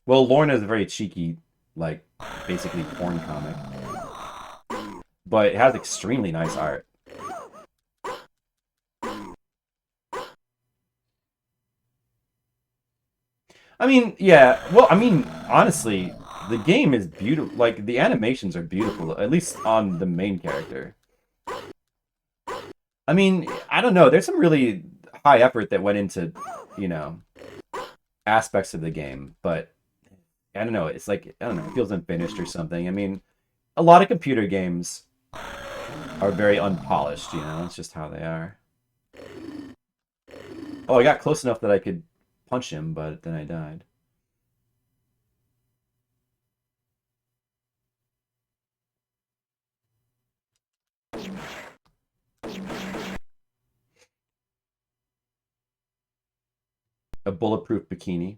[SPEAKER 4] Well, Lorna is a very cheeky, like, basically porn comic. But it has extremely nice art. I mean, yeah. Well, I mean, honestly, the game is beautiful. Like, the animations are beautiful, at least on the main character. I mean, I don't know. There's some really high effort that went into, you know, aspects of the game. But, I don't know. It's like, I don't know. It feels unfinished or something. I mean, a lot of computer games are very unpolished, you know? It's just how they are. Oh, I got close enough that I could punch him, but then I died. A bulletproof bikini.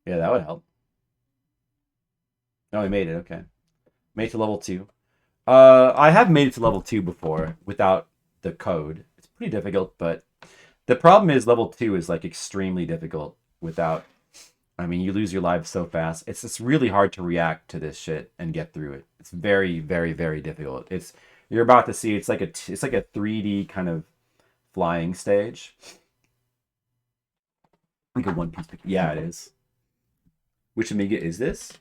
[SPEAKER 4] Yeah, that would help. Oh, I made it. Okay. Made it to level 2. I have made it to level 2 before without the code. It's pretty difficult, but the problem is level 2 is like extremely difficult without... I mean, you lose your lives so fast. It's really hard to react to this shit and get through it. It's very, very, very difficult. You're about to see it's like a 3D kind of flying stage. Like a one piece picture. Yeah, it is. Which Amiga is this?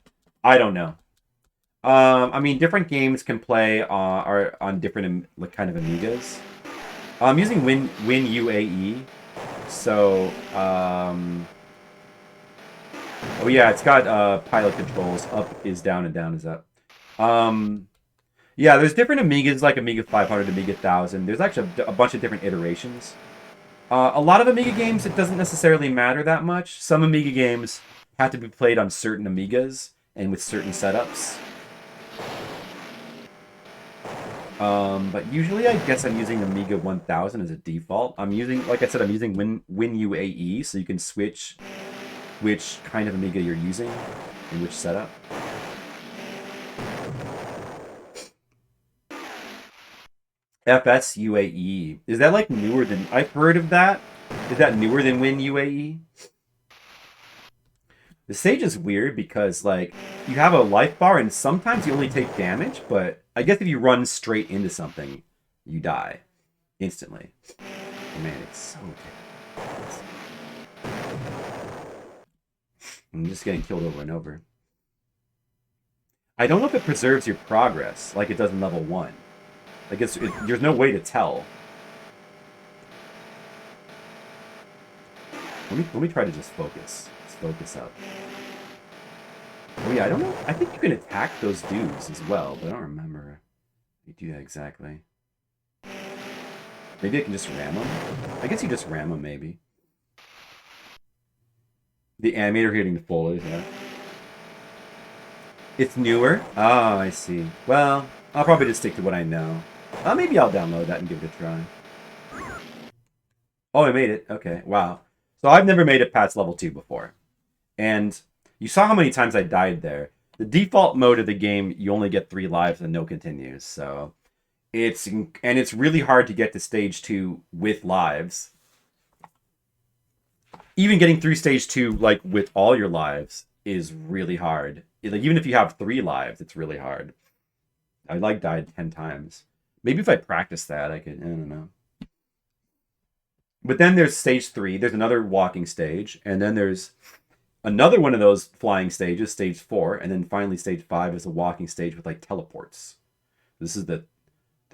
[SPEAKER 4] I don't know. I mean, different games can play are on different kind of Amigas. I'm using Win UAE, so oh yeah, it's got pilot controls. Up is down and down is up. Yeah, there's different Amigas like Amiga 500, Amiga 1000. There's actually a bunch of different iterations. A lot of Amiga games, it doesn't necessarily matter that much. Some Amiga games have to be played on certain Amigas and with certain setups. But usually I guess I'm using Amiga 1000 as a default. I'm using, like I said, I'm using Win UAE, so you can switch which kind of Amiga you're using and which setup. FS UAE. Is that like newer than... I've heard of that. Is that newer than Win UAE? The stage is weird because, like, you have a life bar and sometimes you only take damage, but I guess if you run straight into something, you die instantly. Oh, man, it's so difficult. I'm just getting killed over and over. I don't know if it preserves your progress like it does in level 1. Like, there's no way to tell. Let me try to just focus. Let's focus up. Oh yeah, I don't know. I think you can attack those dudes as well, but I don't remember how you do that exactly.
[SPEAKER 1] Maybe I can just ram them? I guess you just ram them, maybe. The animator hitting the folder, yeah. It's newer? Oh, I see. Well, I'll probably just stick to what I know. Maybe I'll download that and give it a try. Oh, I made it. Okay, wow. So I've never made it past level 2 before. And you saw how many times I died there. The default mode of the game, you only get 3 lives and no continues. So it's really hard to get to stage 2 with lives. Even getting through stage 2 like with all your lives is really hard. Like even if you have 3 lives, it's really hard. I like died 10 times. Maybe if I practice that, I could. I don't know. But then there's stage 3. There's another walking stage, and then there's another one of those flying stages, stage 4, and then finally stage 5 is a walking stage with like teleports. This is the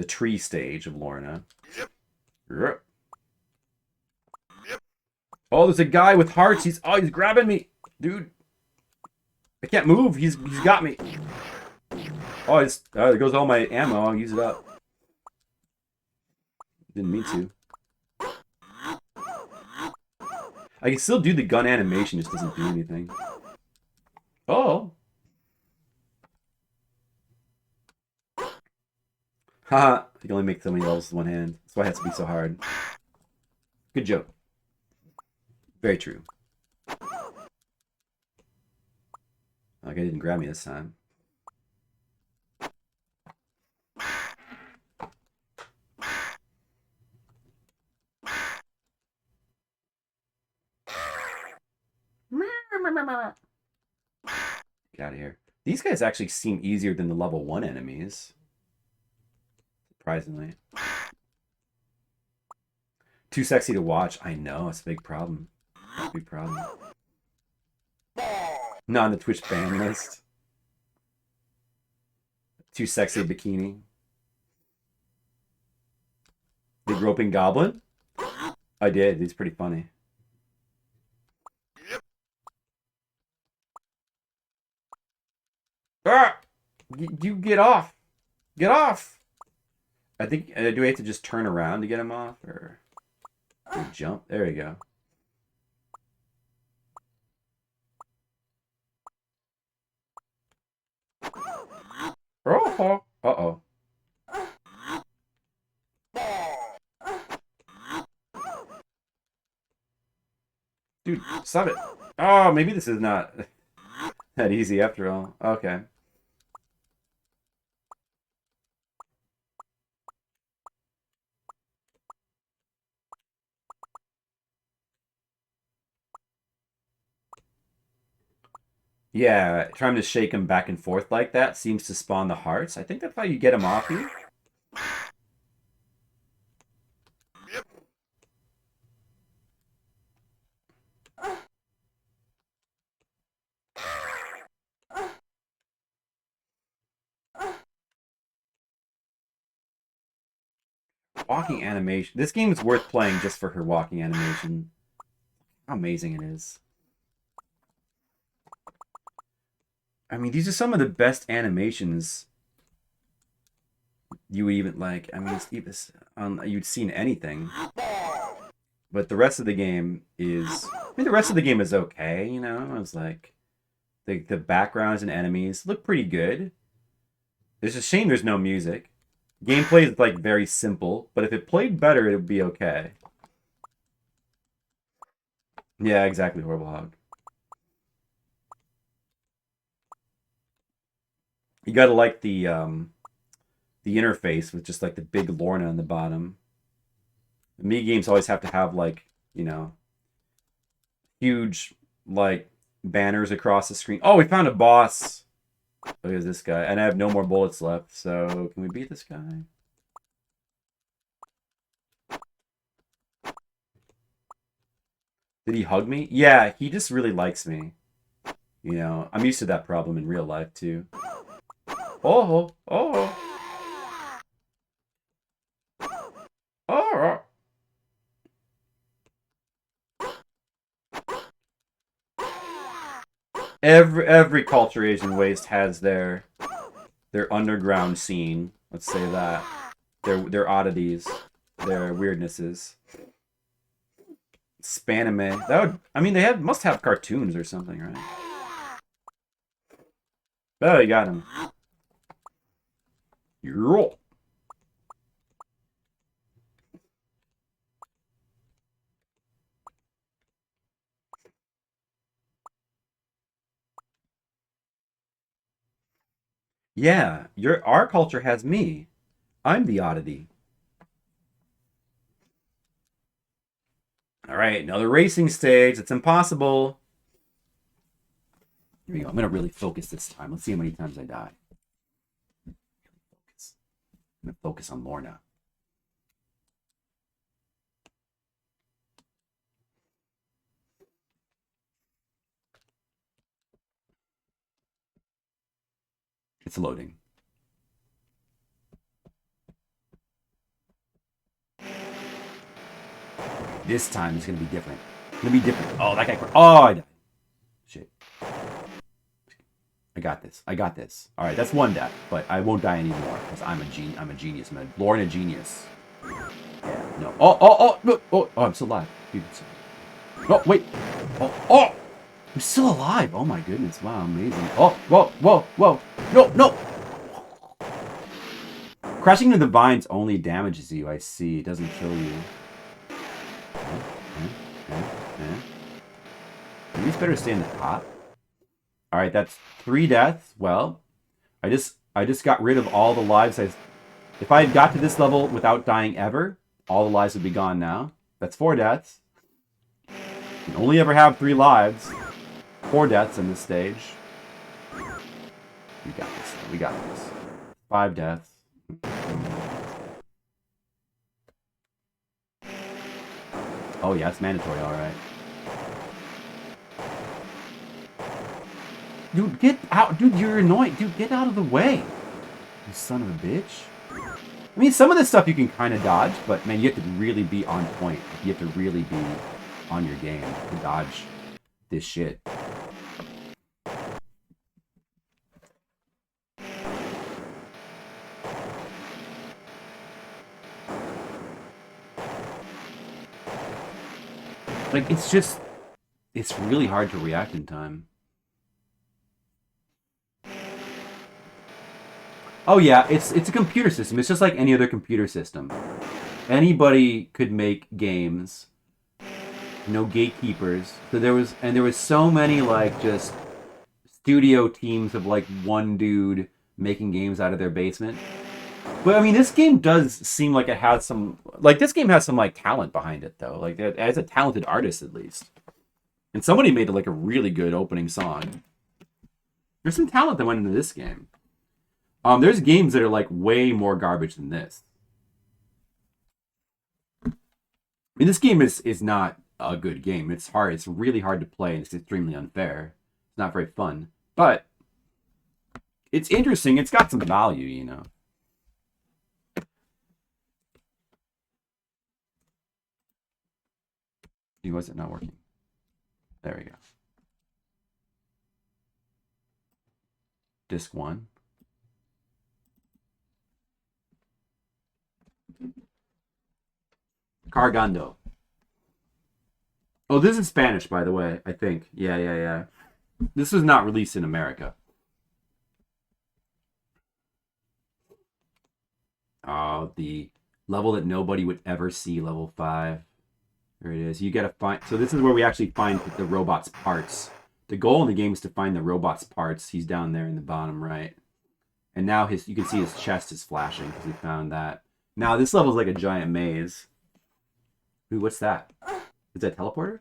[SPEAKER 1] tree stage of Lorna. Yep. Oh, there's a guy with hearts. He's grabbing me, dude. I can't move. He's got me. Oh, there goes all my ammo. I'll use it up. Didn't mean to. I can still do the gun animation, just doesn't do anything. Oh. Haha. You can only make so many levels with one hand. That's why it has to be so hard. Good joke. Very true. Like, I didn't grab me this time. Get out of here. These guys actually seem easier than the level 1 enemies. Surprisingly. Too sexy to watch. I know, it's a big problem. It's a big problem. Not on the Twitch ban list. Too sexy bikini. The groping goblin? I did. He's pretty funny. Ah! You get off. Get off. I think, do we have to just turn around to get him off? Or jump? There we go. Oh, uh-oh. Dude, stop it. Oh, maybe this is not that easy after all. Okay. Yeah, trying to shake him back and forth like that seems to spawn the hearts. I think that's how you get him off you. Walking animation. This game is worth playing just for her walking animation. How amazing it is. I mean, these are some of the best animations you would even like. I mean, you'd seen anything. But the rest of the game is... I mean, the rest of the game is okay, you know? I was like... The backgrounds and enemies look pretty good. It's a shame there's no music. Gameplay is, like, very simple. But if it played better, it would be okay. Yeah, exactly, Horrible Hog. You gotta like the interface with just like the big Lorna on the bottom. The Amiga games always have to have like, you know, huge like banners across the screen. Oh, we found a boss. Look at this guy. And I have no more bullets left, so can we beat this guy? Did he hug me? Yeah, he just really likes me. You know, I'm used to that problem in real life too. Oh, oh, oh. Every Culture Asian Waste has their underground scene. Let's say that their oddities.
[SPEAKER 4] their weirdnesses. Spanime. That would, I mean, they must have cartoons or something, right? Oh, you got him. Roll. Yeah, our culture has me. I'm the oddity. All right, another racing stage. It's impossible. Here we go. I'm gonna really focus this time. Let's see how many times I die. Focus. I'm gonna focus on Lorna. It's loading. This time is gonna be different. It's gonna be different. Oh, that guy. Oh, I died. Shit. I got this. I got this. All right, that's one death, but I won't die anymore because I'm a genius. I'm a Lorna genius. Yeah. No. Oh, I'm still alive. Dude, oh, wait. Oh, I'm still alive. Oh my goodness. Wow, amazing. Oh, whoa. No. Crashing into the vines only damages you. I see. It doesn't kill you. Maybe it's better to stay in the top. All right, that's 3 deaths. Well, I just got rid of all the lives. If I had got to this level without dying ever, all the lives would be gone now. That's 4 deaths. You can only ever have 3 lives. 4 deaths in this stage. We got this. We got this. 5 deaths. Oh yeah, it's mandatory, all right. Dude, get out. Dude, you're annoying. Dude, get out of the way. You son of a bitch. I mean, some of this stuff you can kind of dodge, but man, you have to really be on point. You have to really be on your game to dodge this shit. Like, it's really hard to react in time. Oh yeah, it's a computer system. It's just like any other computer system. Anybody could make games. No gatekeepers. So there was so many like just studio teams of like one dude making games out of their basement. But I mean, this game does seem like it has some this game has some like talent behind it though. Like it has a talented artist at least. And somebody made like a really good opening song. There's some talent that went into this game. There's games that are like way more garbage than this. I mean, this game is not a good game. It's hard. It's really hard to play, and it's extremely unfair. It's not very fun, but it's interesting. It's got some value, you know. Why is it not working? There we go. Disc 1. Cargando. Oh, this is Spanish, by the way, I think. Yeah. This was not released in America. Oh, the level that nobody would ever see, level 5. There it is. You gotta find... So this is where we actually find the robot's parts. The goal in the game is to find the robot's parts. He's down there in the bottom right. And now you can see his chest is flashing because we found that. Now, this level is like a giant maze. Ooh, what's that? Is that a teleporter?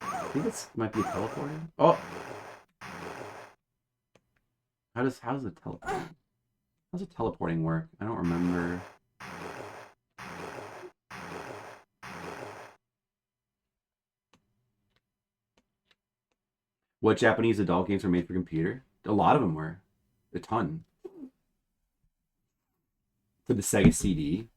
[SPEAKER 4] I think this might be a teleporter. Oh! How's the teleporting work? I don't remember. What Japanese adult games were made for computer? A lot of them were. A ton. For the Sega CD.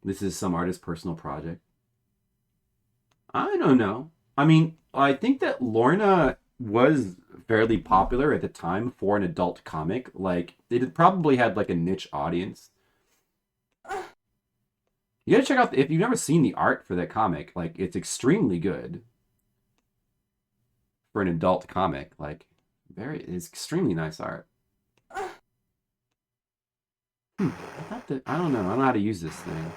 [SPEAKER 4] This is some artist's personal project. I don't know. I mean, I think that Lorna was
[SPEAKER 1] fairly popular at the time for an adult comic. Like, it probably had like a niche audience. You gotta check out, if you've never seen the art for that comic, like, it's extremely good for an adult comic. Like, it's extremely nice art. I thought that, I don't know how to use this thing.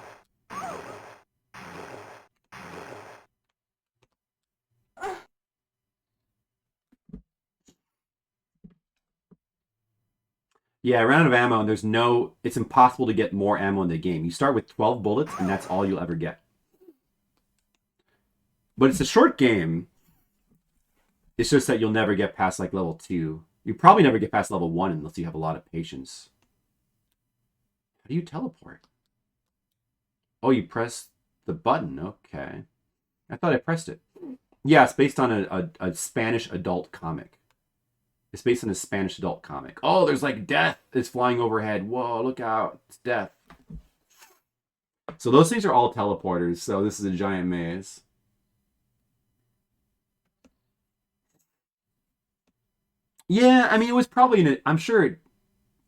[SPEAKER 1] Yeah, I ran out of ammo, and it's impossible to get more ammo in the game. You start with 12 bullets, and that's all you'll ever get. But it's a short game. It's just that you'll never get past, like, level 2. You probably never get past level 1 unless you have a lot of patience. How do you teleport? Oh, you press the button. Okay. I thought I pressed it. Yeah, it's based on a Spanish adult comic. It's based on a Spanish adult comic. Oh, there's like death. It's flying overhead. Whoa, look out. It's death. So those things are all teleporters. So this is a giant maze. Yeah, I mean, it was probably, I'm sure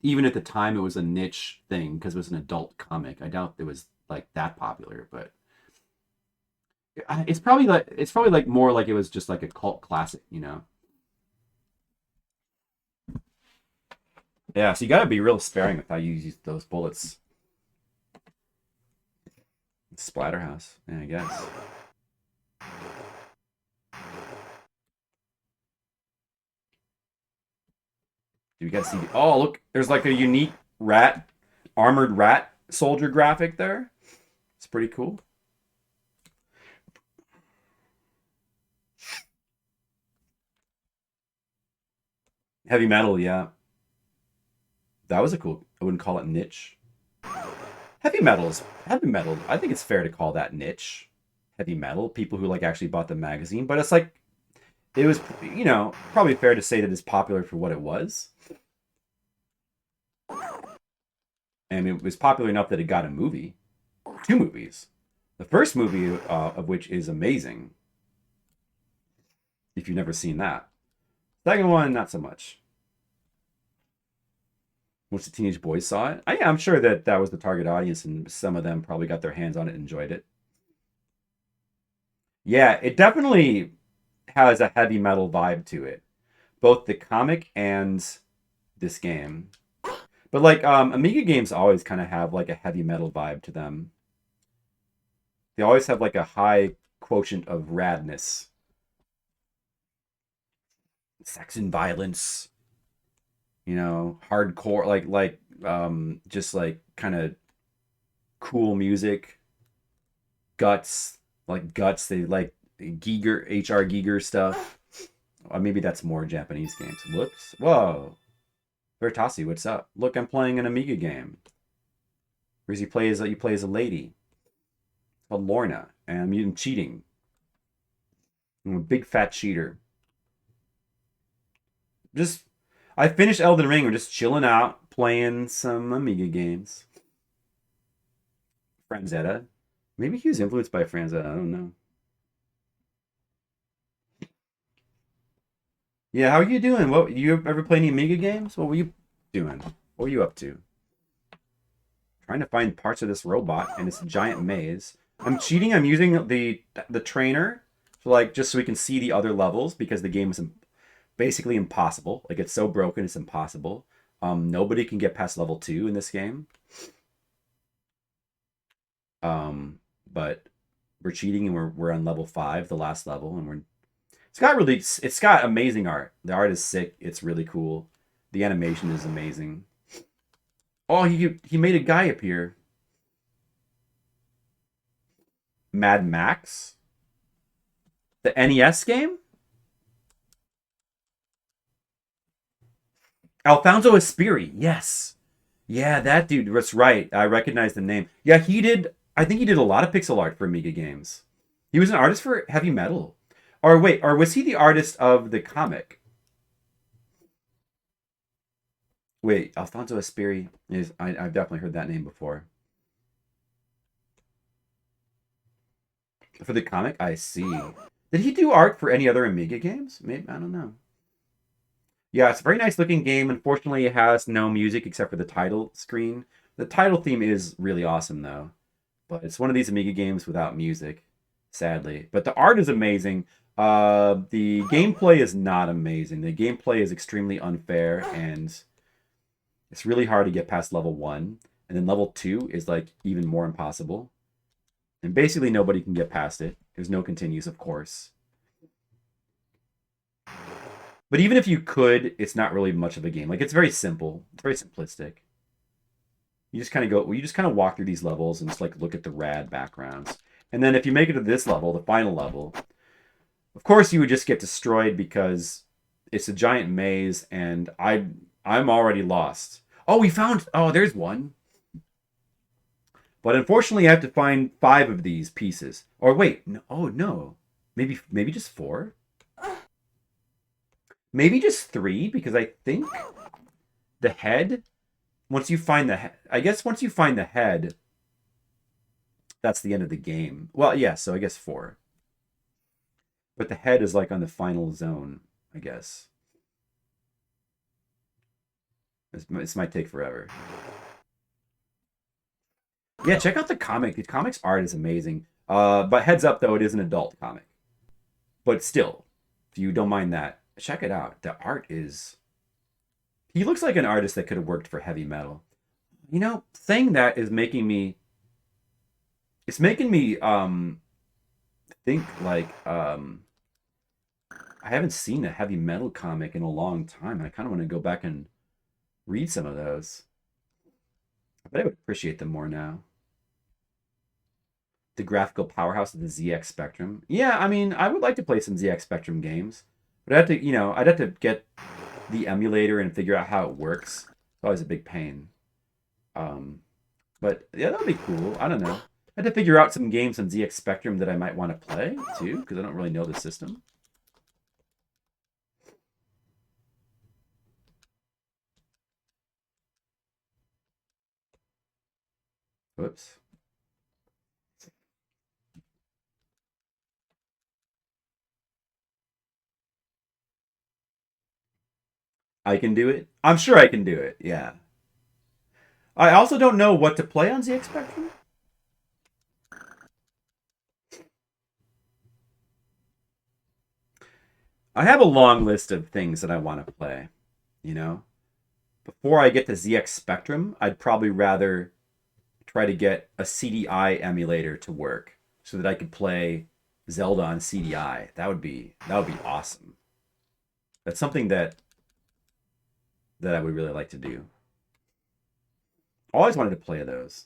[SPEAKER 1] even at the time it was a niche thing because it was an adult comic. I doubt it was like that popular, but it's probably like more like it was just like a cult classic, you know? Yeah, so you gotta be real sparing with how you use those bullets. Splatterhouse, yeah, I guess. Do you guys see? Oh, look, there's like a unique armored rat soldier graphic there. It's pretty cool. Heavy metal, yeah. That was a cool. I wouldn't call it niche. Heavy metal. I think it's fair to call that niche. Heavy metal. People who like actually bought the magazine, but it's like it was, probably fair to say that it's popular for what it was. And it was popular enough that it got a movie, 2 movies. The first movie of which is amazing. If you've never seen that. Second one, not so much. Most of the teenage boys saw it. I'm sure that was the target audience, and some of them probably got their hands on it and enjoyed it. Yeah, it definitely has a heavy metal vibe to it, both the comic and this game. But like Amiga games always kind of have like a heavy metal vibe to them. They always have like a high quotient of radness, sex and violence. Hardcore, just like kind of cool music. Guts. They like Giger, H.R. Giger stuff. Maybe that's more Japanese games. Whoops. Whoa. Veritasi, what's up? Look, I'm playing an Amiga game. Whereas you play as a lady. It's called Lorna, and I'm cheating. I'm a big fat cheater. I finished Elden Ring. We're just chilling out, playing some Amiga games. Franzetta. Maybe he was influenced by Franzetta. I don't know. Yeah, how are you doing? You ever play any Amiga games? What were you doing? What were you up to? Trying to find parts of this robot in this giant maze. I'm cheating. I'm using the trainer just so we can see the other levels because the game is basically impossible. Like, it's so broken, it's impossible. Nobody can get past level 2 in this game. But we're cheating and we're on level 5, the last level, and it's got amazing art. The art is sick. It's really cool. The animation is amazing. Oh, he made a guy appear. Mad Max? The NES game? Alfonso Espiri, yes. Yeah, that dude, that's right. I recognize the name. Yeah, I think he did a lot of pixel art for Amiga games. He was an artist for Heavy Metal. Or was he the artist of the comic? Wait, Alfonso Espiri I've definitely heard that name before. For the comic, I see. Did he do art for any other Amiga games? Maybe, I don't know.
[SPEAKER 4] Yeah, it's a very nice looking game. Unfortunately, it has no music except for the title screen. The title theme is really awesome, though. But it's one of these Amiga games without music, sadly. But the art is amazing. The gameplay is not amazing. The gameplay is extremely unfair, and it's really hard to get past level 1. And then level 2 is like even more impossible. And basically nobody can get past it. There's no continues, of course. But even if you could, it's not really much of a game. Like, it's very simple. It's very simplistic. You just kind of go, you just kind of walk through these levels and just like look at the rad backgrounds. And then if you make it to this level, the final level, of course you would just get destroyed because it's a giant maze and I'm already lost. Oh, there's one. But unfortunately I have to find 5 of these pieces. Or wait, no, oh no. Maybe just 4? Maybe just 3, because I think the head, once you find the head, I guess once you find the head, that's the end of the game. Well, yeah, so I guess 4. But the head is like on the final zone, I guess. This might take forever. Yeah, check out the comic. The comic's art is amazing. But heads up, though, it is an adult comic. But still, if you don't mind that, check it out. The art is... He looks like an artist that could have worked for heavy metal. You know, saying that is making me... It's making me think like... I haven't seen a heavy metal comic in a long time. I kind of want to go back and read some of those. I bet I would appreciate them more now. The graphical powerhouse of the ZX Spectrum. Yeah, I mean, I would like to play some ZX Spectrum games. But I'd have to get the emulator and figure out how it works. It's always a big pain. But yeah, that would be cool. I don't know. I had to figure out some games on ZX Spectrum that I might want to play, too, because I don't really know the system. Whoops. I can do it? I'm sure I can do it, yeah. I also don't know what to play on ZX Spectrum. I have a long list of things that I want to play, you know? Before I get to ZX Spectrum, I'd probably rather try to get a CDI emulator to work so that I could play Zelda on CDI. That would be awesome. That's something that I would really like to do. Always wanted to play those.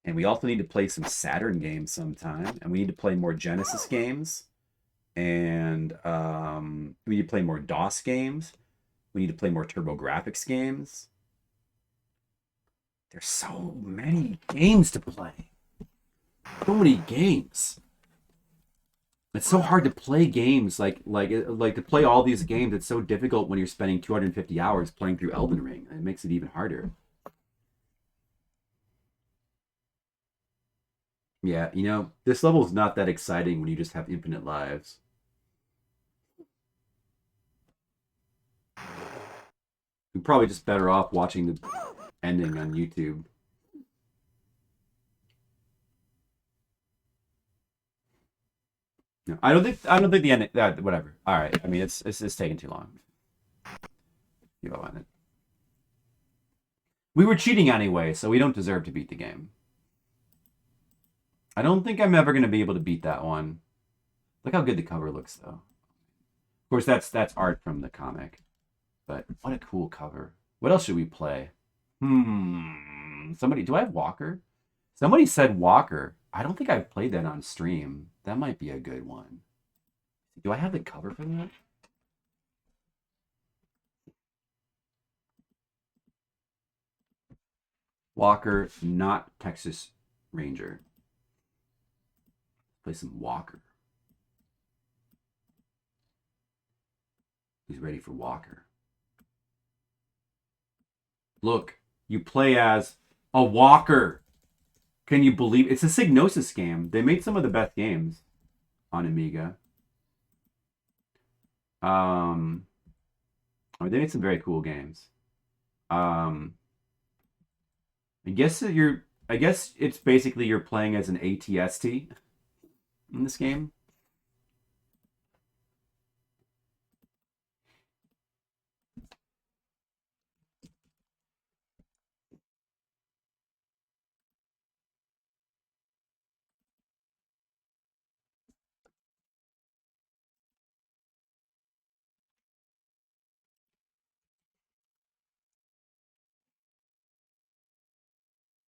[SPEAKER 4] And we also need to play some Saturn games sometime. And we need to play more Genesis games. And we need to play more DOS games. We need to play more TurboGrafx games. There's so many games to play. So many games. It's so hard to play games like to play all these games. It's so difficult when you're spending 250 hours playing through Elden Ring. It makes it even harder. Yeah, you know, this level is not that exciting when you just have infinite lives. You're probably just better off watching the ending on YouTube. No, I don't think the ending. Whatever. All right. I mean, it's taking too long. Give up on it. We were cheating anyway, so we don't deserve to beat the game. I don't think I'm ever going to be able to beat that one. Look how good the cover looks, though. Of course, that's art from the comic. But what a cool cover. What else should we play? Somebody, do I have Walker? Somebody said Walker. I don't think I've played that on stream. That might be a good one. Do I have the cover for that? Walker, not Texas Ranger. Play some Walker. He's ready for Walker. Look, you play as a walker.
[SPEAKER 1] Can you believe it's a Psygnosis game? They made some of the best games on Amiga. I mean, they made some very cool games. I guess I guess it's basically you're playing as an ATST in this game.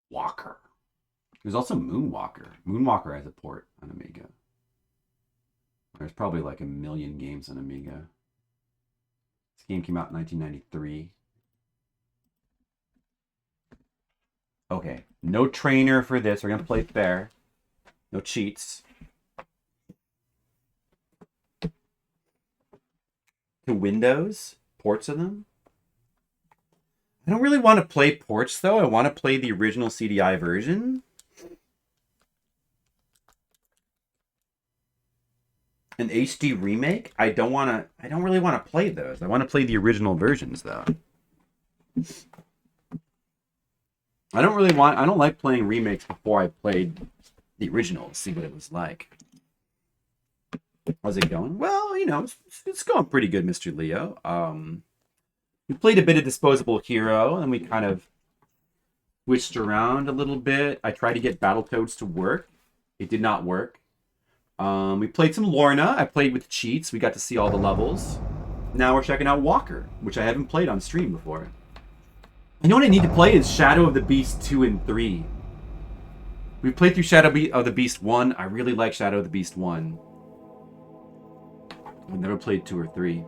[SPEAKER 1] Walker. There's also Moonwalker. Moonwalker has a port on Amiga. There's probably like a million games on Amiga. This game came out in 1993. Okay, no trainer for this. We're gonna play fair. No cheats. To Windows, ports of them. I don't really want to play ports though. I want to play the original CDI version. An HD remake? I don't really want to play those. I want to play the original versions though. I don't like playing remakes before I played the original to see what it was like. How's it going? Well, you know, it's going pretty good, Mr. Leo. We played a bit of Disposable Hero, and we kind of switched around a little bit. I tried to get Battletoads to work. It did not work. We played some Lorna. I played with cheats. We got to see all the levels. Now we're checking out Walker, which I haven't played on stream before. You know what I need to play is Shadow of the Beast 2 and 3. We played through Shadow of the Beast 1. I really like Shadow of the Beast 1. I've never played 2 or 3.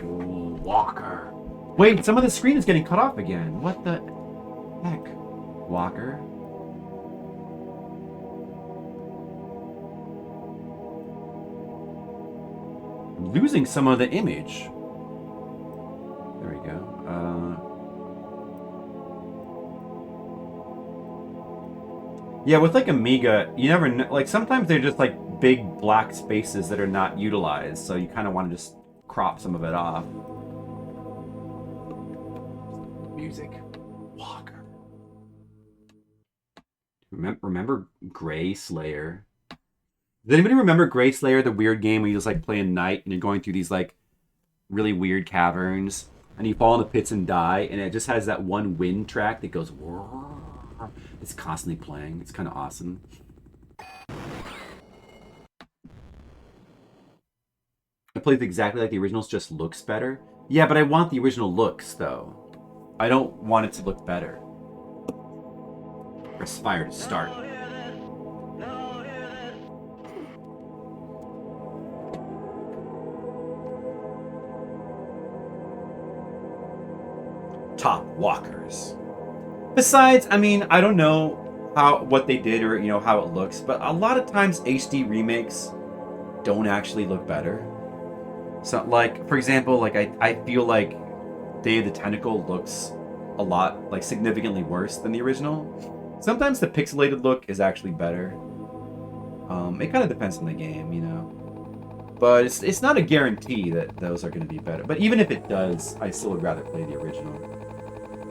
[SPEAKER 1] Oh, Walker. Wait, some of the screen is getting cut off again. What the heck? Walker. I'm losing some of the image. There we go. Yeah, with like Amiga, you never know. Like sometimes they're just like big black spaces that are not utilized, so you kind of want to just crop some of it off. Music. Walker. Remember Gray Slayer? Does anybody remember Gray Slayer, the weird game where you just like play a night and you're going through these like really weird caverns and you fall in the pits and die, and it just has that one wind track that goes. It's constantly playing. It's kind of awesome. I played exactly like the originals, just looks better. Yeah, but I want the original looks though. I don't want it to look better. Press fire to start. Top walkers. Besides, I mean, I don't know what they did or how it looks, but a lot of times HD remakes don't actually look better. So like, for example, like I feel like Day of the Tentacle looks a lot like significantly worse than the original. Sometimes the pixelated look is actually better. It kind of depends on the game, you know. But it's not a guarantee that those are going to be better. But even if it does, I still would rather play the original.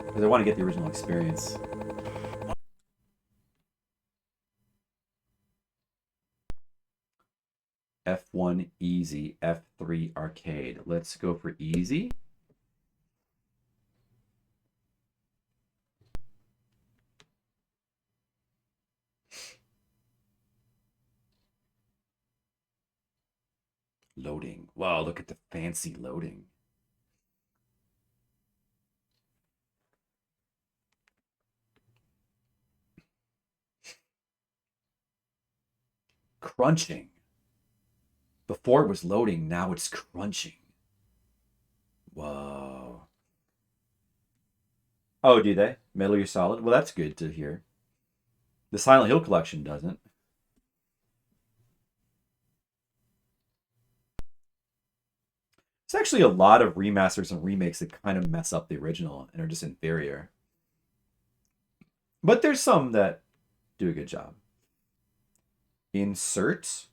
[SPEAKER 1] Because I want to get the original experience. F1 easy, F3 arcade. Let's go for easy. Loading. Wow, look at the fancy loading. Crunching. Before it was loading, now it's crunching. Whoa. Oh, do they? Metal Gear Solid? Well, that's good to hear. The Silent Hill collection doesn't. There's actually a lot of remasters and remakes that kind of mess up the original and are just inferior.
[SPEAKER 4] But there's some that do a good job. Insert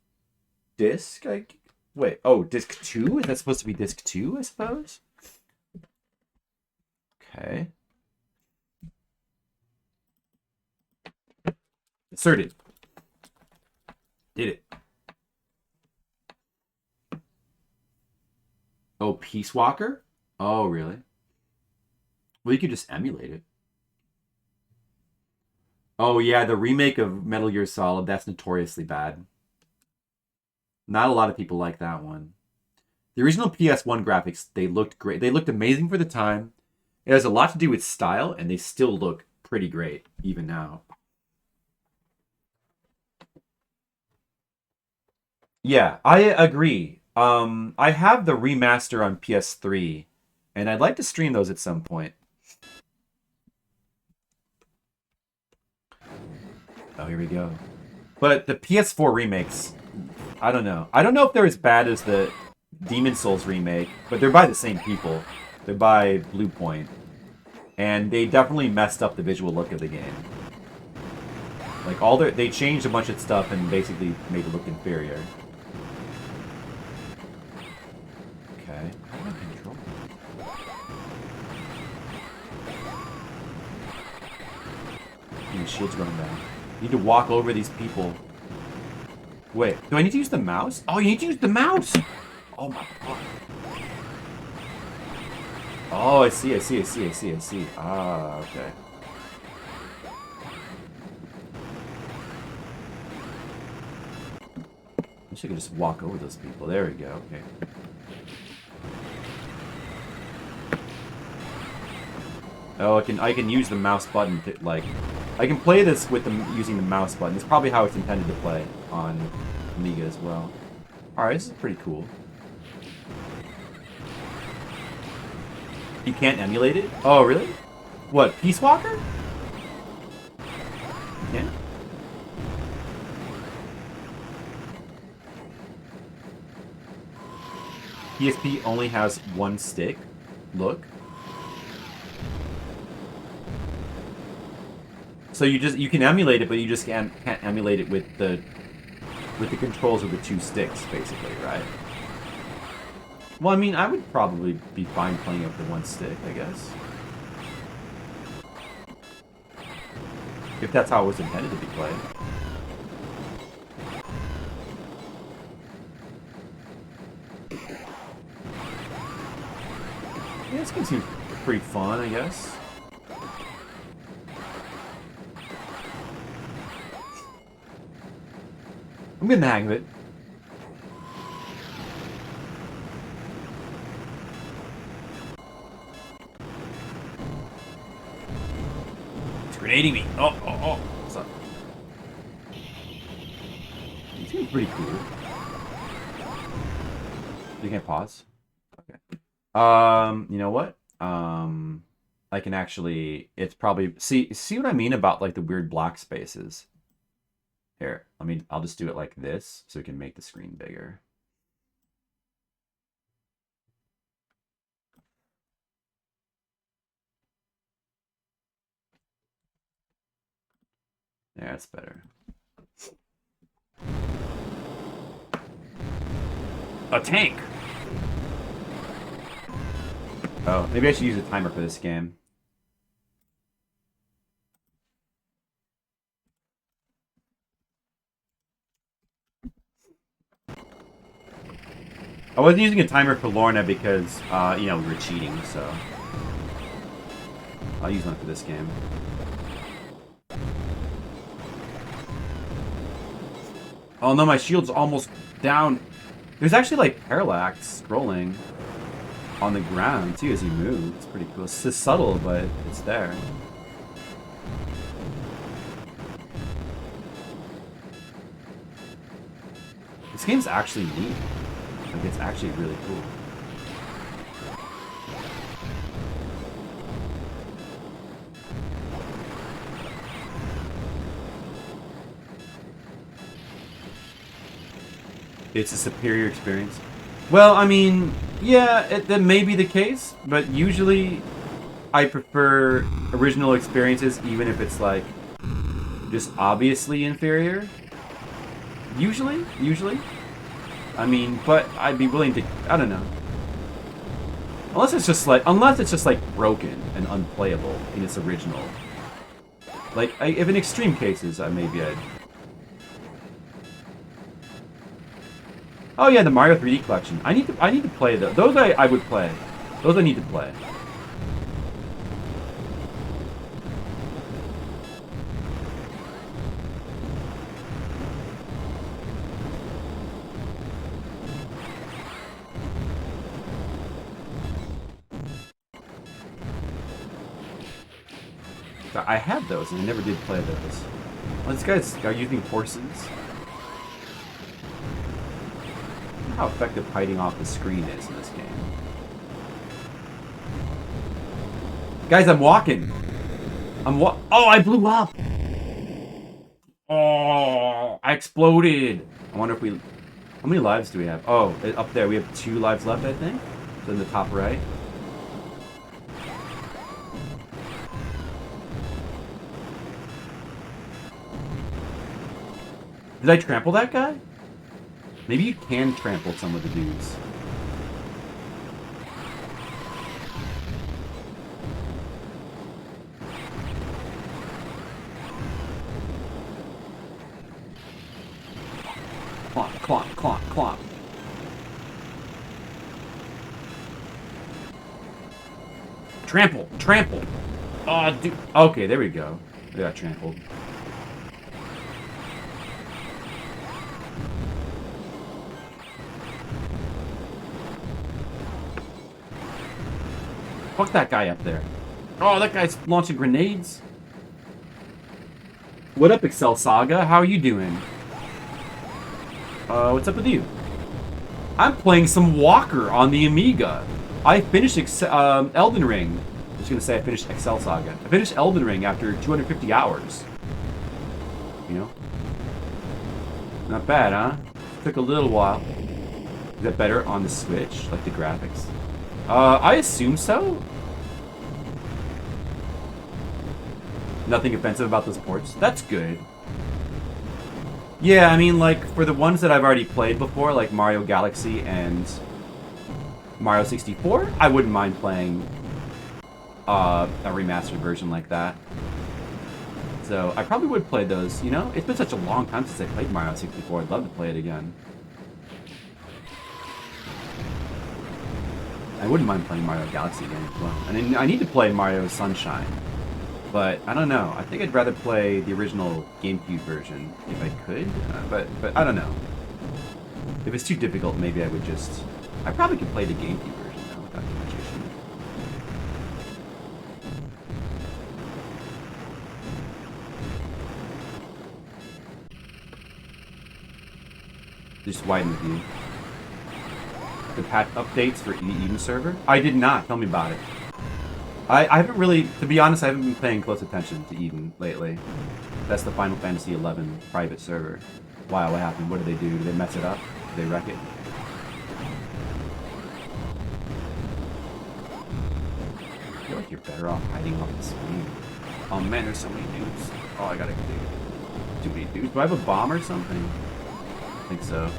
[SPEAKER 4] disc. Wait. Oh, disc 2? Is that supposed to be disc 2? I suppose. Okay. Inserted. Did it. Oh, Peace Walker? Oh, really? Well, you could just emulate it. Oh, yeah, the remake of Metal Gear Solid, that's notoriously bad. Not a lot of people like that one. The original PS1 graphics, they looked great. They looked amazing for the time. It has a lot to do with style, and they still look pretty great, even now. Yeah, I agree. I have the remaster on PS3, and I'd like to stream those at some point. Oh, here we go. But the PS4 remakes, I don't know. I don't know if they're as bad as the Demon Souls remake, but they're by the same people. They're by Blue Point. And they definitely messed up the visual look of the game. Like, they changed a bunch of stuff and basically made it look inferior. Okay. How do I control it? These shields going down. You need to walk over these people. Wait, do I need to use the mouse? Oh, you need to use the mouse! Oh my god. Oh, I see. Ah, okay. I wish I could just walk over those people. There we go, okay. Oh, I can use the mouse button to, like... I can play this with using the mouse button. It's probably how it's intended to play on Amiga as well. Alright, this is pretty cool. You can't emulate it? Oh, really? What, Peace Walker? You can't? PSP only has one stick. Look. So you can emulate it, but you just can't emulate it with the controls of the two sticks, basically, right? Well, I mean, I would probably be fine playing it with the one stick, I guess. If that's how it was intended to be played. Yeah, this game seems pretty fun, I guess. I'm getting the hang of it. It's grenading me. Oh. What's up? It's getting pretty cool. You can't pause? Okay. You know what? I can actually, it's probably, see what I mean about like the weird black spaces? Here, I'll just do it like this so we can make the screen bigger. Yeah, that's better. A tank! Oh, maybe I should use a timer for this game. I wasn't using a timer for Lorna because, you know, we were cheating, so... I'll use one for this game. Oh no, my shield's almost down. There's actually, like, parallax scrolling on the ground, too, as you move. It's pretty cool. It's subtle, but it's there. This game's actually neat. Like, it's actually really cool. It's a superior experience. Well, I mean, yeah, that may be the case, but usually I prefer original experiences, even if it's like
[SPEAKER 1] just obviously inferior. Usually. I mean, but I'd be willing to. I don't know. Unless it's just like broken and unplayable in its original. Like, if in extreme cases, maybe I'd. Oh yeah, the Mario 3D collection. I need to play those. Those I would play. Those I need to play. I had those, and I never did play those. Well, these guys are using horses. How effective hiding off the screen is in this game. Guys, I'm walking. Oh, I blew up. Oh, I exploded. I wonder if we... How many lives do we have? Oh, up there we have 2 lives left, I think. So in the top right. Did I trample that guy? Maybe you can trample some of the dudes. Clomp, clomp, clomp, clomp. Trample, trample. Oh, dude. Okay, there we go. I got trampled. Fuck that guy up there. Oh, that guy's launching grenades. What up, Excel Saga? How are you doing? What's up with you? I'm playing some Walker on the Amiga. I finished Elden Ring. I was gonna say I finished Excel Saga. I finished Elden Ring after 250 hours. You know? Not bad, huh? Took a little while. Is that better on the Switch? Like the graphics? I assume so. Nothing offensive about those ports. That's good. Yeah, I mean, like, for the ones that I've already played before, like Mario Galaxy and Mario 64, I wouldn't mind playing a remastered version like that. So, I probably would play those, you know? It's been such a long time since I played Mario 64. I'd love to play it again. I wouldn't mind playing Mario Galaxy again as well. And I need to play Mario Sunshine. But, I don't know. I think I'd rather play the original GameCube version if I could. But I don't know. If it's too difficult, maybe I would just... I probably could play the GameCube version now without too much issue. Just widen the view. The patch updates for the Eden server? I did not. Tell me about it. I haven't really, to be honest, I haven't been paying close attention to Eden lately. That's the Final Fantasy XI private server. Wow, what happened? What did they do? Did they mess it up? Did they wreck it? I feel like you're better off hiding off the screen. Oh man, there's so many dudes. Oh, I gotta do too many dudes. Do I have a bomb or something? I think so.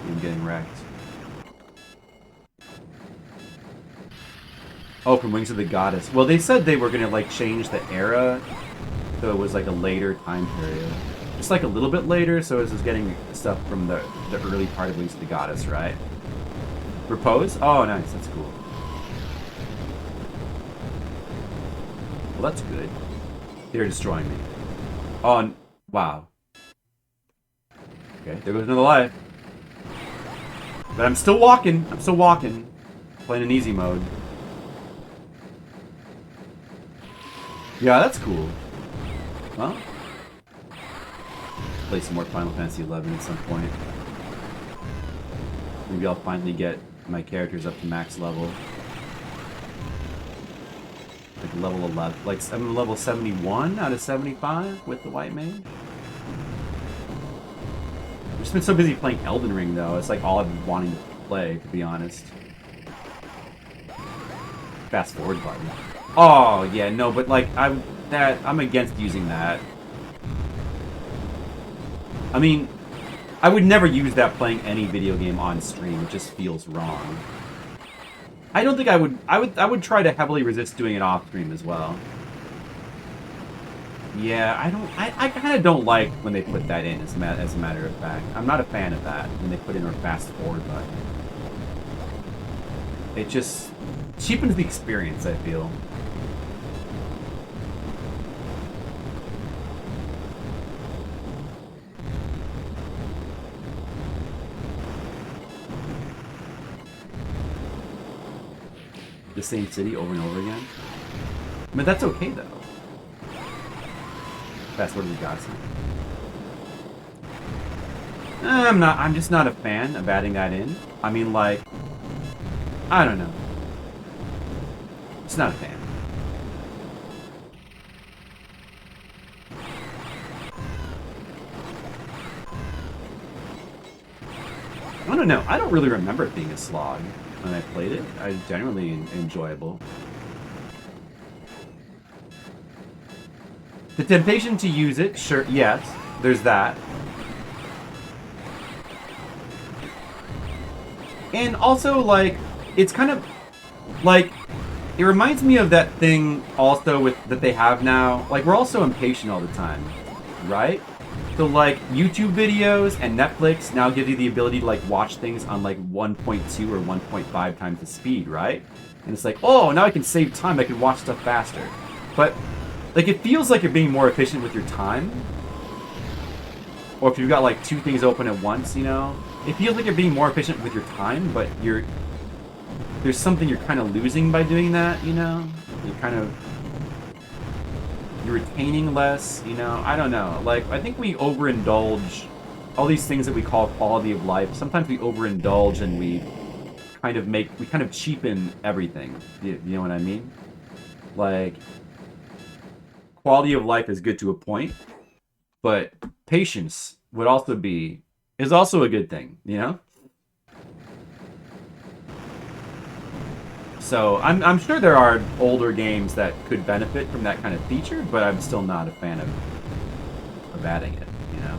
[SPEAKER 1] I'm getting wrecked. Oh, from Wings of the Goddess. Well, they said they were gonna like change the era, so it was like a later time period, just like a little bit later. So it's just getting stuff from the early part of Wings of the Goddess, right? Repose? Oh, nice. That's cool. Well, that's good. They're destroying me. Oh, wow. Okay, there goes another life. But I'm still walking. I'm still walking. Playing in easy mode. Yeah, that's cool. Well, play some more Final Fantasy XI at some point. Maybe I'll finally get my characters up to max level. Like level 11. Like, I'm level 71 out of 75 with the White Mage. I've just been so busy playing Elden Ring, though. It's like all I've been wanting to play, to be honest. Fast forward button. Oh yeah, no, but like I'm against using that. I mean, I would never use that playing any video game on stream. It just feels wrong. I don't think I would. I would try to heavily resist doing it off stream as well. Yeah, I kind of don't like when they put that in. As a matter of fact, I'm not a fan of that when they put in a fast forward button. It just cheapens the experience, I feel. The same city over and over again. I mean, that's okay though. That's what we got. I'm just not a fan of adding that in. I mean, like, I don't know. Just not a fan. I don't know. I don't really remember it being a slog when I played it. I was generally enjoyable. The temptation to use it, sure, yes, there's that. And also, like, it's kind of, like, it reminds me of that thing also with that they have now. Like, we're all so impatient all the time, right? So, like, YouTube videos and Netflix now give you the ability to, like, watch things on, like, 1.2 or 1.5 times the speed, right? And it's like, oh, now I can save time, I can watch stuff faster. But, like, it feels like you're being more efficient with your time. Or if you've got, like, two things open at once, you know? It feels like you're being more efficient with your time, but there's something you're kind of losing by doing that, you know? You're retaining less, you know? I don't know. Like, I think we overindulge all these things that we call quality of life. Sometimes we overindulge and we kind of cheapen everything. You know what I mean? Like, quality of life is good to a point, but patience is also a good thing, you know? So I'm sure there are older games that could benefit from that kind of feature, but I'm still not a fan of adding it, you know?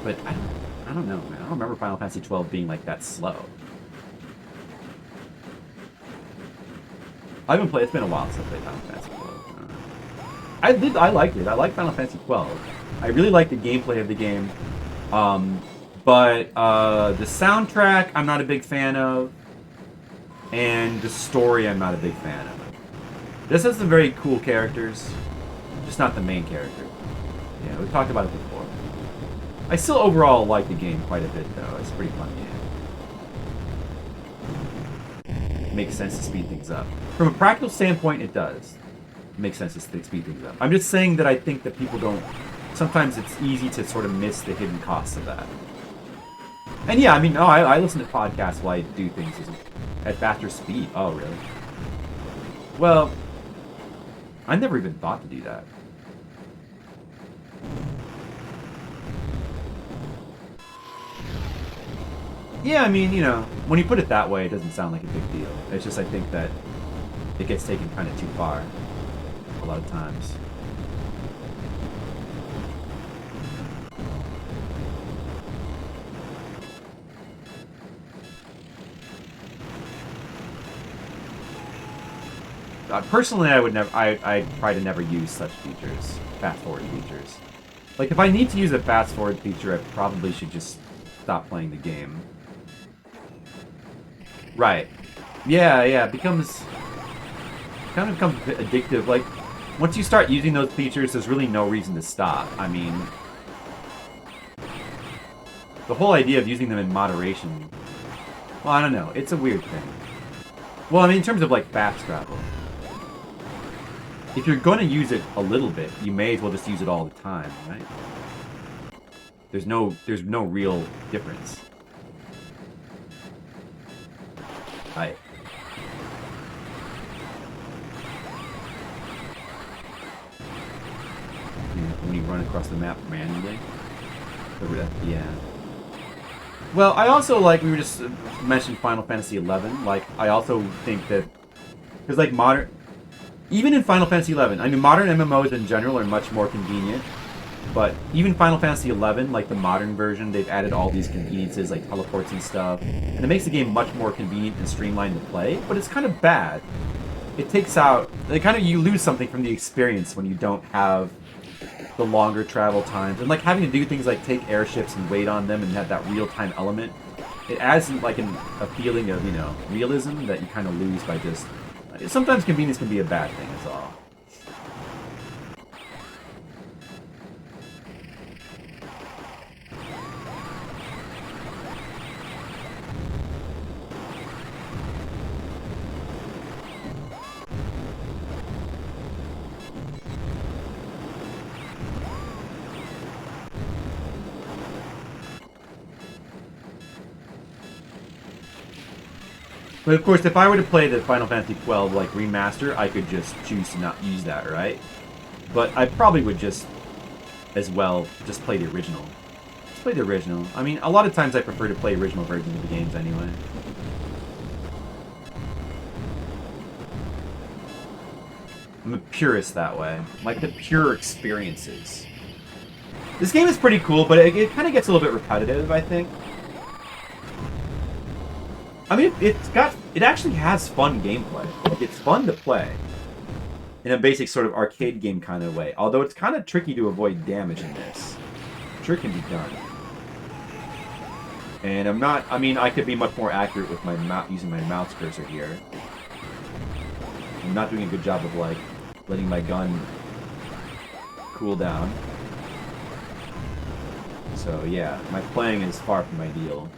[SPEAKER 1] But I don't know, man. I don't remember Final Fantasy 12 being like that slow. I haven't played. It's been a while since I played Final Fantasy 12. I liked it. I like Final Fantasy 12. I really like the gameplay of the game. But the soundtrack, I'm not a big fan of. And the story, I'm not a big fan of. This has some very cool characters. Just not the main character. Yeah, we've talked about it before. I still overall like the game quite a bit, though. It's a pretty fun game. It makes sense to speed things up. From a practical standpoint, it does. It makes sense to speed things up. I'm just saying that I think that people don't... Sometimes it's easy to sort of miss the hidden costs of that. And yeah, I mean, no, I listen to podcasts while I do things at faster speed. Oh, really? Well, I never even thought to do that. Yeah, I mean, you know, when you put it that way, it doesn't sound like a big deal. It's just I think that it gets taken kind of too far a lot of times. Personally, I would never. I try to never use such features, fast forward features. Like if I need to use a fast forward feature, I probably should just stop playing the game. Right. Yeah, it becomes kind of becomes a bit addictive. Like once you start using those features, there's really no reason to stop. I mean, the whole idea of using them in moderation. Well, I don't know. It's a weird thing. Well, I mean, in terms of like fast travel. If you're going to use it a little bit, you may as well just use it all the time, right? There's no real difference. Right. When you run across the map randomly. Yeah.
[SPEAKER 4] Well, I also like we were just mentioned Final Fantasy 11. Like, I also think that because like modern, even in Final Fantasy 11, I mean modern MMOs in general are much more convenient. But even Final Fantasy 11, like the modern version, they've added all these conveniences like teleports and stuff, and it makes the game much more convenient and streamlined to play. But it's kind of bad. It takes out, you lose something from the experience when you don't have the longer travel times and like having to do things like take airships and wait on them and have that real-time element. It adds like a feeling of, you know, realism that you kind of lose by just. Sometimes convenience can be a bad thing, is all. But of course, if I were to play the Final Fantasy 12 like remaster, I could just choose to not use that, right? But I probably would just, as well, just play the original. Just play the original. I mean, a lot of times I prefer to play original versions of the games anyway. I'm a purist that way. Like the pure experiences. This game is pretty cool, but it kind of gets a little bit repetitive, I think. I mean, it actually has fun gameplay. Like, it's fun to play. In a basic sort of arcade game kind of way. Although it's kind of tricky to avoid damage in this. I'm sure it can be done. And I could be much more accurate with my using my mouse cursor here. I'm not doing a good job of, like, letting my gun cool down. So, yeah, my playing is far from ideal.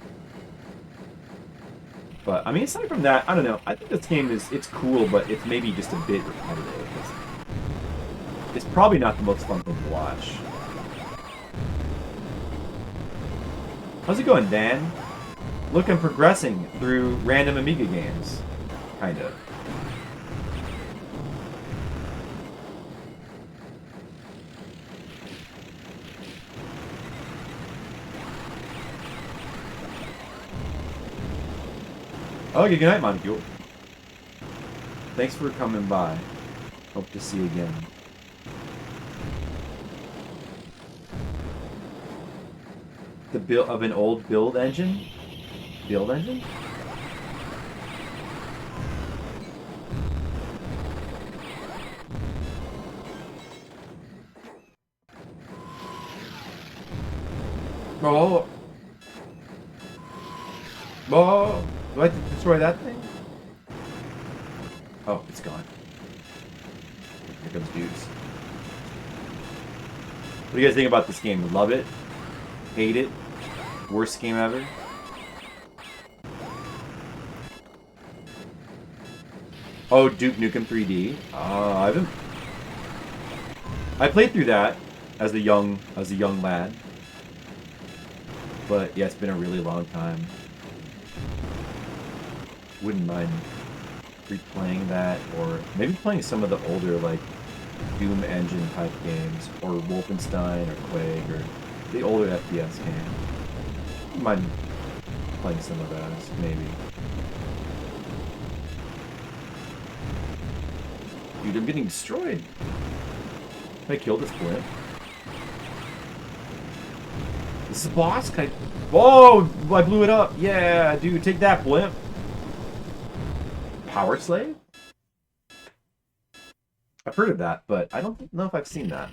[SPEAKER 4] But, I mean, aside from that, I don't know. I think this game it's cool, but it's maybe just a bit repetitive. It's probably not the most fun thing to watch. How's it going, Dan? Look, I'm progressing through random Amiga games. Kind of. Okay, good night, Moncule. Thanks for coming by. Hope to see you again. The build of an old build engine? Build engine? Oh. Oh. Do I have to destroy that thing? Oh, it's gone. Here comes dudes. What do you guys think about this game? Love it? Hate it? Worst game ever? Oh, Duke Nukem 3D. I played through that as a young lad. But yeah, it's been a really long time. Wouldn't mind replaying that, or maybe playing some of the older, like, Doom engine type games, or Wolfenstein, or Quake, or the older FPS game. Wouldn't mind playing some of those, maybe. Dude, I'm getting destroyed. Can I kill this blimp? This is the boss? Can I... Whoa! I blew it up! Yeah, dude, take that, blimp! Power Slave? I've heard of that, but I don't know if I've seen that.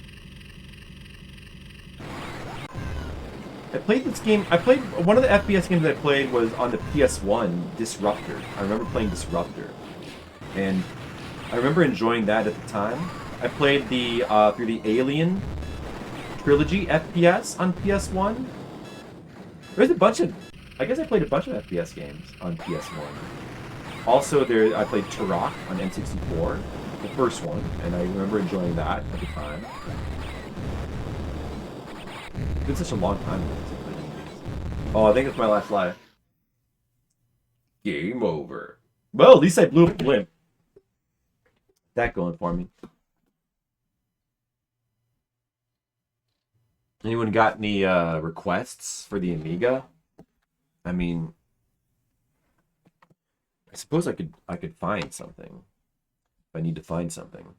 [SPEAKER 4] I played this game... One of the FPS games I played was on the PS1, Disruptor. I remember playing Disruptor. And I remember enjoying that at the time. I played through the Alien trilogy FPS on PS1. There's a bunch of... I guess I played a bunch of FPS games on PS1. Also, I played Turok on N64, the first one, and I remember enjoying that at the time. It's been such a long time since I played any of these. Oh, I think it's my last life. Game over. Well, at least I blew up a blimp. That going for me. Anyone got any requests for the Amiga?
[SPEAKER 1] I mean, I suppose I could find something. If I need to find something.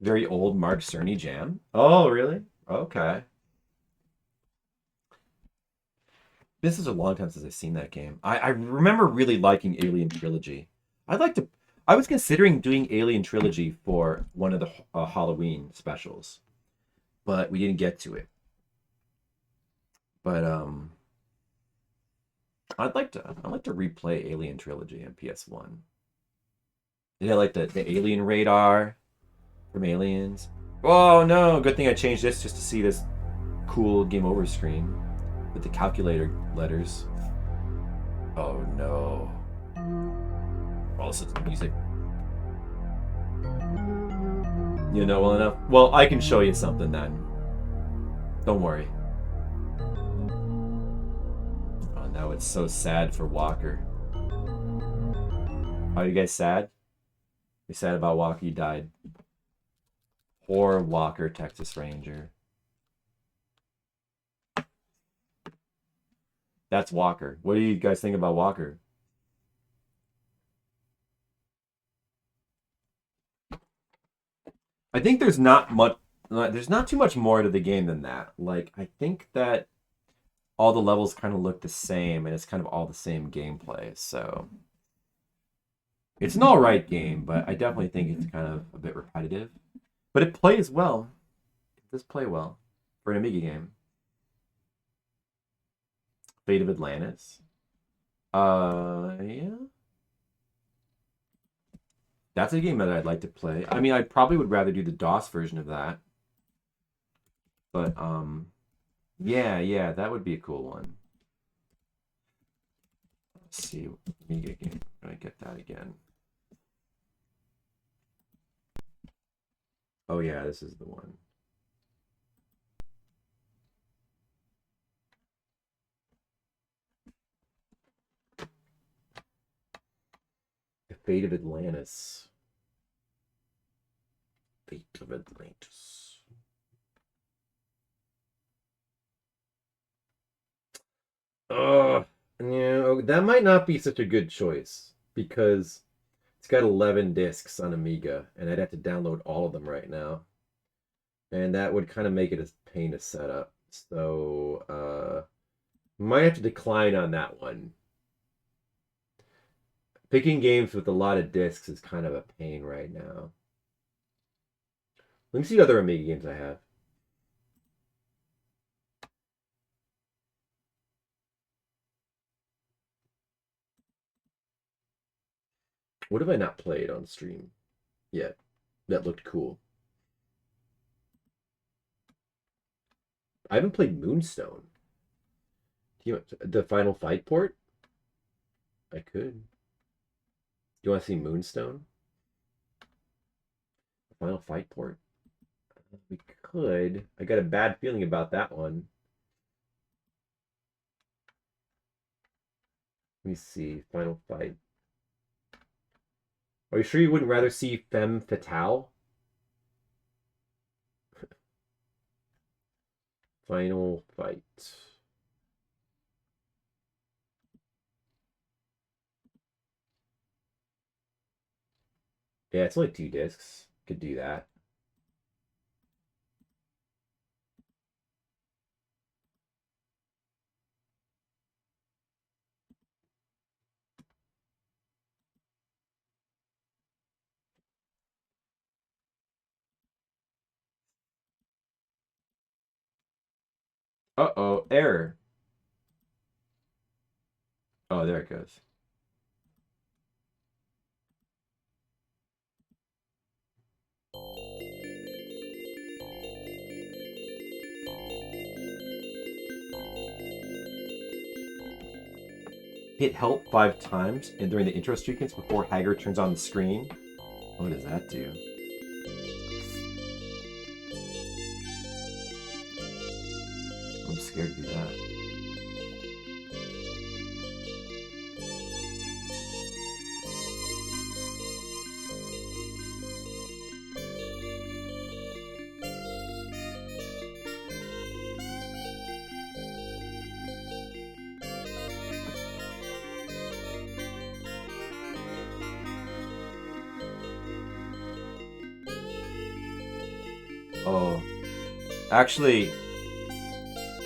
[SPEAKER 1] Very old Mark Cerny jam. Oh, really? Okay. This is a long time since I've seen that game. I remember really liking Alien Trilogy. I'd like to. I was considering doing Alien Trilogy for one of the Halloween specials, but we didn't get to it. But I'd like to replay Alien Trilogy on PS1. Yeah, like the Alien Radar from Aliens. Oh no! Good thing I changed this just to see this cool game over screen with the calculator letters. Oh no! All this is music. You know well enough. Well, I can show you something then. Don't worry. Oh, now it's so sad for Walker. Are you guys sad? You sad about Walker? He died. Poor Walker, Texas Ranger. That's Walker. What do you guys think about Walker? I think there's not much. There's not too much more to the game than that. Like, I think that all the levels kind of look the same, and it's kind of all the same gameplay. So it's an all right game, but I definitely think it's kind of a bit repetitive. But it plays well. It does play well for an Amiga game. Fate of Atlantis. Yeah. That's a game that I'd like to play. I mean, I probably would rather do the DOS version of that. But, yeah, that would be a cool one. Let's see. Amiga game. I'm going to get that again. Oh, yeah, this is the one. The Fate of Atlantis. Fate of Atlantis. That might not be such a good choice because it's got 11 discs on Amiga, and I'd have to download all of them right now. And that would kind of make it a pain to set up. So, might have to decline on that one. Picking games with a lot of discs is kind of a pain right now. Let me see other Amiga games I have. What have I not played on stream yet that looked cool? I haven't played Moonstone. The Final Fight port? I could. Do you want to see Moonstone? Final Fight port? We could. I got a bad feeling about that one. Let me see. Final Fight. Are you sure you wouldn't rather see Femme Fatale? Final Fight. Yeah, it's only 2 discs. Could do that. Uh-oh, error. Oh, there it goes. Hit help 5 times and during the intro sequence before Hager turns on the screen. What does that do? I'm scared to do that.
[SPEAKER 4] Oh. Actually,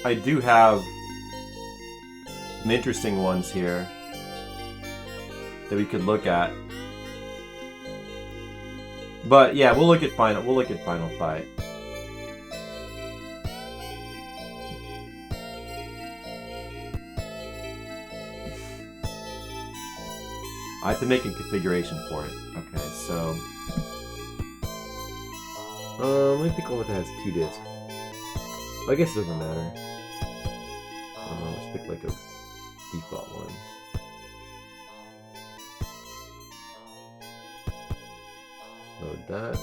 [SPEAKER 4] I do have some interesting ones here that we could look at. But yeah, we'll look at Final Fight. I have to make a configuration for it. Okay, so let me pick one that has 2 discs. I guess it doesn't matter. Let's pick like a default one. Load that.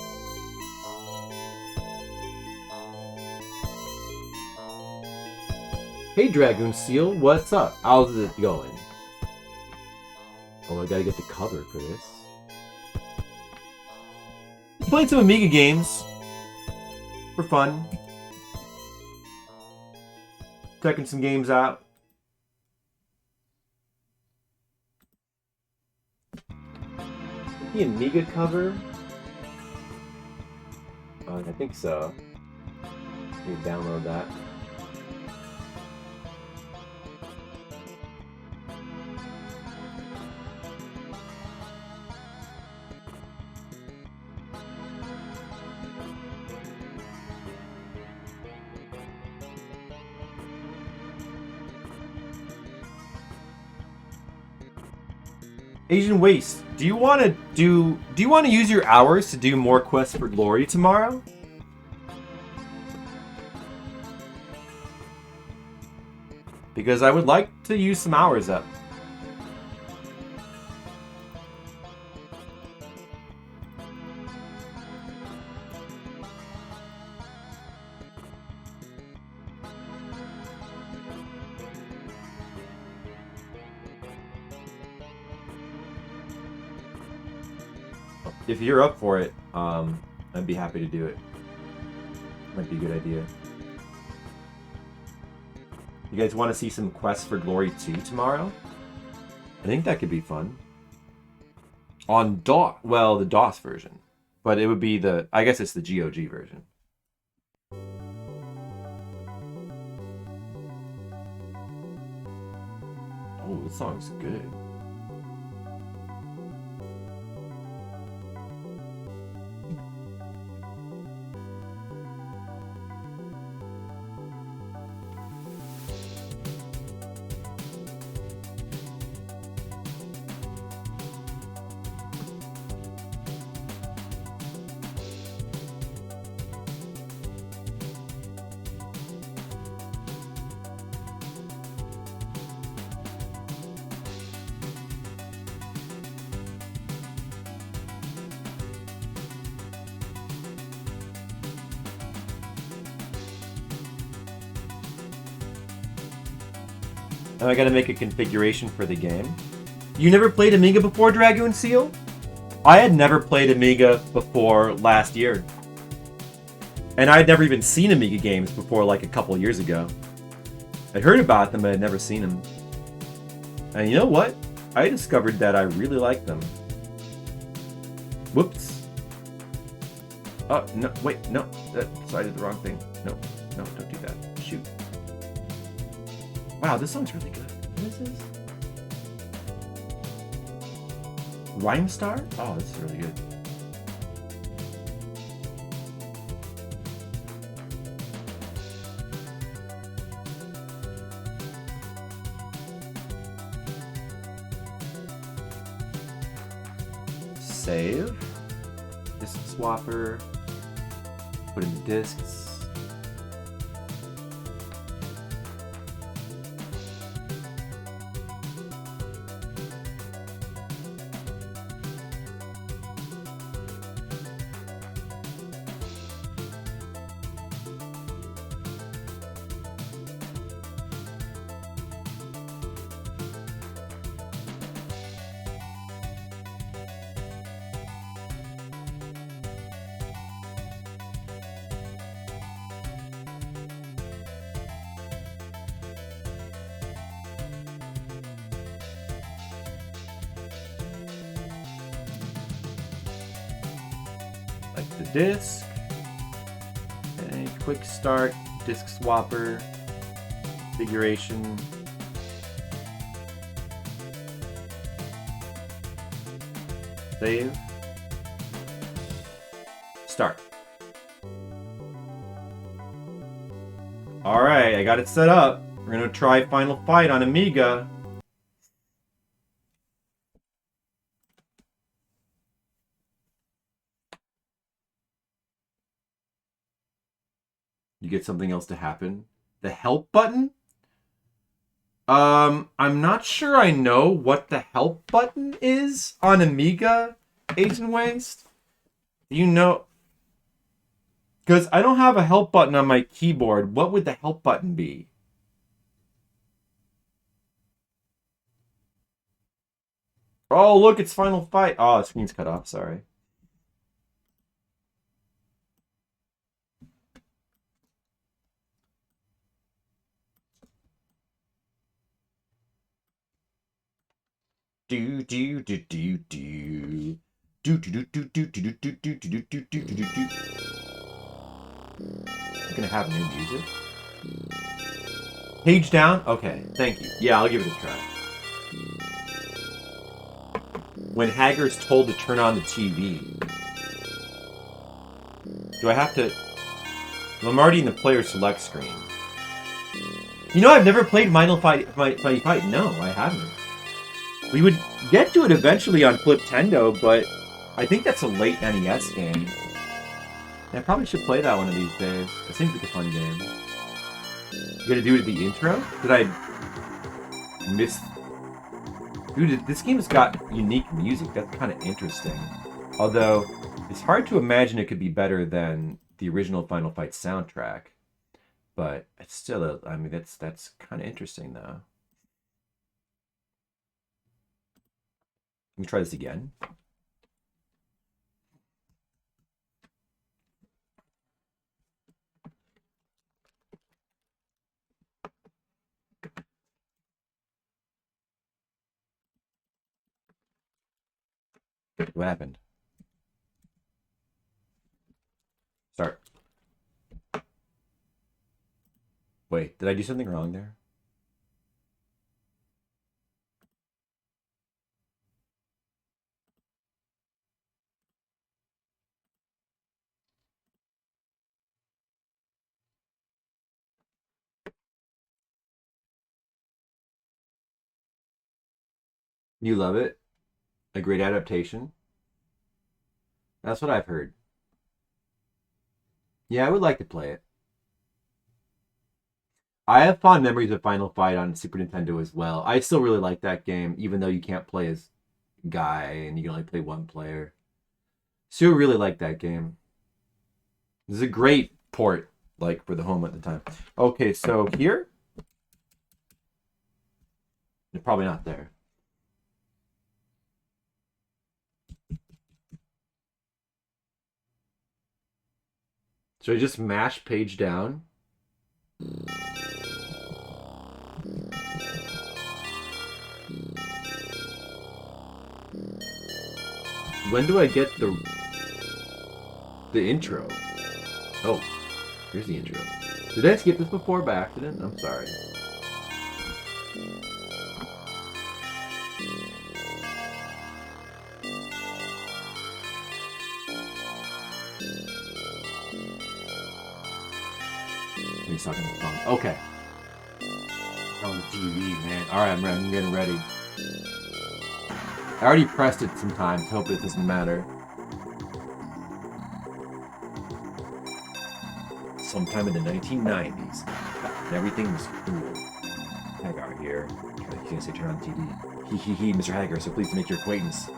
[SPEAKER 4] Hey Dragoon Seal, what's up? How's it going? Oh, I gotta get the cover for this. Played some Amiga games for fun. Checking some games out. The Amiga cover? I think so. You can download that. Asian Waste, do you want to use your hours to do more quests for glory tomorrow? Because I would like to use some hours up. If you're up for it, I'd be happy to do it. Might be a good idea. You guys want to see some quests for Glory 2 tomorrow? I think that could be fun. On DOS, well, the DOS version. But it would be the, I guess it's the GOG version. Oh, this song's good. Now I gotta make a configuration for the game. You never played Amiga before, Dragoon Seal? I had never played Amiga before last year. And I had never even seen Amiga games before like a couple years ago. I'd heard about them, but I'd never seen them. And you know what? I discovered that I really like them. Whoops. Oh, no, wait, no. I did the wrong thing. No, don't do that. Shoot. Wow, this song's really good. What is this? Rhyme Star? Oh, this is really good. Save. Disc swapper. Put in the discs. Like the disc. quick start, disc swapper, configuration. Save. Start. Alright, I got it set up. We're gonna try Final Fight on Amiga. You get something else to happen. The help button? I'm not sure I know what the help button is on Amiga, Agent Waste. Do you know? Because I don't have a help button on my keyboard. What would the help button be? Oh, look, it's Final Fight. Oh, the screen's cut off, sorry. Do do do do do. Do do do do do do do do do do do do do. I'm gonna have new music. Page down? Okay, thank you. Yeah, I'll give it a try. When Hager's told to turn on the TV. Do I have to... Well, I'm already in the player select screen. You know, I've never played Final Fight. No, I haven't. We would get to it eventually on Fliptendo, but I think that's a late NES game. I probably should play that one of these days. It seems like a fun game. You gotta do it at the intro? Did I miss... Dude, this game's got unique music. That's kind of interesting. Although, it's hard to imagine it could be better than the original Final Fight soundtrack. But it's still, I mean, that's kind of interesting, though. Let me try this again. What happened? Start. Wait, did I do something wrong there? You love it? A great adaptation? That's what I've heard. Yeah, I would like to play it. I have fond memories of Final Fight on Super Nintendo as well. I still really like that game, even though you can't play as Guy and you can only play one player. Still really like that game. This is a great port, like, for the home at the time. Okay, so here? They're probably not there. Should I just mash page down? When do I get the intro? Oh, here's the intro. Did I skip this before by accident? I'm sorry. He's talking on the phone. Okay. On the TV, man. Alright, I'm getting ready. I already pressed it sometimes. Hope it doesn't matter. Sometime in the 1990s. And everything was cool. Hagar here. He's gonna say turn on the TV. He, Mr. Hagar, so pleased to make your acquaintance.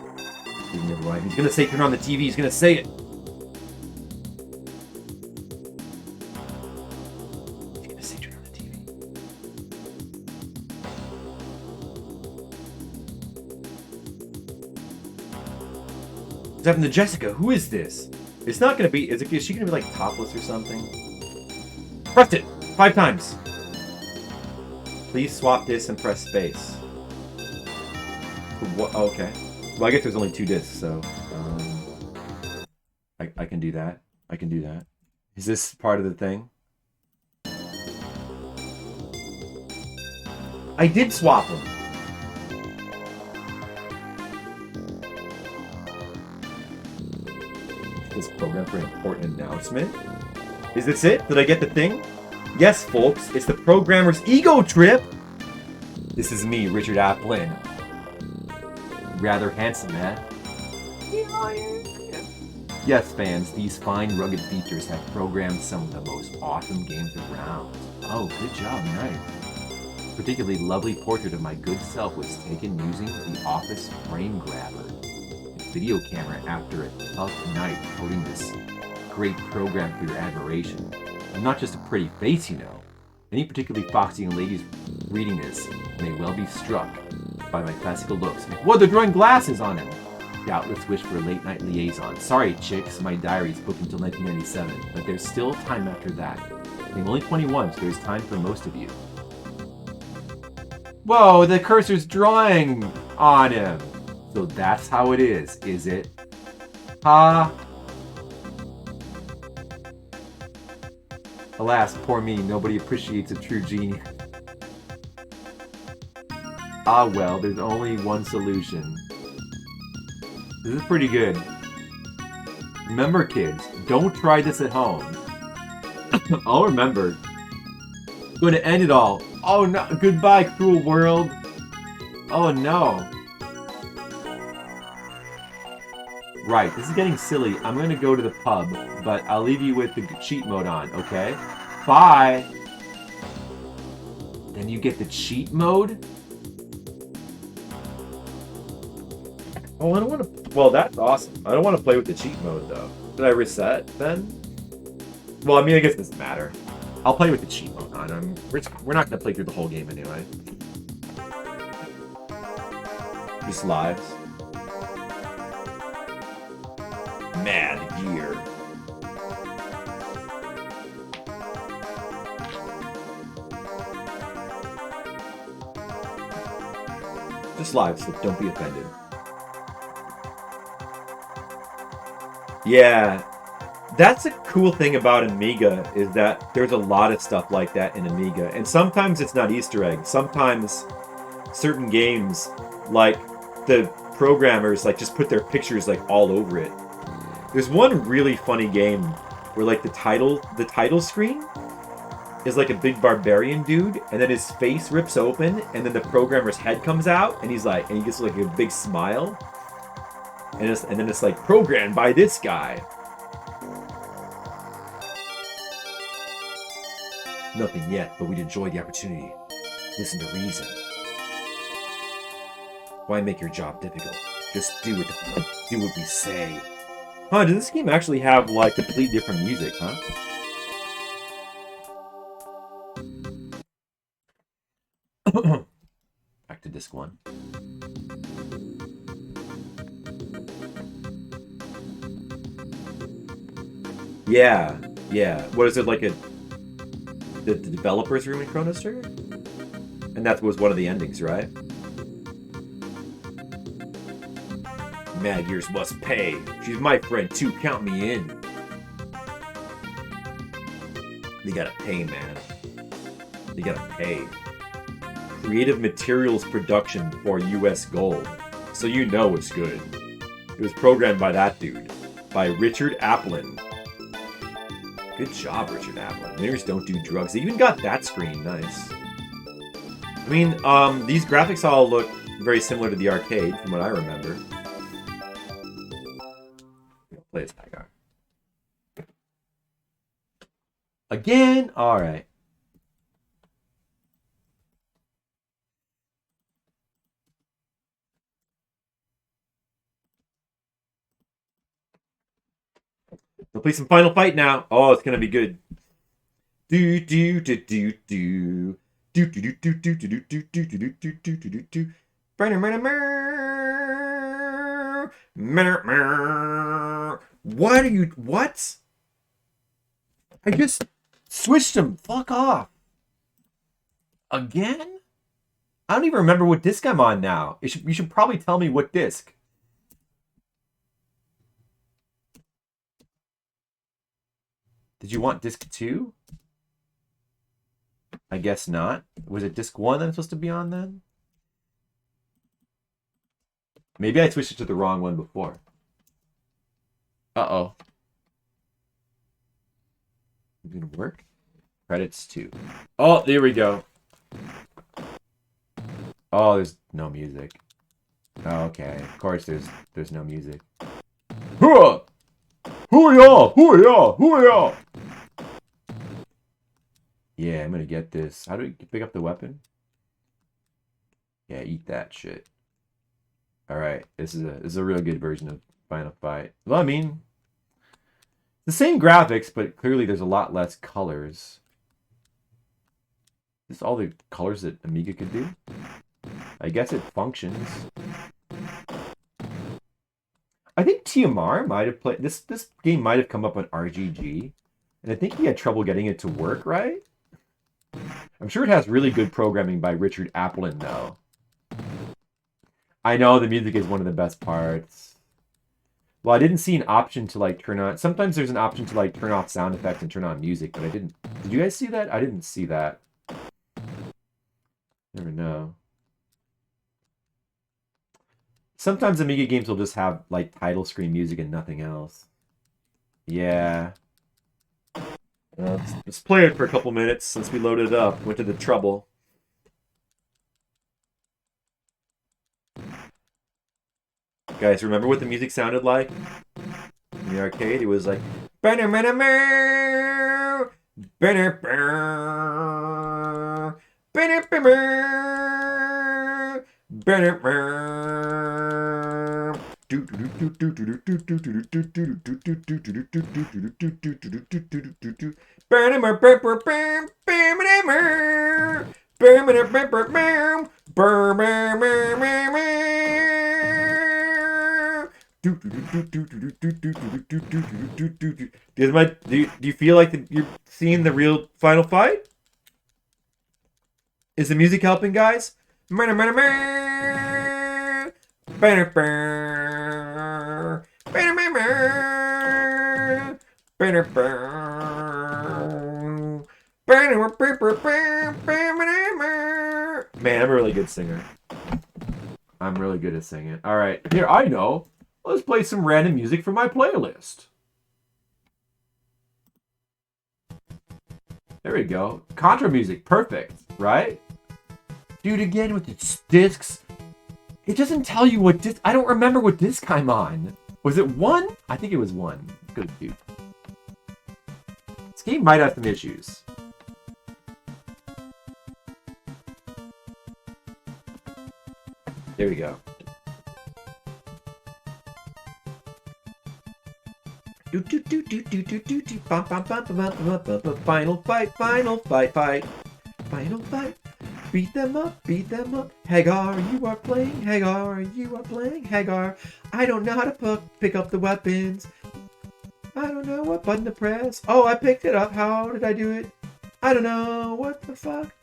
[SPEAKER 4] He's gonna say turn on the TV. He's gonna say it. What's happened to Jessica? Who is this? It's not gonna be. Is she gonna be like topless or something? Pressed it 5 times. Please swap this and press space. What? Oh, okay. Well, I guess there's only 2 discs, so I can do that. I can do that. Is this part of the thing? I did swap them. This program for an important announcement. Is this it? Did I get the thing? Yes, folks, it's the programmer's ego trip. This is me, Richard Applin. Rather handsome, eh? Yes, fans, these fine, rugged features have programmed some of the most awesome games around. Oh, good job, right. Particularly lovely portrait of my good self was taken using the Office Frame Grabber, a video camera after a tough night coding this great program for your admiration. I'm not just a pretty face, you know. Any particularly foxy young ladies reading this may well be struck by my classical looks. Whoa, they're drawing glasses on him! Doubtless wish for a late-night liaison. Sorry, chicks, my diary's booked until 1997, but there's still time after that. I'm only 21, so there's time for most of you. Whoa, the cursor's drawing on him! So that's how it is it? Ha! Alas, poor me, nobody appreciates a true genius. Ah well, there's only one solution. This is pretty good. Remember, kids, don't try this at home. I'll remember. Going to end it all. Oh no! Goodbye, cruel world. Oh no. Right, this is getting silly. I'm going to go to the pub, but I'll leave you with the cheat mode on, okay? Bye! Then you get the cheat mode? Oh, I don't want to... Well, that's awesome. I don't want to play with the cheat mode, though. Did I reset, then? Well, I mean, I guess it doesn't matter. I'll play with the cheat mode on. We're not going to play through the whole game anyway. Just lives. Mad Gear. Just live, so don't be offended. Yeah, that's a cool thing about Amiga, is that there's a lot of stuff like that in Amiga. And sometimes it's not Easter eggs. Sometimes certain games, like the programmers, like just put their pictures like all over it. There's one really funny game where like the title screen is like a big barbarian dude, and then his face rips open, and then the programmer's head comes out, and and he gets like a big smile, and then it's like programmed by this guy. Nothing yet, but we'd enjoy the opportunity. Listen to reason. Why make your job difficult? Just do what we say. Huh, does this game actually have, like, completely different music, huh? Back to disc 1. Yeah. What is it, like the developer's room in Chrono Trigger? And that was one of the endings, right? Mad Gears must pay. She's my friend too, count me in. They gotta pay, man. They gotta pay. Creative Materials Production for US Gold. So you know it's good. It was programmed by that dude. By Richard Applin. Good job, Richard Applin. Winners don't do drugs. They even got that screen. Nice. I mean, these graphics all look very similar to the arcade, from what I remember. Play this back on. Again? Alright. We'll play some Final Fight now. Oh, it's gonna be good. Do do do do do do do do do do do do do do do do do do. What are you? What? I just switched them. Fuck off. Again? I don't even remember what disc I'm on now. You should probably tell me what disc. Did you want disc 2? I guess not. Was it disc 1 that I'm supposed to be on then? Maybe I switched it to the wrong one before. Uh-oh. Is it gonna work? Credits 2. Oh, there we go. Oh, there's no music. Oh, okay. Of course there's no music. Hoo-ah! Hoo-yah! Hoo-yah! Hoo-yah! Yeah, I'm gonna get this. How do we pick up the weapon? Yeah, eat that shit. Alright, this is a real good version of Final Fight. Well, I mean, the same graphics, but clearly there's a lot less colors. Is this all the colors that Amiga could do? I guess it functions. I think TMR might have played this game might have come up on RGG, and I think he had trouble getting it to work, right? I'm sure it has really good programming by Richard Applin, though. I know the music is one of the best parts. Well, I didn't see an option to like turn on. Sometimes there's an option to like turn off sound effects and turn on music, but I didn't. Did you guys see that? I didn't see that. Never know. Sometimes Amiga games will just have like title screen music and nothing else. Yeah. Let's play it for a couple minutes since we loaded it up. Went to the trouble. Guys, remember what the music sounded like? In the arcade, it was like... Do you feel like you're seeing the real Final Fight? Is the music helping, guys? Man, I'm a really good singer. I'm really good at singing. All right, here, I know. Let's play some random music from my playlist. There we go. Contra music, perfect, right? Dude, again with its discs. It doesn't tell you what disc. I don't remember what disc I'm on. Was it 1? I think it was 1. Good dude. This game might have some issues. There we go. Final fight, final fight, fight. Final fight. Beat them up, beat them up. Hagar, you are playing. Hagar, you are playing. Hagar, I don't know how to pick up the weapons. I don't know what button to press. Oh, I picked it up. How did I do it? I don't know. What the fuck?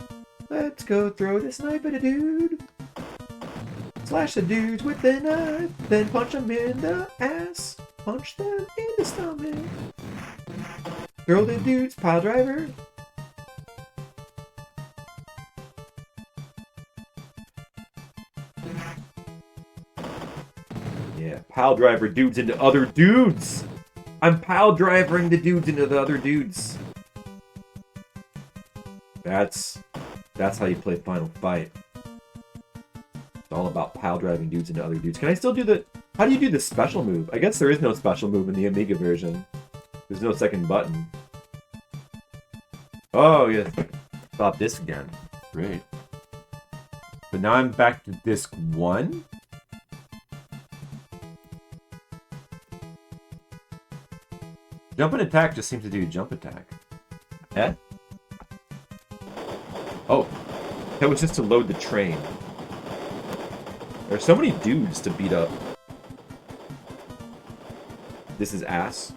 [SPEAKER 4] Let's go throw this knife at a dude. Slash the dudes with the knife. Then punch them in the ass. Punch them in the stomach. Throw the dudes, pile driver. Yeah, pile driver dudes into other dudes. I'm pile driving the dudes into the other dudes. That's how you play Final Fight. It's all about pile driving dudes into other dudes. Can I still do the... How do you do the special move? I guess there is no special move in the Amiga version. There's no second button. Oh, yeah. Stop this again. Great. But now I'm back to disc 1? Jump and attack just seems to do jump attack. Eh? Oh. That was just to load the train. There are so many dudes to beat up. This is ass.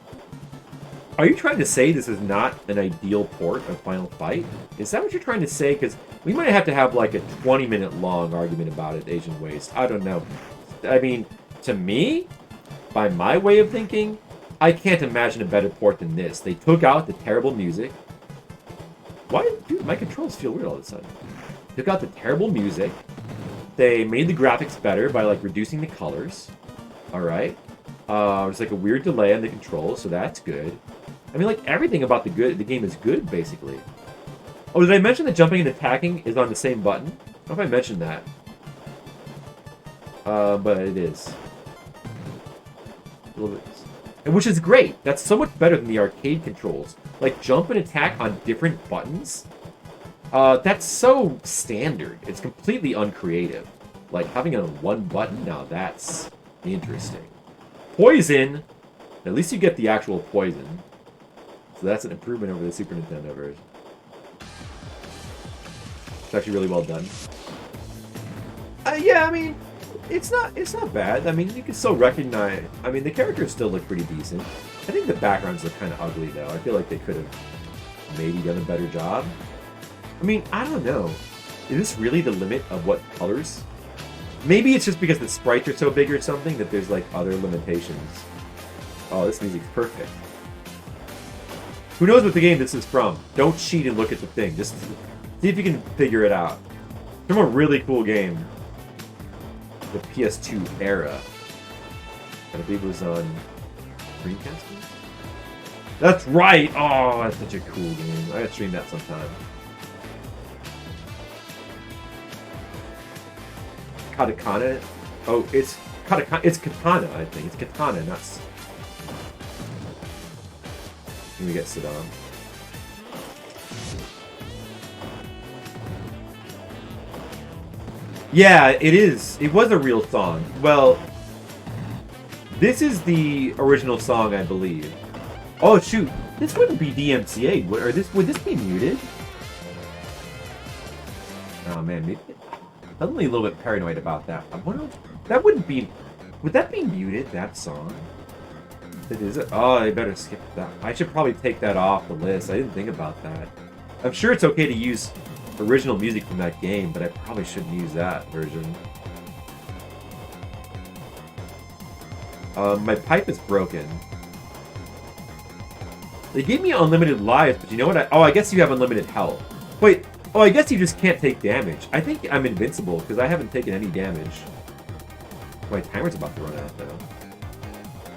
[SPEAKER 4] Are you trying to say this is not an ideal port of Final Fight? Is that what you're trying to say? Because we might have to have like a 20-minute long argument about it, Asian Waste. I don't know. I mean, to me, by my way of thinking, I can't imagine a better port than this. They took out the terrible music. Why my controls feel weird all of a sudden. Took out the terrible music. They made the graphics better by like reducing the colors. All right. There's like a weird delay on the controls, so that's good. I mean, like everything about the game is good, basically. Oh, did I mention that jumping and attacking is on the same button? I don't know if I mentioned that. But it is. A little bit. And which is great. That's so much better than the arcade controls. Like jump and attack on different buttons. That's so standard. It's completely uncreative. Like having it on one button, now that's interesting. Poison. At least you get the actual poison. So that's an improvement over the Super Nintendo version. It's actually really well done. Yeah, I mean, it's not bad. I mean, you can still recognize. I mean, the characters still look pretty decent. I think the backgrounds look kind of ugly though. I feel like they could have maybe done a better job. I mean, I don't know. Is this really the limit of what colors? Maybe it's just because the sprites are so big or something that there's like other limitations. Oh, this music's perfect. Who knows what the game this is from? Don't cheat and look at the thing. Just see if you can figure it out. It's from a really cool game. The PS2 era. I believe it was on Dreamcast? That's right! Oh, that's such a cool game. I gotta stream that sometime. Katakana? Oh, it's Katakana. It's Katana, I think. It's Katana, not... Let me get Saddam. Yeah, it is. It was a real song. Well, this is the original song, I believe. Oh, shoot. This wouldn't be DMCA. Would this be muted? Oh, man. Maybe... Suddenly a little bit paranoid about that. I wonder if that wouldn't be... Would that be muted, that song? It is it? Oh, I better skip that. I should probably take that off the list. I didn't think about that. I'm sure it's okay to use original music from that game, but I probably shouldn't use that version. My pipe is broken. They gave me unlimited lives, but you know what? I guess you have unlimited health. Wait, oh, I guess you just can't take damage. I think I'm invincible, because I haven't taken any damage. My timer's about to run out, though.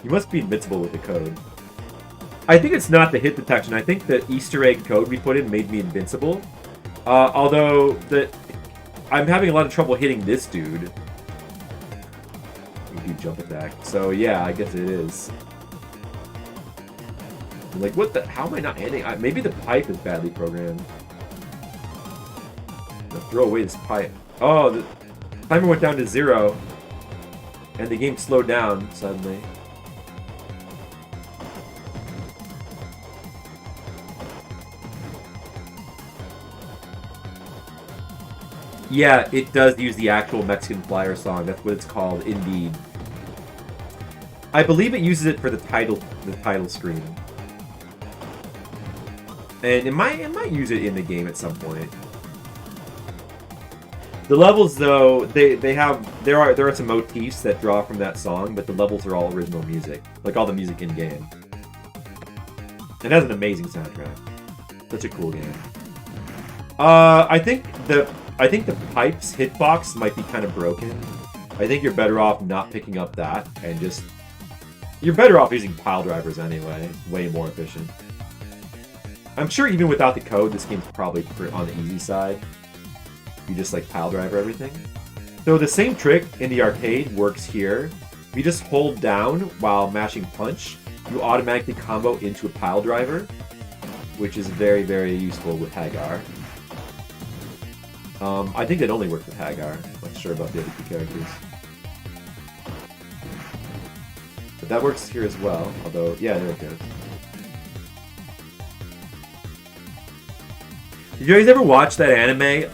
[SPEAKER 4] You must be invincible with the code. I think it's not the hit detection. I think the Easter egg code we put in made me invincible. Although, I'm having a lot of trouble hitting this dude. You do jump attack. So, yeah, I guess it is. I'm like, what the... How am I not hitting? Maybe the pipe is badly programmed. I'll throw away this pipe. Oh, the timer went down to 0. And the game slowed down suddenly. Yeah, it does use the actual Mexican Flyer song. That's what it's called, indeed. I believe it uses it for the title screen. And it might use it in the game at some point. The levels, though, there are some motifs that draw from that song, but the levels are all original music, like all the music in game. It has an amazing soundtrack. Such a cool game. I think the pipe's hitbox might be kind of broken. I think you're better off not picking up that and just... You're better off using pile drivers anyway. Way more efficient. I'm sure even without the code, this game's probably on the easy side. You just like pile driver everything. So the same trick in the arcade works here. If you just hold down while mashing punch, you automatically combo into a pile driver, which is very, very useful with Hagar. I think it only works with Hagar. I'm not sure about the other two characters. But that works here as well, although, yeah, there it goes. Did you guys ever watch that anime,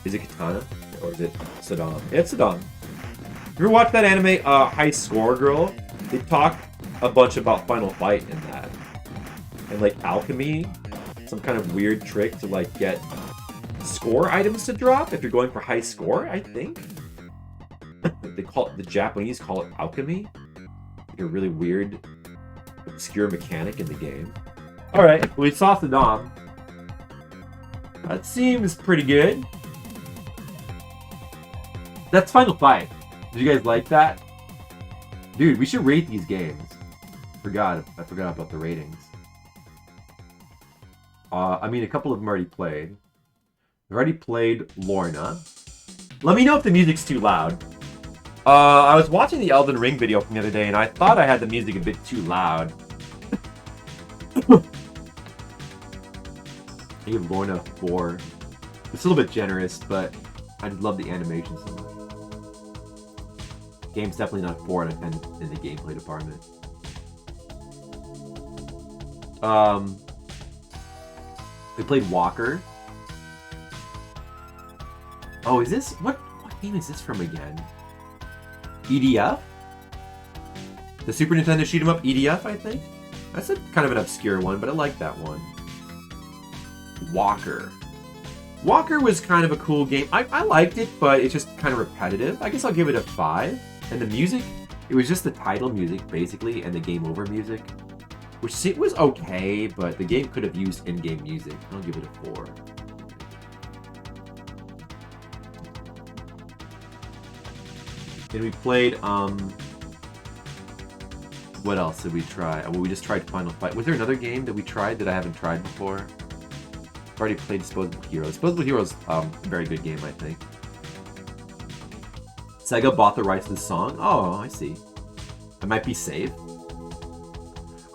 [SPEAKER 4] is it Katana? Or is it Saddam? Yeah, it's Saddam. You ever watch that anime, High Score Girl? They talk a bunch about Final Fight in that. And, like, alchemy. Some kind of weird trick to, like, get score items to drop if you're going for high score, I think. They call it, the Japanese call it alchemy. Like a really weird, obscure mechanic in the game. Alright, well, we saw Saddam. That seems pretty good. That's Final Fight. Did you guys like that? Dude, we should rate these games. I forgot about the ratings. I mean, a couple of them already played. I've already played Lorna. Let me know if the music's too loud. I was watching the Elden Ring video from the other day, and I thought I had the music a bit too loud. I give Lorna 4. It's a little bit generous, but I just love the animation so much. Game's definitely not 4 out of 10 in the gameplay department. We played Walker. Oh, is this... What game is this from again? EDF? The Super Nintendo shoot 'em up EDF, I think? That's a kind of an obscure one, but I like that one. Walker. Walker was kind of a cool game. I liked it, but it's just kind of repetitive. I guess I'll give it a 5. And the music, it was just the title music, basically, and the game over music. Which it was okay, but the game could have used in-game music. I'll give it a 4. Then we played, what else did we try? Well, we just tried Final Fight. Was there another game that we tried that I haven't tried before? I've already played Disposable Hero. Disposable Hero is a very good game, I think. Sega bought the rights to the song? Oh, I see. I might be safe.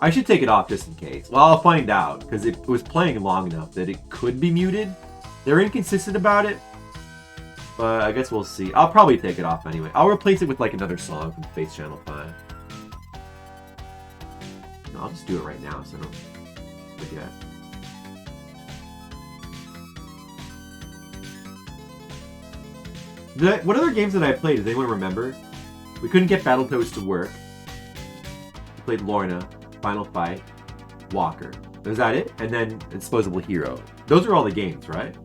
[SPEAKER 4] I should take it off just in case. Well, I'll find out, because it was playing long enough that it could be muted. They're inconsistent about it, but I guess we'll see. I'll probably take it off anyway. I'll replace it with like another song from Face Channel 5. No, I'll just do it right now so I don't forget. What other games did I play? Does anyone remember? We couldn't get Battletoads to work. We played Lorna, Final Fight, Walker. Is that it? And then Disposable Hero. Those are all the games, right?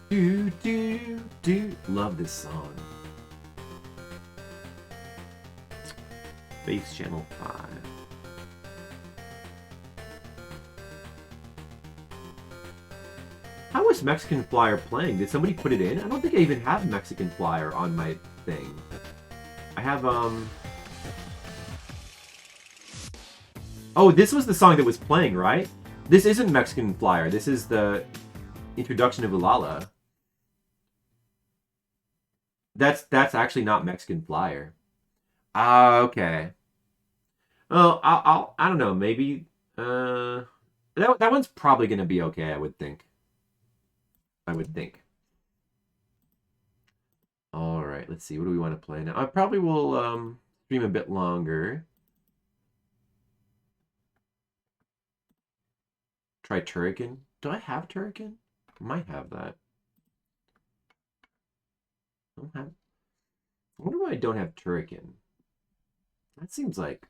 [SPEAKER 4] Do, do, do. Love this song. Face Channel 5. How was Mexican Flyer playing? Did somebody put it in? I don't think I even have Mexican Flyer on my thing. I have, Oh, this was the song that was playing, right? This isn't Mexican Flyer. This is the introduction of Ulala. That's actually not Mexican Flyer. Ah, okay. Oh, I don't know. Maybe that one's probably gonna be okay. I would think. All right. Let's see. What do we want to play now? I probably will stream a bit longer. Try Turrican. Do I have Turrican? I might have that. I don't have. I wonder why I don't have Turrican. That seems like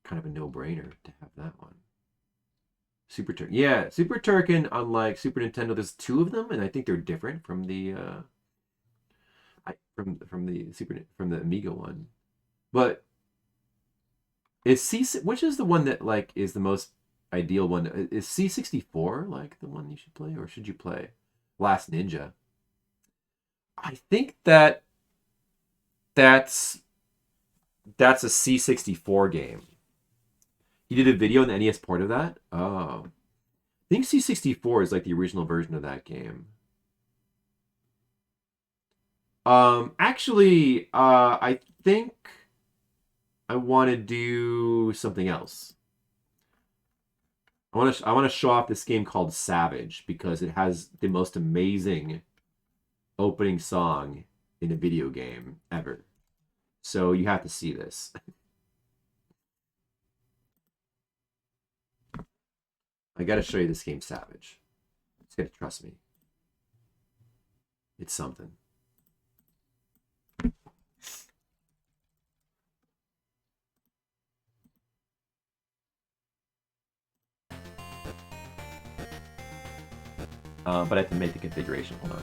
[SPEAKER 4] kind of a no-brainer to have that one. Super Turrican. Yeah, Super Turrican, unlike Super Nintendo, there's 2 of them, and I think they're different from the from the Amiga one. But which is the one that like is the most ideal one? Is C64 like the one you should play, or should you play Last Ninja? I think that's a C64 game. He did a video on the NES port of that? Oh. I think C64 is like the original version of that game. Actually, I think I want to do something else. I want to show off this game called Savage because it has the most amazing opening song in a video game ever. So you have to see this. I gotta show you this game, Savage. It's gotta trust me. It's something. but I have to make the configuration. Hold on.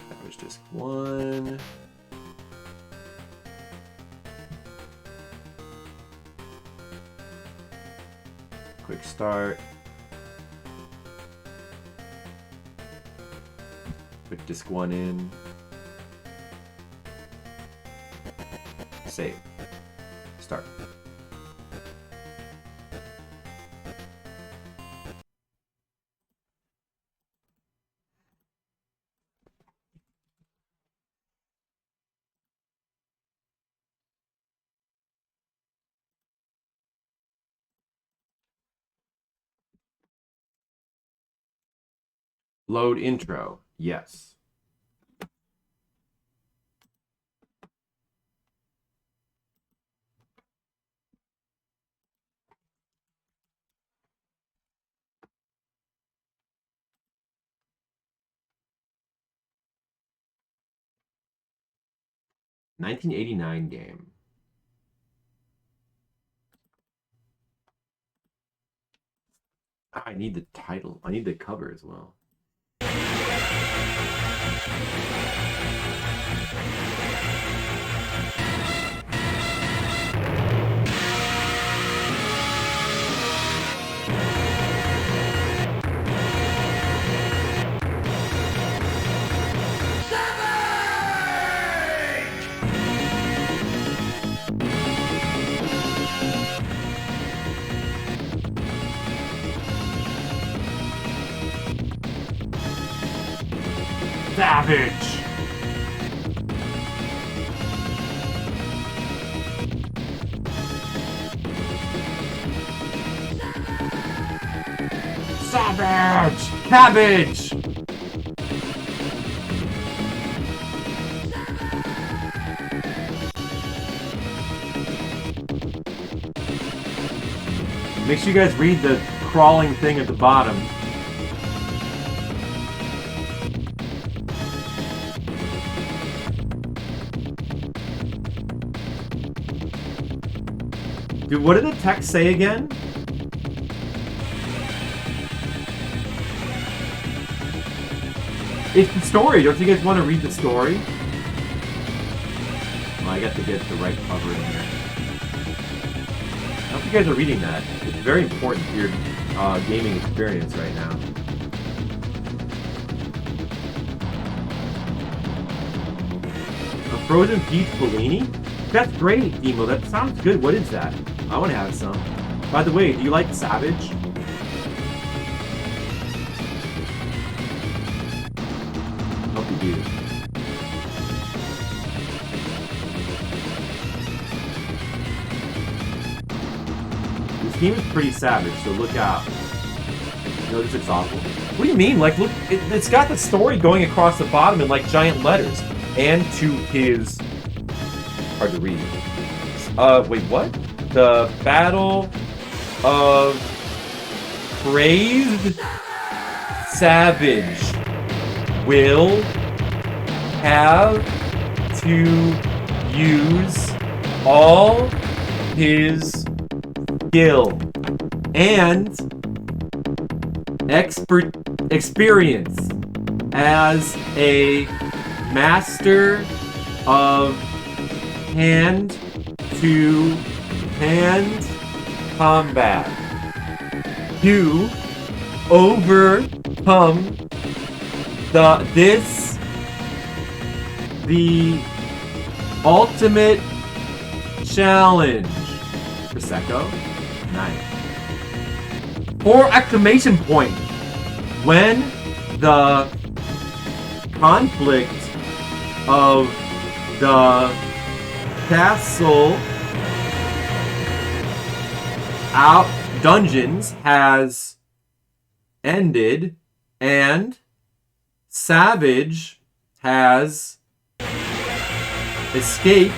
[SPEAKER 4] That was just one. Quick start. Put disk 1 in. Save. Start. Load intro. Yes. $1989 game. I need the title. I need the cover as well. Savage! Savage! Cabbage! Make sure you guys read the crawling thing at the bottom. Dude, what did the text say again? It's the story. Don't you guys want to read the story? Well, I got to get the right cover in here. I hope you guys are reading that. It's very important to your gaming experience right now. A frozen peach Bellini? That's great, Demo. That sounds good. What is that? I want to have some. By the way, do you like Savage? Hope you do. This game is pretty savage, so look out. Notice it's awful. What do you mean? Like, look, it's got the story going across the bottom in like giant letters. And to his... hard to read. Wait, what? The Battle of Crazed Savage will have to use all his skill and experience as a master of hand-to-hand combat to overcome the ultimate challenge. Prosecco? Nice. 4 exclamation point. When the conflict of the castle dungeons has ended and
[SPEAKER 1] Savage has escaped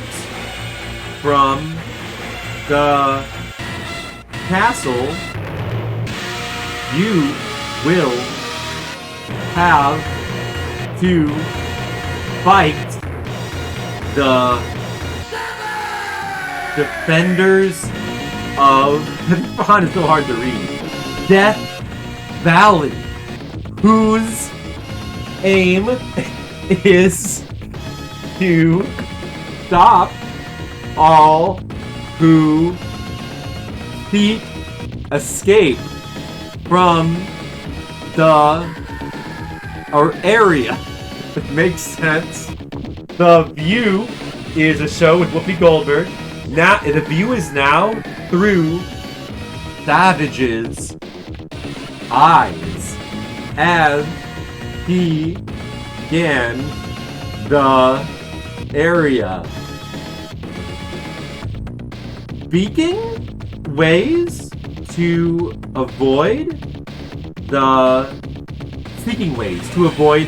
[SPEAKER 1] from the castle. You will have to fight the defenders of the font is so hard to read. Death Valley, whose aim is to stop all who seek escape from the area. It makes sense. The View is a show with Whoopi Goldberg. Now, The View is now through Savage's eyes as he scans the area. Speaking ways to avoid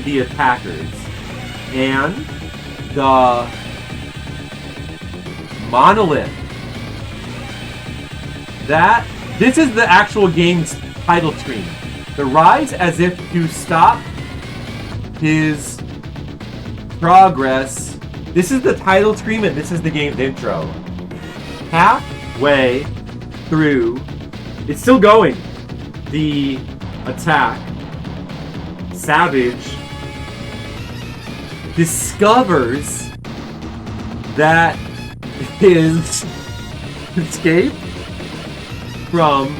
[SPEAKER 1] the attackers and the monolith. This is the actual game's title screen. The rise as if to stop his progress. This is the title screen and this is the game's intro. Halfway through, it's still going. The attack. Savage discovers that his escape from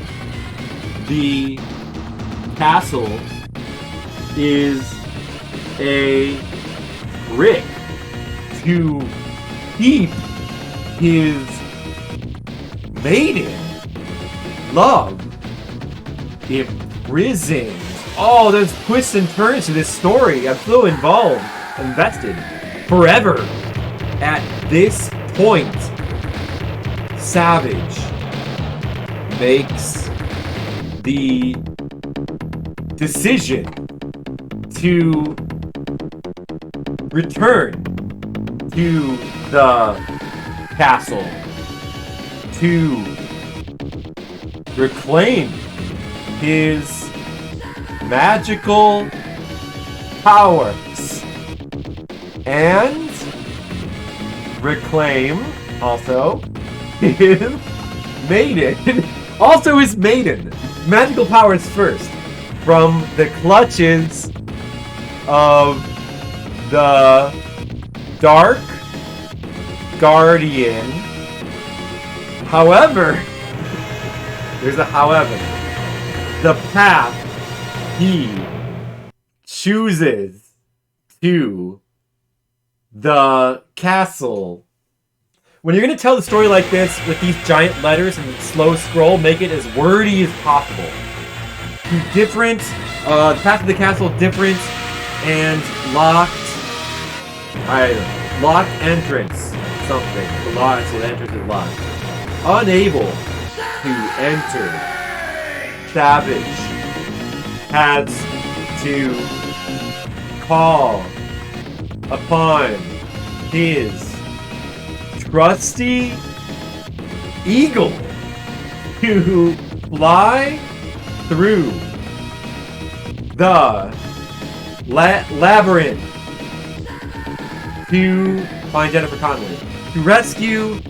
[SPEAKER 1] the castle is a trick to keep his maiden love imprisoned. Oh, there's twists and turns to this story. I'm so involved, invested, forever. At this point, Savage makes the decision to return to the castle to reclaim his magical powers and reclaim also his maiden. Also his maiden. Magical powers first. From the clutches of the Dark Guardian. However, there's a however. The path he chooses to the castle. When you're going to tell the story like this with these giant letters and slow scroll, make it as wordy as possible. Different, the path to the castle different and locked entrance, something. So the entrance is locked. Unable to enter. Savage has to call upon his trusty eagle to fly through the labyrinth to find Jennifer Connelly, to rescue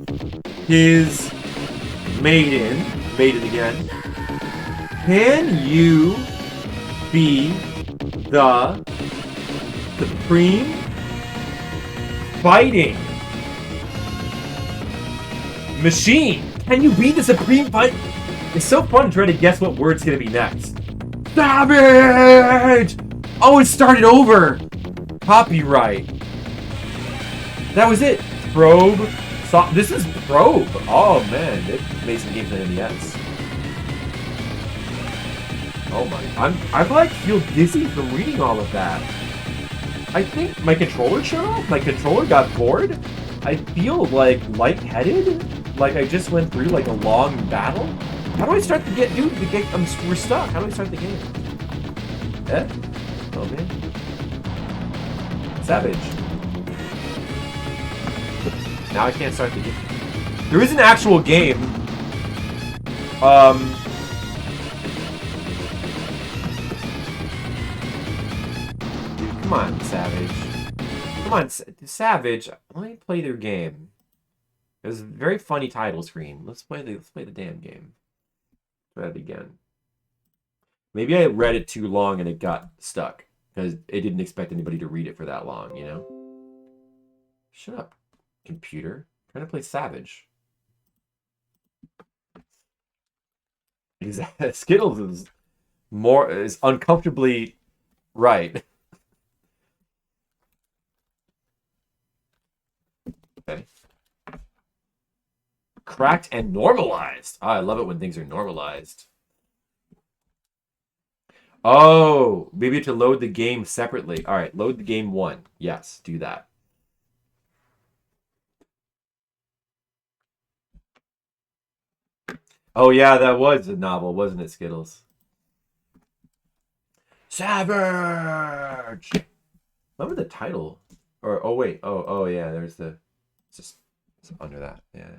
[SPEAKER 1] his maiden again. Can you be the supreme fighting machine? Can you be the supreme fight? It's so fun to try to guess what word's gonna be next. Savage! Oh, it started over! Copyright. That was it. Probe. This is Probe. Oh man, it made some games on NES. Oh my, I like feel dizzy from reading all of that. I think my controller shut off. My controller got bored. I feel like lightheaded. Like I just went through like a long battle. How do I start the game? Dude, we're stuck. How do I start the game? Oh man.
[SPEAKER 4] Savage. Now I can't start the game. There is an actual game. Dude, come on, Savage. Come on, Savage. Let me play their game. There's a very funny title screen. Let's play the damn game. Try that again. Maybe I read it too long and it got stuck because it didn't expect anybody to read it for that long, you know? Shut up, computer. I'm trying to play Savage. Skittles is uncomfortably right. Okay. Cracked and normalized. Oh, I love it when things are normalized. Oh, maybe to load the game separately. All right, load the game 1. Yes, do that. Oh yeah, that was a novel, wasn't it, Skittles? Savage. Remember the title? Or oh wait, oh yeah, there's the. It's under that. Yeah.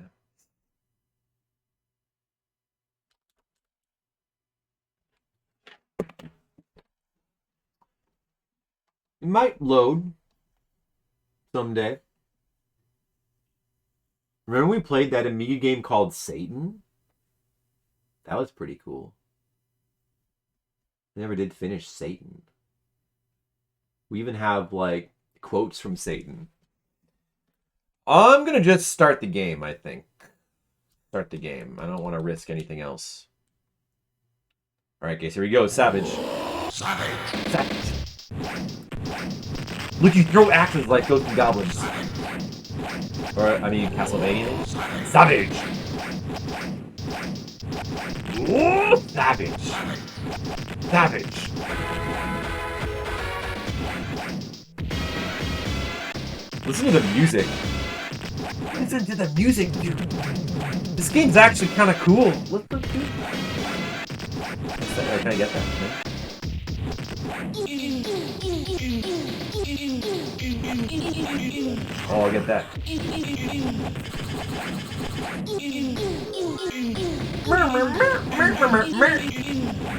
[SPEAKER 4] It might load someday. Remember we played that Amiga game called Satan? That was pretty cool. I never did finish Satan. We even have like quotes from Satan. I'm gonna just start the game, I think. Start the game. I don't want to risk anything else. Alright, guys, here we go. Savage. Savage. Look, you throw axes like ghosts and goblins. Or, I mean, Castlevania. Savage! Ooh, savage! Savage! Listen to the music. Listen to the music, dude. This game's actually kind of cool. Look, dude. Can I get that? No? Oh, I'll get that.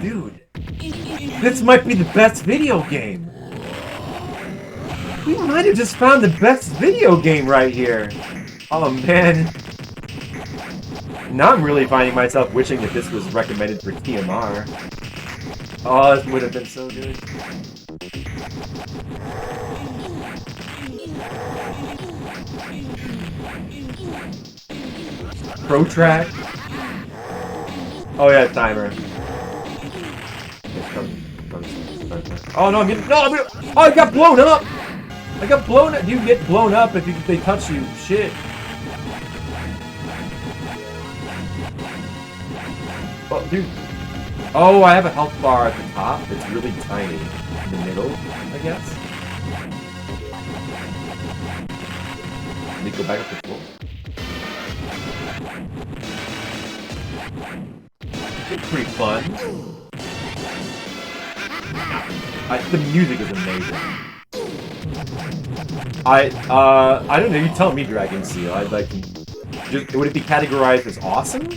[SPEAKER 4] Dude, this might be the best video game. We might have just found the best video game right here. Oh, man. Now I'm really finding myself wishing that this was recommended for TMR. Oh, this would have been so good. Pro track. Oh yeah, timer. Oh no, I'm getting oh, I got blown up. I got blown up. You get blown up if they touch you. Shit. Oh, dude. Oh, I have a health bar at the top. It's really tiny. In the middle, I guess. Let me go back up the floor. It's pretty fun. The music is amazing. I don't know. You tell me, Dragon Seal. I'd like to. Just, would it be categorized as awesome?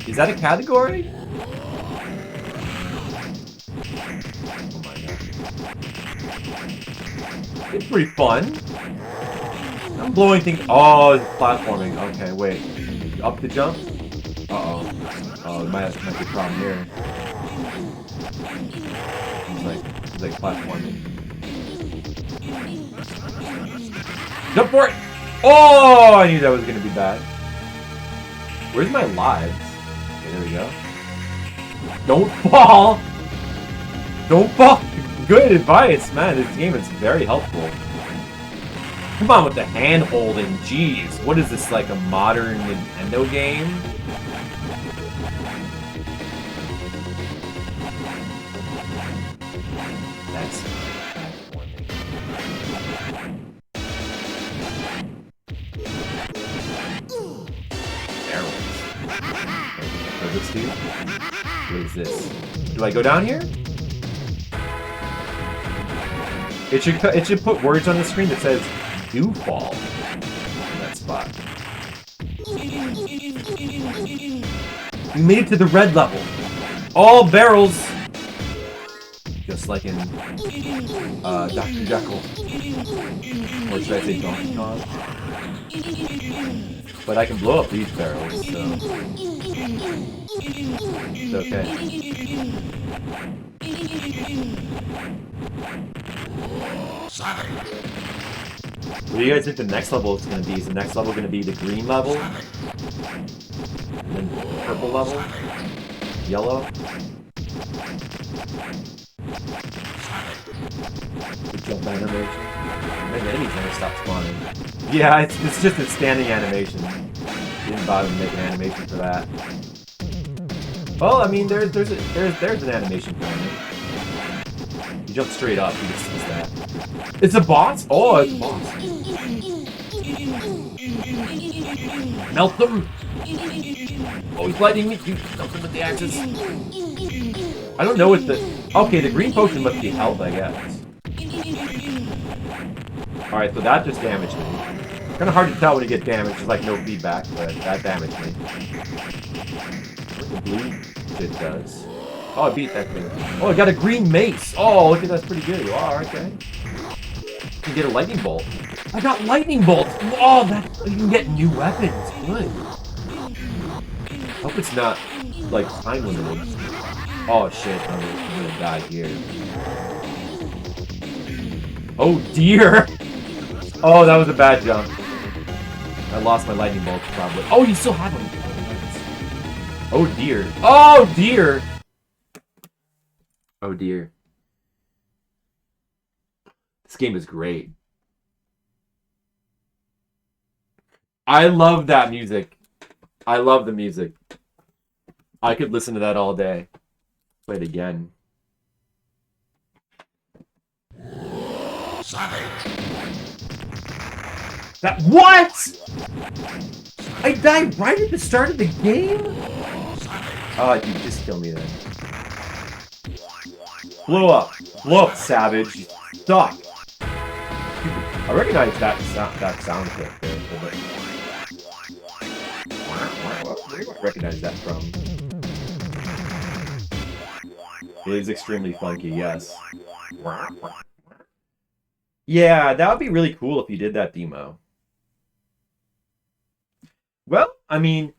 [SPEAKER 4] Is that a category? Oh my gosh. It's pretty fun. I'm blowing things. Oh, it's platforming. Okay, wait. Up the jump? Uh-oh. Oh, it might be a problem here. It's like platforming. Jump for it! Oh, I knew that was gonna be bad. Where's my lives? Okay, there we go. Don't fall! Don't fall! Good advice, man. This game is very helpful. Come on with the hand-holding. Jeez. What is this, like a modern Nintendo game? That's platforming. Arrows. What does this do? What is this? Do I go down here? It should put words on the screen that says "do fall" in that spot. We made it to the red level. All barrels. Just like in Dr. Jekyll. Or should I say Donkey Kong? But I can blow up these barrels, so it's okay. What do you guys think the next level is going to be? Is the next level going to be the green level? And then purple level? Yellow? The jump animation? Maybe the enemies never stop spawning. Yeah, it's just a standing animation. Didn't bother to make an animation for that. Well, I mean, there's an animation coming. You jump straight up, you just see that. It's a boss? Oh, it's a boss. Melt them! Oh, he's lightning me. Dude, melt them with the axes. I don't know what the... Okay, the green potion must be health, I guess. Alright, so that just damaged me. Kind of hard to tell when you get damaged. There's like no feedback, but that damaged me. What the blue shit does. Oh, I beat that thing. Oh, I got a green mace. Oh, look at that's pretty good. Oh, okay. You can get a lightning bolt. I got lightning bolts. Oh, that you can get new weapons. Good. Hope it's not like time limited. Oh shit, I'm gonna die here. Oh dear. Oh, that was a bad jump. I lost my lightning bolts probably. Oh, you still have them. Oh dear. Oh dear. Oh dear. This game is great. I love that music. I love the music. I could listen to that all day. Play it again. That what? I died right at the start of the game? Oh, dude, just kill me then. Blow up. Blow up, savage. You suck. I recognize that sound effect there. Where do I recognize that from? It is extremely funky, yes. Yeah, that would be really cool if you did that demo. Well, I mean,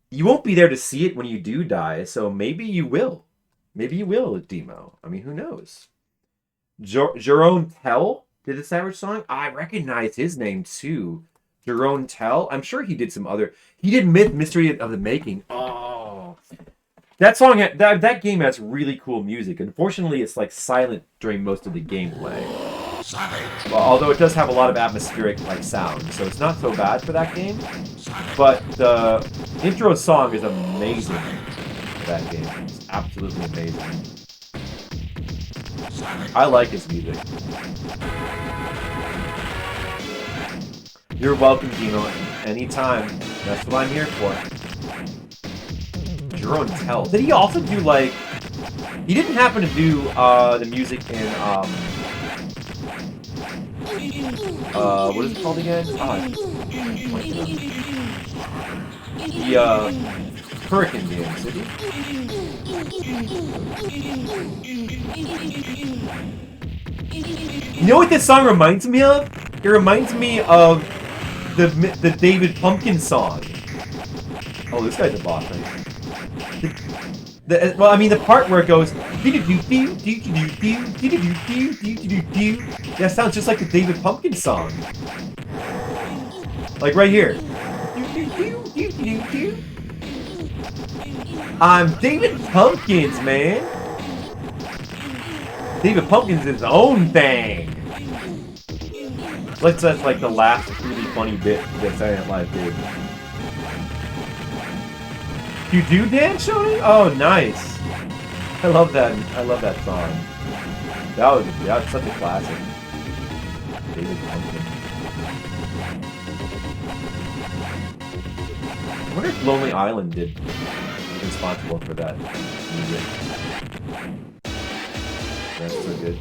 [SPEAKER 4] you won't be there to see it when you do die, so maybe you will. Maybe you will demo. I mean, who knows? Jerome Tell did the Savage song. I recognize his name too. Jerome Tell. I'm sure he did some other. He did Mystery of the Making. Oh, that song. That game has really cool music. Unfortunately, it's like silent during most of the gameplay. Well, although it does have a lot of atmospheric like sound, so it's not so bad for that game. But the intro song is amazing for that game. It's absolutely amazing. I like his music. You're welcome, Dino. Anytime. That's what I'm here for. Jerome Tell. Did he also do like... He didn't happen to do the music in... what is it called again? The Hurricane games, did he? You know what this song reminds me of? It reminds me of the David Pumpkin song. Oh, this guy's a boss, right? Well, I mean, the part where it goes... That sounds just like the David Pumpkin song. Like right here. I'm David Pumpkins, man. David Pumpkins is his own thing. That's like the last really funny bit that Saturday Night Live did. You do dance, Shoni? Oh, nice. I love that. I love that song. That was such a classic. David Pumpkin. I wonder if Lonely Island was responsible for that music. That's so good.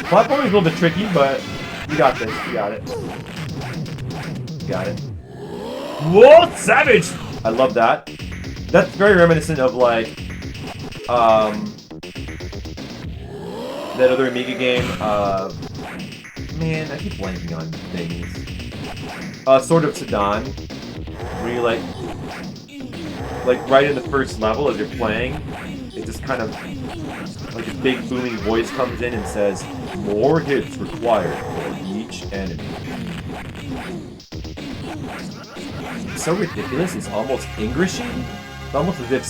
[SPEAKER 4] Platforming is a little bit tricky, but we got this. We got it. We got it. Whoa, savage! I love that. That's very reminiscent of like that other Amiga game. Man, I keep blanking on things. Sort of Sedan, where you like right in the first level as you're playing, it just kind of like a big booming voice comes in and says, "More hits required for each enemy." It's so ridiculous. It's almost Englishy. It's almost as if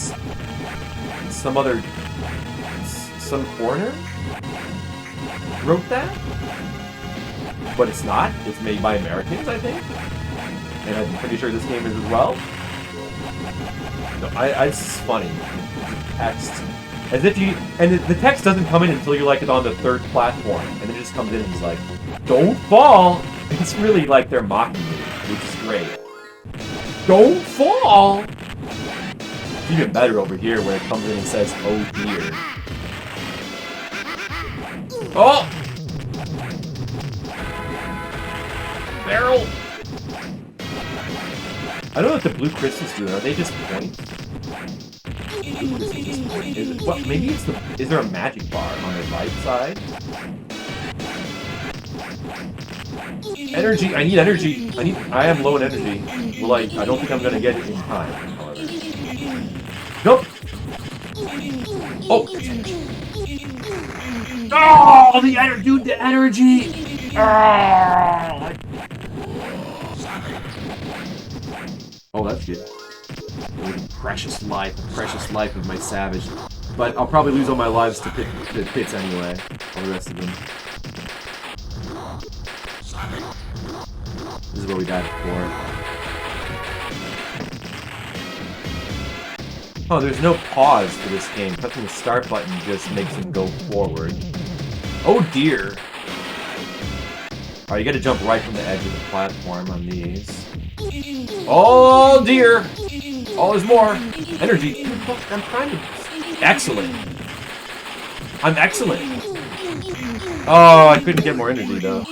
[SPEAKER 4] some foreigner wrote that, but it's not. It's made by Americans, I think, and I'm pretty sure this game is as well. No, it's funny. The text, as if you, and the text doesn't come in until you're like on the third platform, and it just comes in and it's like, "Don't fall." It's really like they're mocking you, which is great. Don't fall. It's even better over here where it comes in and says, "Oh dear." Oh! Barrel! I don't know what the blue crystals do. Are they just points? Is it, well, maybe it's the. Is there a magic bar on the right side? Energy! I need energy! I am low in energy. Well, I don't think I'm gonna get it in time, however. Nope! Oh! Oh! The energy! Dude, the energy! Oh, that's good. The precious life of my savage. But I'll probably lose all my lives to pits anyway. All the rest of them. This is what we died before. Oh, there's no pause for this game. Pressing the start button just makes him go forward. Oh dear! Alright, you gotta jump right from the edge of the platform on these. Oh dear! Oh, there's more! Energy! I'm trying to... Excellent! I'm excellent! Oh, I couldn't get more energy though.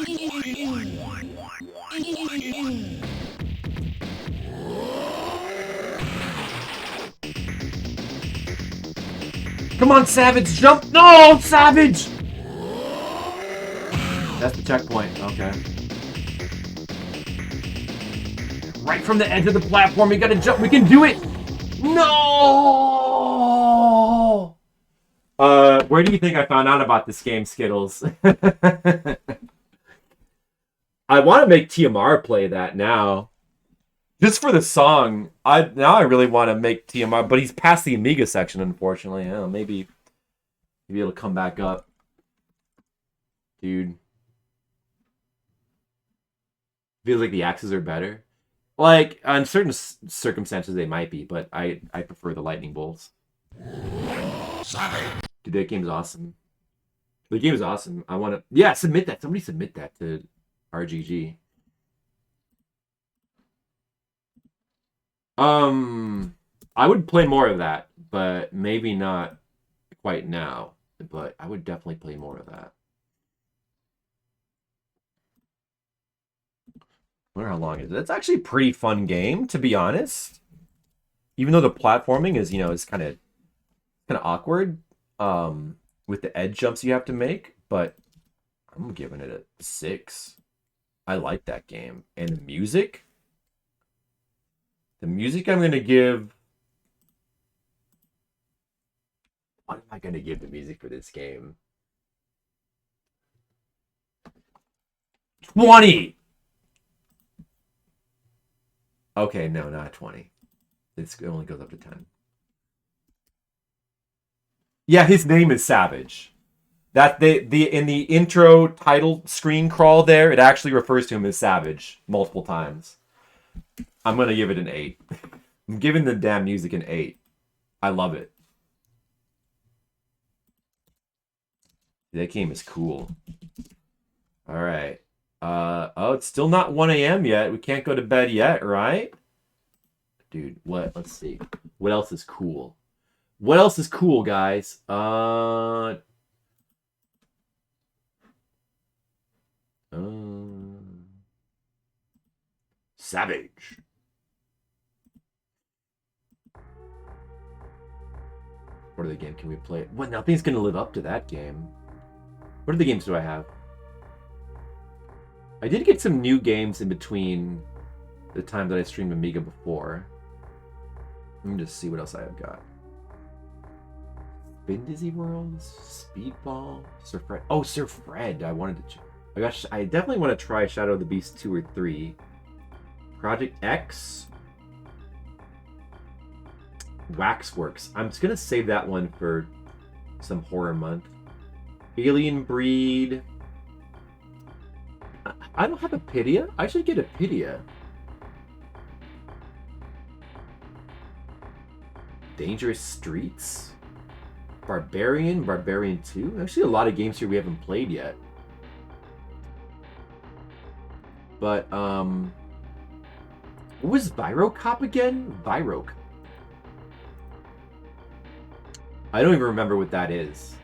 [SPEAKER 4] Come on, Savage, jump! No, Savage! That's the checkpoint, okay. Right from the edge of the platform, we gotta jump, we can do it! No! Where do you think I found out about this game, Skittles? I want to make TMR play that now. Just for the song. Now I really want to make TMR, but he's past the Amiga section, unfortunately. Oh, maybe it'll come back up. Dude. Feels like the axes are better. Like, on certain circumstances they might be, but I prefer the lightning bolts. Dude, that game's awesome. The game's awesome. I want to... Yeah, submit that. Somebody submit that to RGG. I would play more of that, but maybe not quite now. But I would definitely play more of that. I wonder how long it is. It's actually a pretty fun game, to be honest. Even though the platforming is, is kind of awkward, with the edge jumps you have to make, but I'm giving it a 6. I like that game. And the music I'm going to give... What am I going to give the music for this game? 20! Okay, no, not 20. It only goes up to 10. Yeah, his name is Savage. That in the intro title screen crawl there, it actually refers to him as Savage multiple times. I'm gonna give it an 8. I'm giving the damn music an 8. I love it. That game is cool. All right. Oh, it's still not 1 a.m. yet. We can't go to bed yet, right? Dude, what? Let's see. What else is cool? What else is cool, guys? Savage. What other game can we play? Well, nothing's gonna live up to that game. What other games do I have? I did get some new games in between the time that I streamed Amiga before. Let me just see what else I have got. Spin Dizzy Worlds, Speedball, Sir Fred. Oh, Sir Fred! I definitely want to try Shadow of the Beast 2 or 3. Project X. Waxworks. I'm just gonna save that one for some horror month. Alien Breed. I don't have a Pydia. I should get a Pydia. Dangerous Streets. Barbarian 2. Actually, a lot of games here we haven't played yet. But what was Virocop again? Virocop. I don't even remember what that is.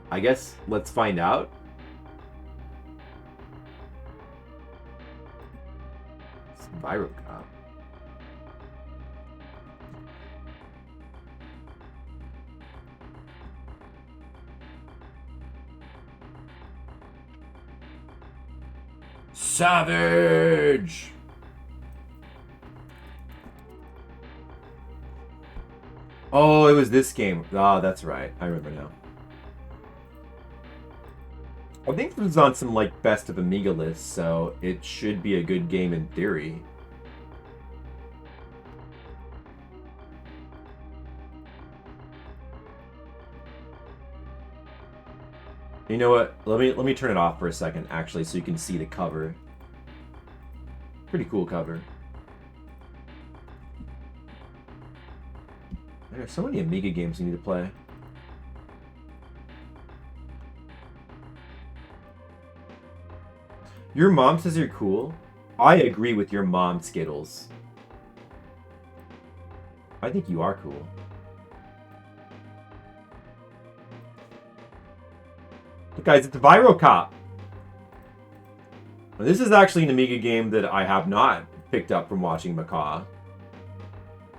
[SPEAKER 4] I guess let's find out. It's Virocop. Savage! Oh, it was this game. Ah, that's right. I remember now. I think this was on some, like, best of Amiga lists, so it should be a good game in theory. You know what? Let me turn it off for a second, actually, so you can see the cover. Pretty cool cover. There are so many Amiga games you need to play. Your mom says you're cool. I agree with your mom, Skittles. I think you are cool. Look, guys, it's Virocop. This is actually an Amiga game that I have not picked up from watching Macaw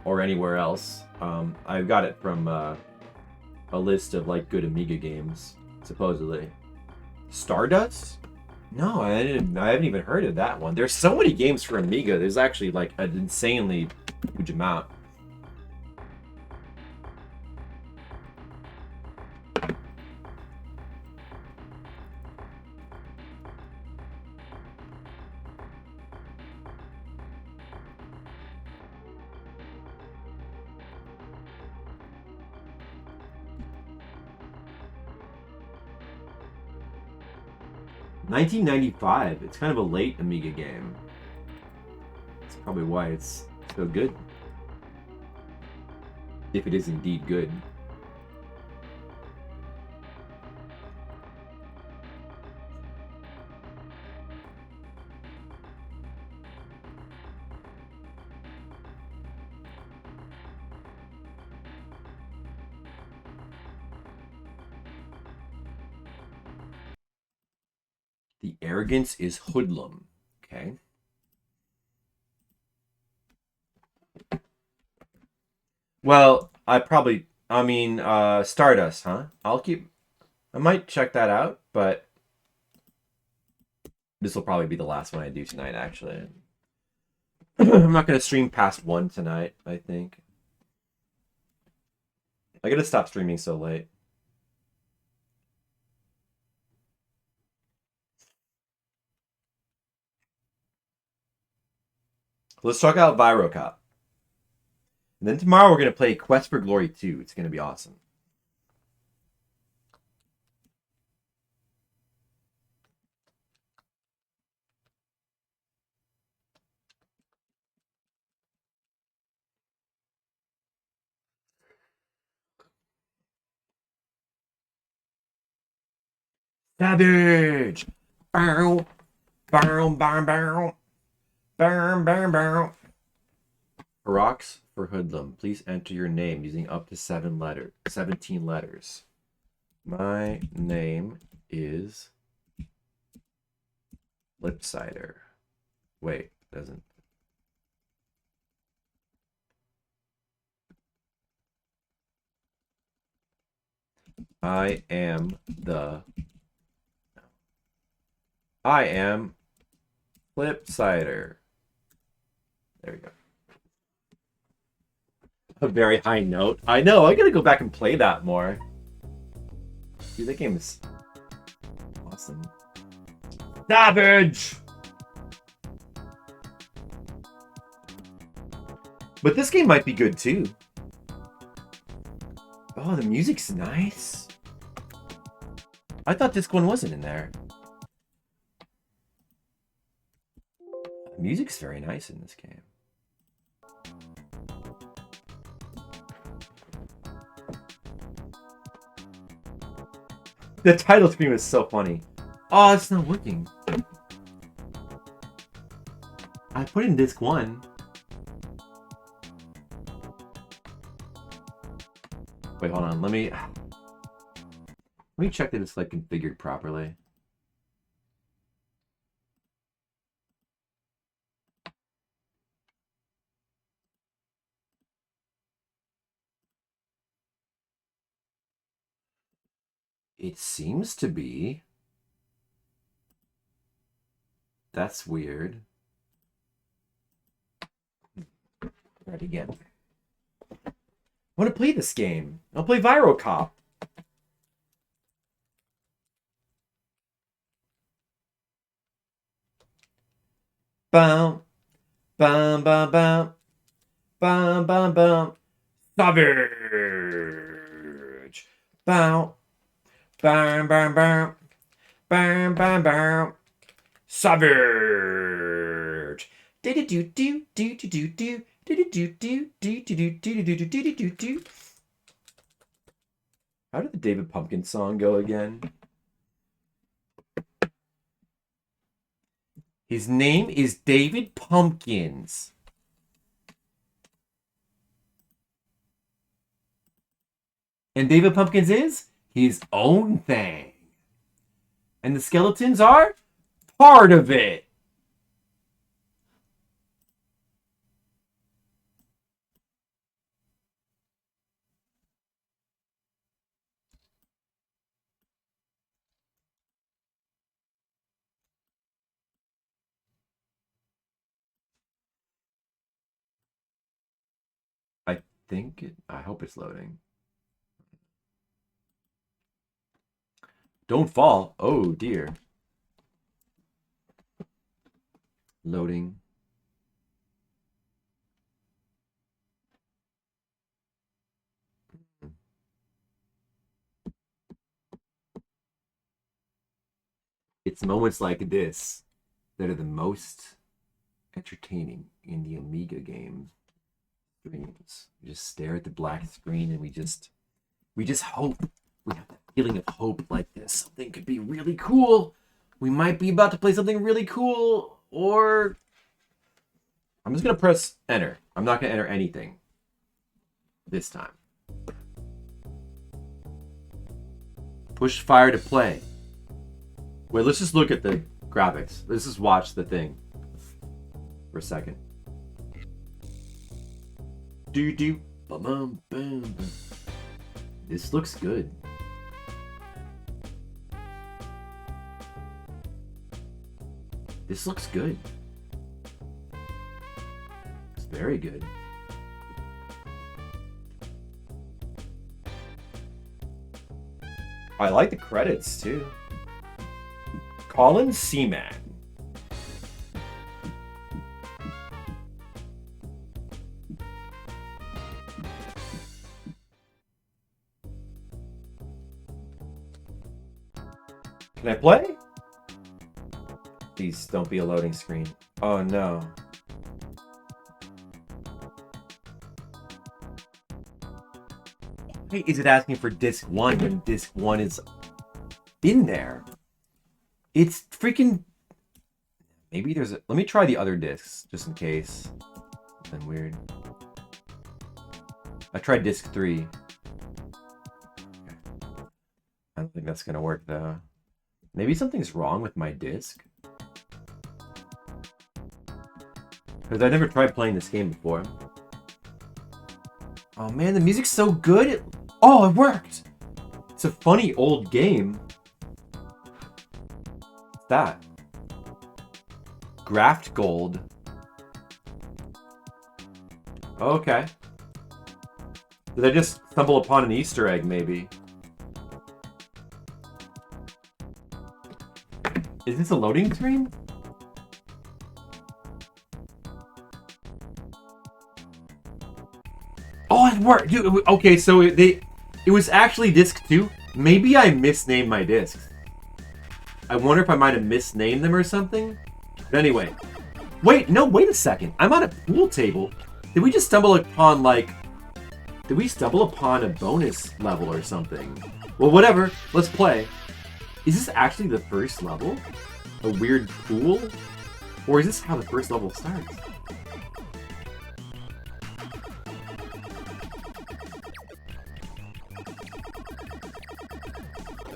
[SPEAKER 4] or anywhere else. I've got it from a list of like good Amiga games, supposedly. Stardust? No, I haven't even heard of that one. There's so many games for Amiga. There's actually like an insanely huge amount. $1995. It's kind of a late Amiga game. That's probably why it's so good. If it is indeed good. The arrogance is hoodlum. Okay. Well, Stardust, huh? I might check that out, but this will probably be the last one I do tonight, actually. I'm not going to stream past 1 tonight, I think. I gotta stop streaming so late. Let's check out Virocop. And then tomorrow we're going to play Quest for Glory 2. It's going to be awesome. Savage! Bow! Bow! Bow! Bow! Bow! Bow! Bow! Rocks for hoodlum. Please enter your name using up to 17 letters. My name is Flipsider. Wait, doesn't. I am Flipsider. There we go. A very high note. I know, I gotta go back and play that more. Dude, that game is awesome. Savage! But this game might be good too. Oh, the music's nice. I thought Disc 1 wasn't in there. The music's very nice in this game. The title screen was so funny. Oh, it's not working. I put in Disc 1. Wait, hold on. Let me check that it's like configured properly. It seems to be. That's weird. Right again. I want to play this game. I'll play Virocop. Bum, bum, bum, bum, bum, bum, bum. Savage. Bow, bam, bam, bam, bam, bam, bam. Savage. Do do do do do do do. How did the David Pumpkins song go again? His name is David Pumpkins. And David Pumpkins is his own thing. And the skeletons are part of it. I hope it's loading. Don't fall. Oh dear. Loading. It's moments like this that are the most entertaining in the Amiga game streams. We just stare at the black screen and we just hope. We have that feeling of hope like this. Something could be really cool. We might be about to play something really cool, or I'm just gonna press enter. I'm not gonna enter anything this time. Push fire to play. Wait, let's just look at the graphics. Let's just watch the thing for a second. Do bum bum boom. This looks good. This looks good. It's very good. I like the credits too. Colin Seaman. Can I play? Please don't be a loading screen. Oh no. Why is it asking for disc 1 when disc 1 is in there? It's freaking... Maybe there's a... Let me try the other discs, just in case. Something weird. I tried disc 3. I don't think that's gonna work though. Maybe something's wrong with my disc. Because I never tried playing this game before. Oh man, the music's so good! Oh, it worked! It's a funny old game. What's that? Graft Gold. Okay. Did I just stumble upon an Easter egg, maybe? Is this a loading screen? Oh, it worked! Dude, okay, so it was actually disc 2? Maybe I misnamed my discs. I wonder if I might have misnamed them or something? But anyway. Wait a second. I'm on a pool table. Did we just stumble upon, like... Did we stumble upon a bonus level or something? Well, whatever. Let's play. Is this actually the first level? A weird pool? Or is this how the first level starts?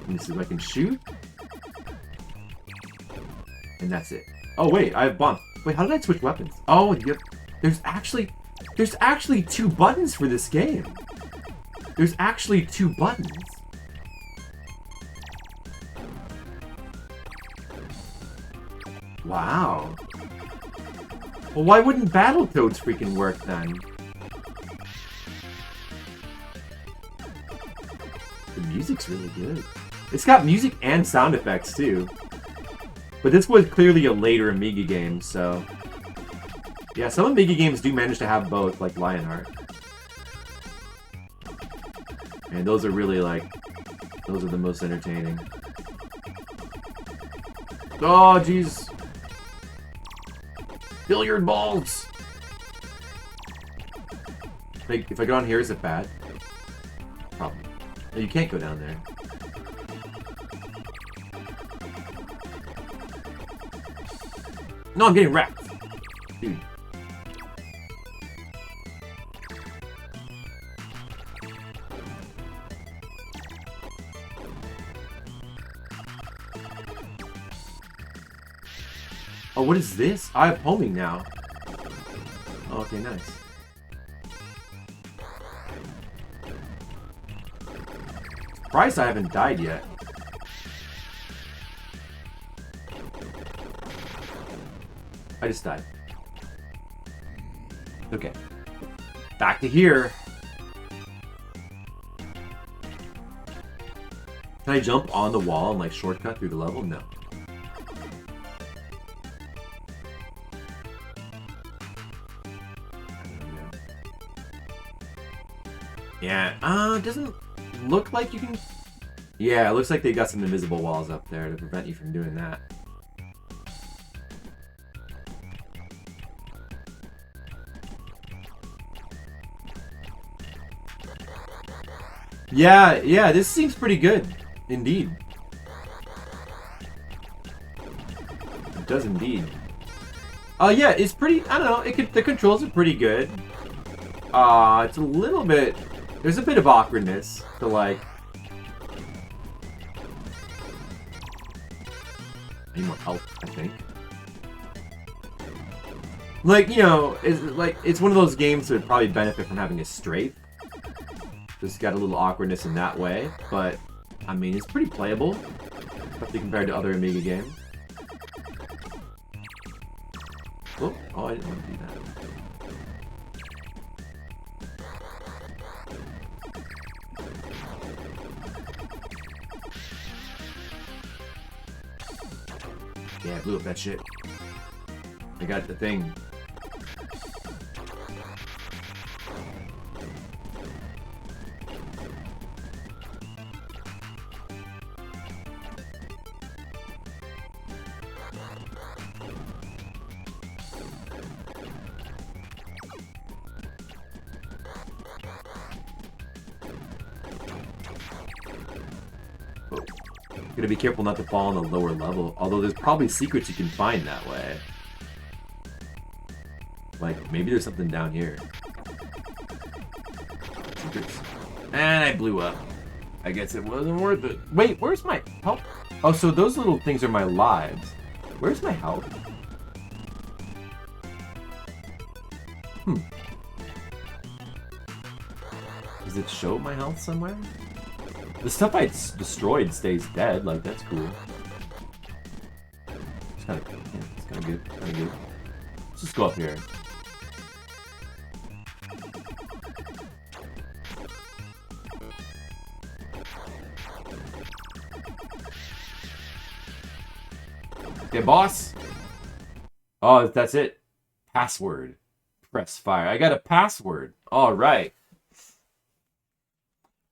[SPEAKER 4] Let me see if I can shoot. And that's it. Oh wait, I have bombs. Wait, how did I switch weapons? Oh, yep. There's actually 2 buttons for this game. There's actually 2 buttons. Wow. Well, why wouldn't Battletoads freaking work then? The music's really good. It's got music and sound effects too. But this was clearly a later Amiga game, so... Yeah, some Amiga games do manage to have both, like Lionheart. And those are really, like... Those are the most entertaining. Oh, jeez! Billiard balls! Like, if I go down here, is it bad? Probably. No, you can't go down there. No, I'm getting wrecked! Dude. Oh, what is this? I have homing now. Oh, okay, nice. Surprised I haven't died yet. I just died. Okay. Back to here. Can I jump on the wall and like shortcut through the level? No. Yeah, it doesn't look like you can... Yeah, it looks like they got some invisible walls up there to prevent you from doing that. Yeah, this seems pretty good. Indeed. It does indeed. Yeah, it's pretty... I don't know, the controls are pretty good. It's a little bit... There's a bit of awkwardness to, like... I need more health, I think. Like, you know, it's one of those games that would probably benefit from having a strafe. Just got a little awkwardness in that way, but, I mean, it's pretty playable, especially compared to other Amiga games. Oh, I didn't want to do that. Yeah, I blew up that shit. I got the thing. Gotta be careful not to fall on the lower level, although there's probably secrets you can find that way. Like, maybe there's something down here. Secrets. And I blew up. I guess it wasn't worth it. Wait, where's my health? Oh, so those little things are my lives. Where's my health? Does it show my health somewhere? The stuff I destroyed stays dead. Like, that's cool. It's kind of, yeah, it's kind of good. Kind of good. Let's just go up here. Okay, boss. Oh, that's it. Password. Press fire. I got a password. All right.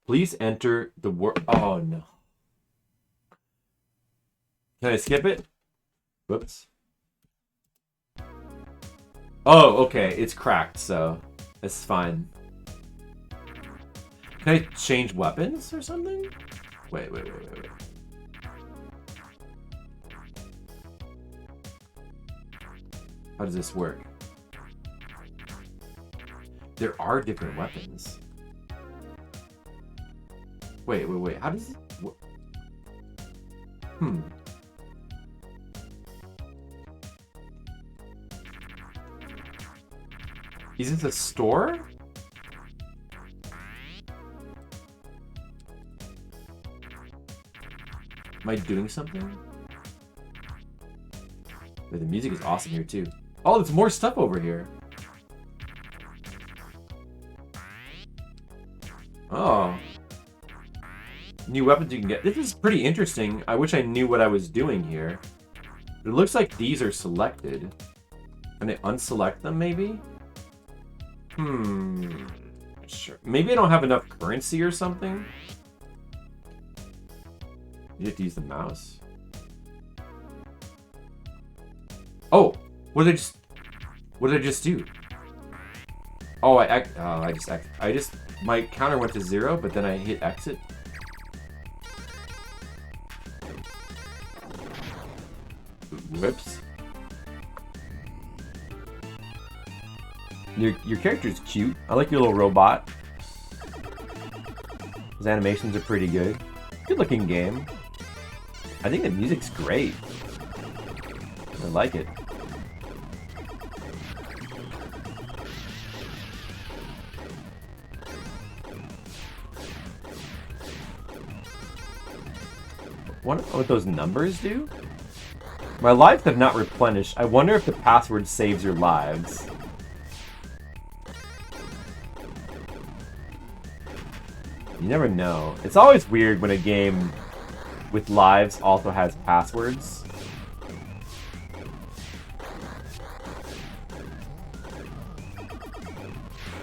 [SPEAKER 4] Please enter the word. Oh, no. Can I skip it? Whoops. Oh, okay. It's cracked, so it's fine. Can I change weapons or something? Wait. How does this work? There are different weapons. Wait. How does it... Is this a store? Am I doing something? Wait, the music is awesome here too. Oh, there's more stuff over here. Oh. New weapons you can get. This is pretty interesting. I wish I knew what I was doing here. It looks like these are selected. Can I unselect them, maybe? Sure. Maybe I don't have enough currency or something? You have to use the mouse. Oh! What did I just do? Oh, my counter went to 0, but then I hit exit. Whoops. Your character's cute. I like your little robot. His animations are pretty good. Good looking game. I think the music's great. I like it. Wonder what those numbers do? My lives have not replenished. I wonder if the password saves your lives. You never know. It's always weird when a game with lives also has passwords.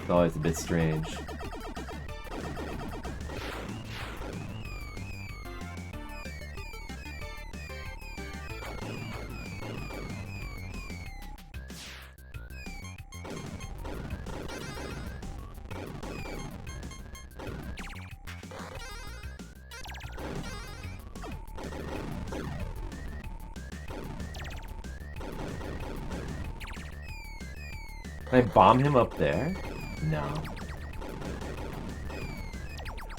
[SPEAKER 4] It's always a bit strange. Can I bomb him up there? No.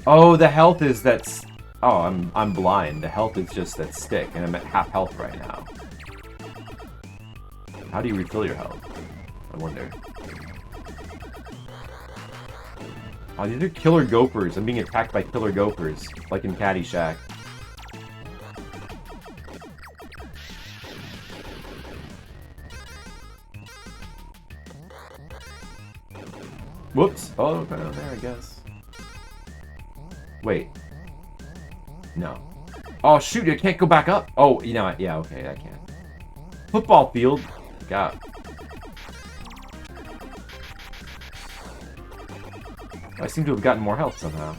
[SPEAKER 4] Oh, the health is that's... Oh, I'm blind. The health is just that stick, and I'm at half health right now. How do you refill your health? I wonder. Oh, these are killer gophers. I'm being attacked by killer gophers, like in Caddyshack. Whoops. Oh, go down there, I guess. Wait. No. Oh, shoot, I can't go back up. Oh, you know what? Yeah, okay, I can. Football field. God. I seem to have gotten more health somehow.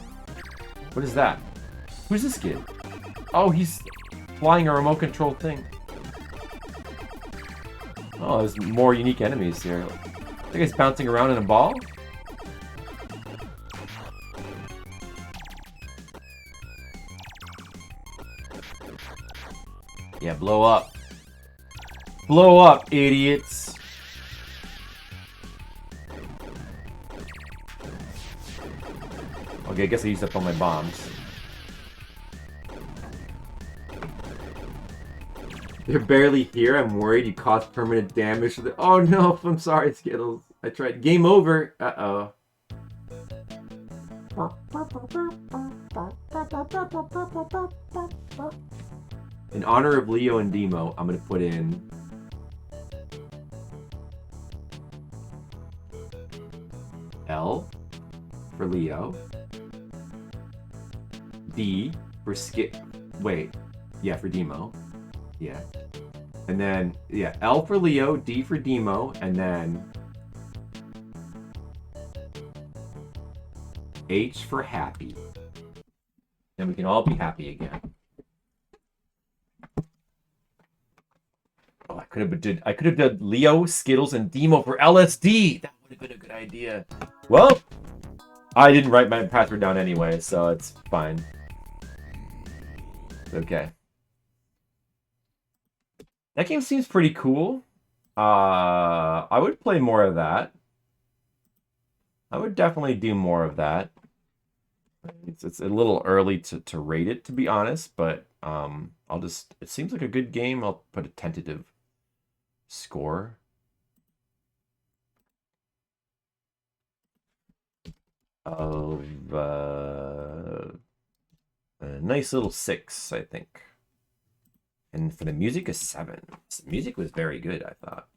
[SPEAKER 4] What is that? Who's this kid? Oh, he's flying a remote control thing. Oh, there's more unique enemies here. I think it's bouncing around in a ball? Yeah, blow up. Blow up, idiots. Okay, I guess I used up all my bombs. They're barely here. I'm worried you caused permanent damage to the... Oh no, I'm sorry, Skittles.
[SPEAKER 1] I tried. Game over. Uh-oh. In honor of Leo and Demo, I'm going to put in... L for Leo. D for Skip. Wait. Yeah, for Demo. Yeah. And then, yeah, L for Leo, D for Demo, and then H for Happy. And we can all be happy again. Oh, I could have done Leo, Skittles, and Demo for LSD. That would have been a good idea. Well, I didn't write my password down anyway, so it's fine. Okay. That game seems pretty cool. I would play more of that. I would definitely do more of that. It's a little early to rate it, to be honest, but it seems like a good game. I'll put a tentative score. Of a nice little 6, I think. And for the music, a 7. The music was very good, I thought.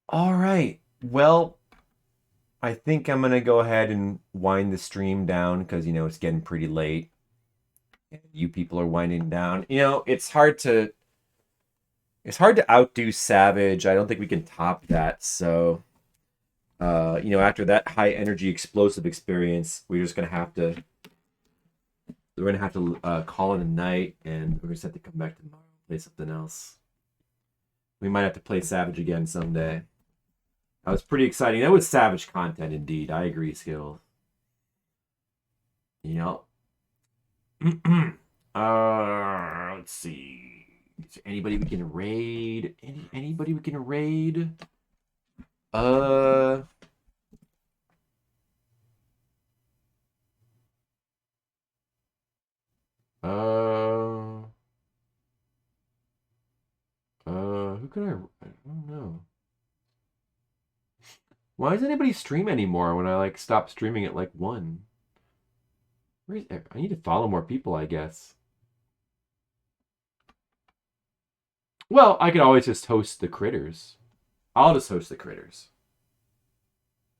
[SPEAKER 1] All right. Well, I think I'm going to go ahead and wind the stream down because, it's getting pretty late. And you people are winding down. It's hard to outdo Savage. I don't think we can top that. So, after that high energy explosive experience, we're just going to have to call it a night, and we're going to have to come back tomorrow and play something else. We might have to play Savage again someday. That was pretty exciting. That was Savage content indeed. I agree, Skill. Let's see. Is there anybody we can raid? Anybody we can raid? Who can I don't know. Why does anybody stream anymore when I stop streaming at 1? I need to follow more people, I guess. Well, I could always just host the critters. I'll just host the critters.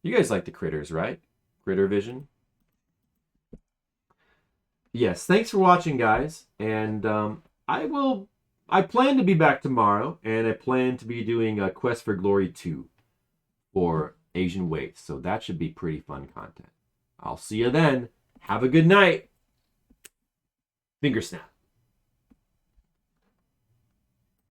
[SPEAKER 1] You guys like the critters, right? Critter Vision. Yes, thanks for watching, guys. And I plan to be back tomorrow, and I plan to be doing a Quest for Glory 2 for Asian Waste. So that should be pretty fun content. I'll see you then. Have a good night. Finger snap.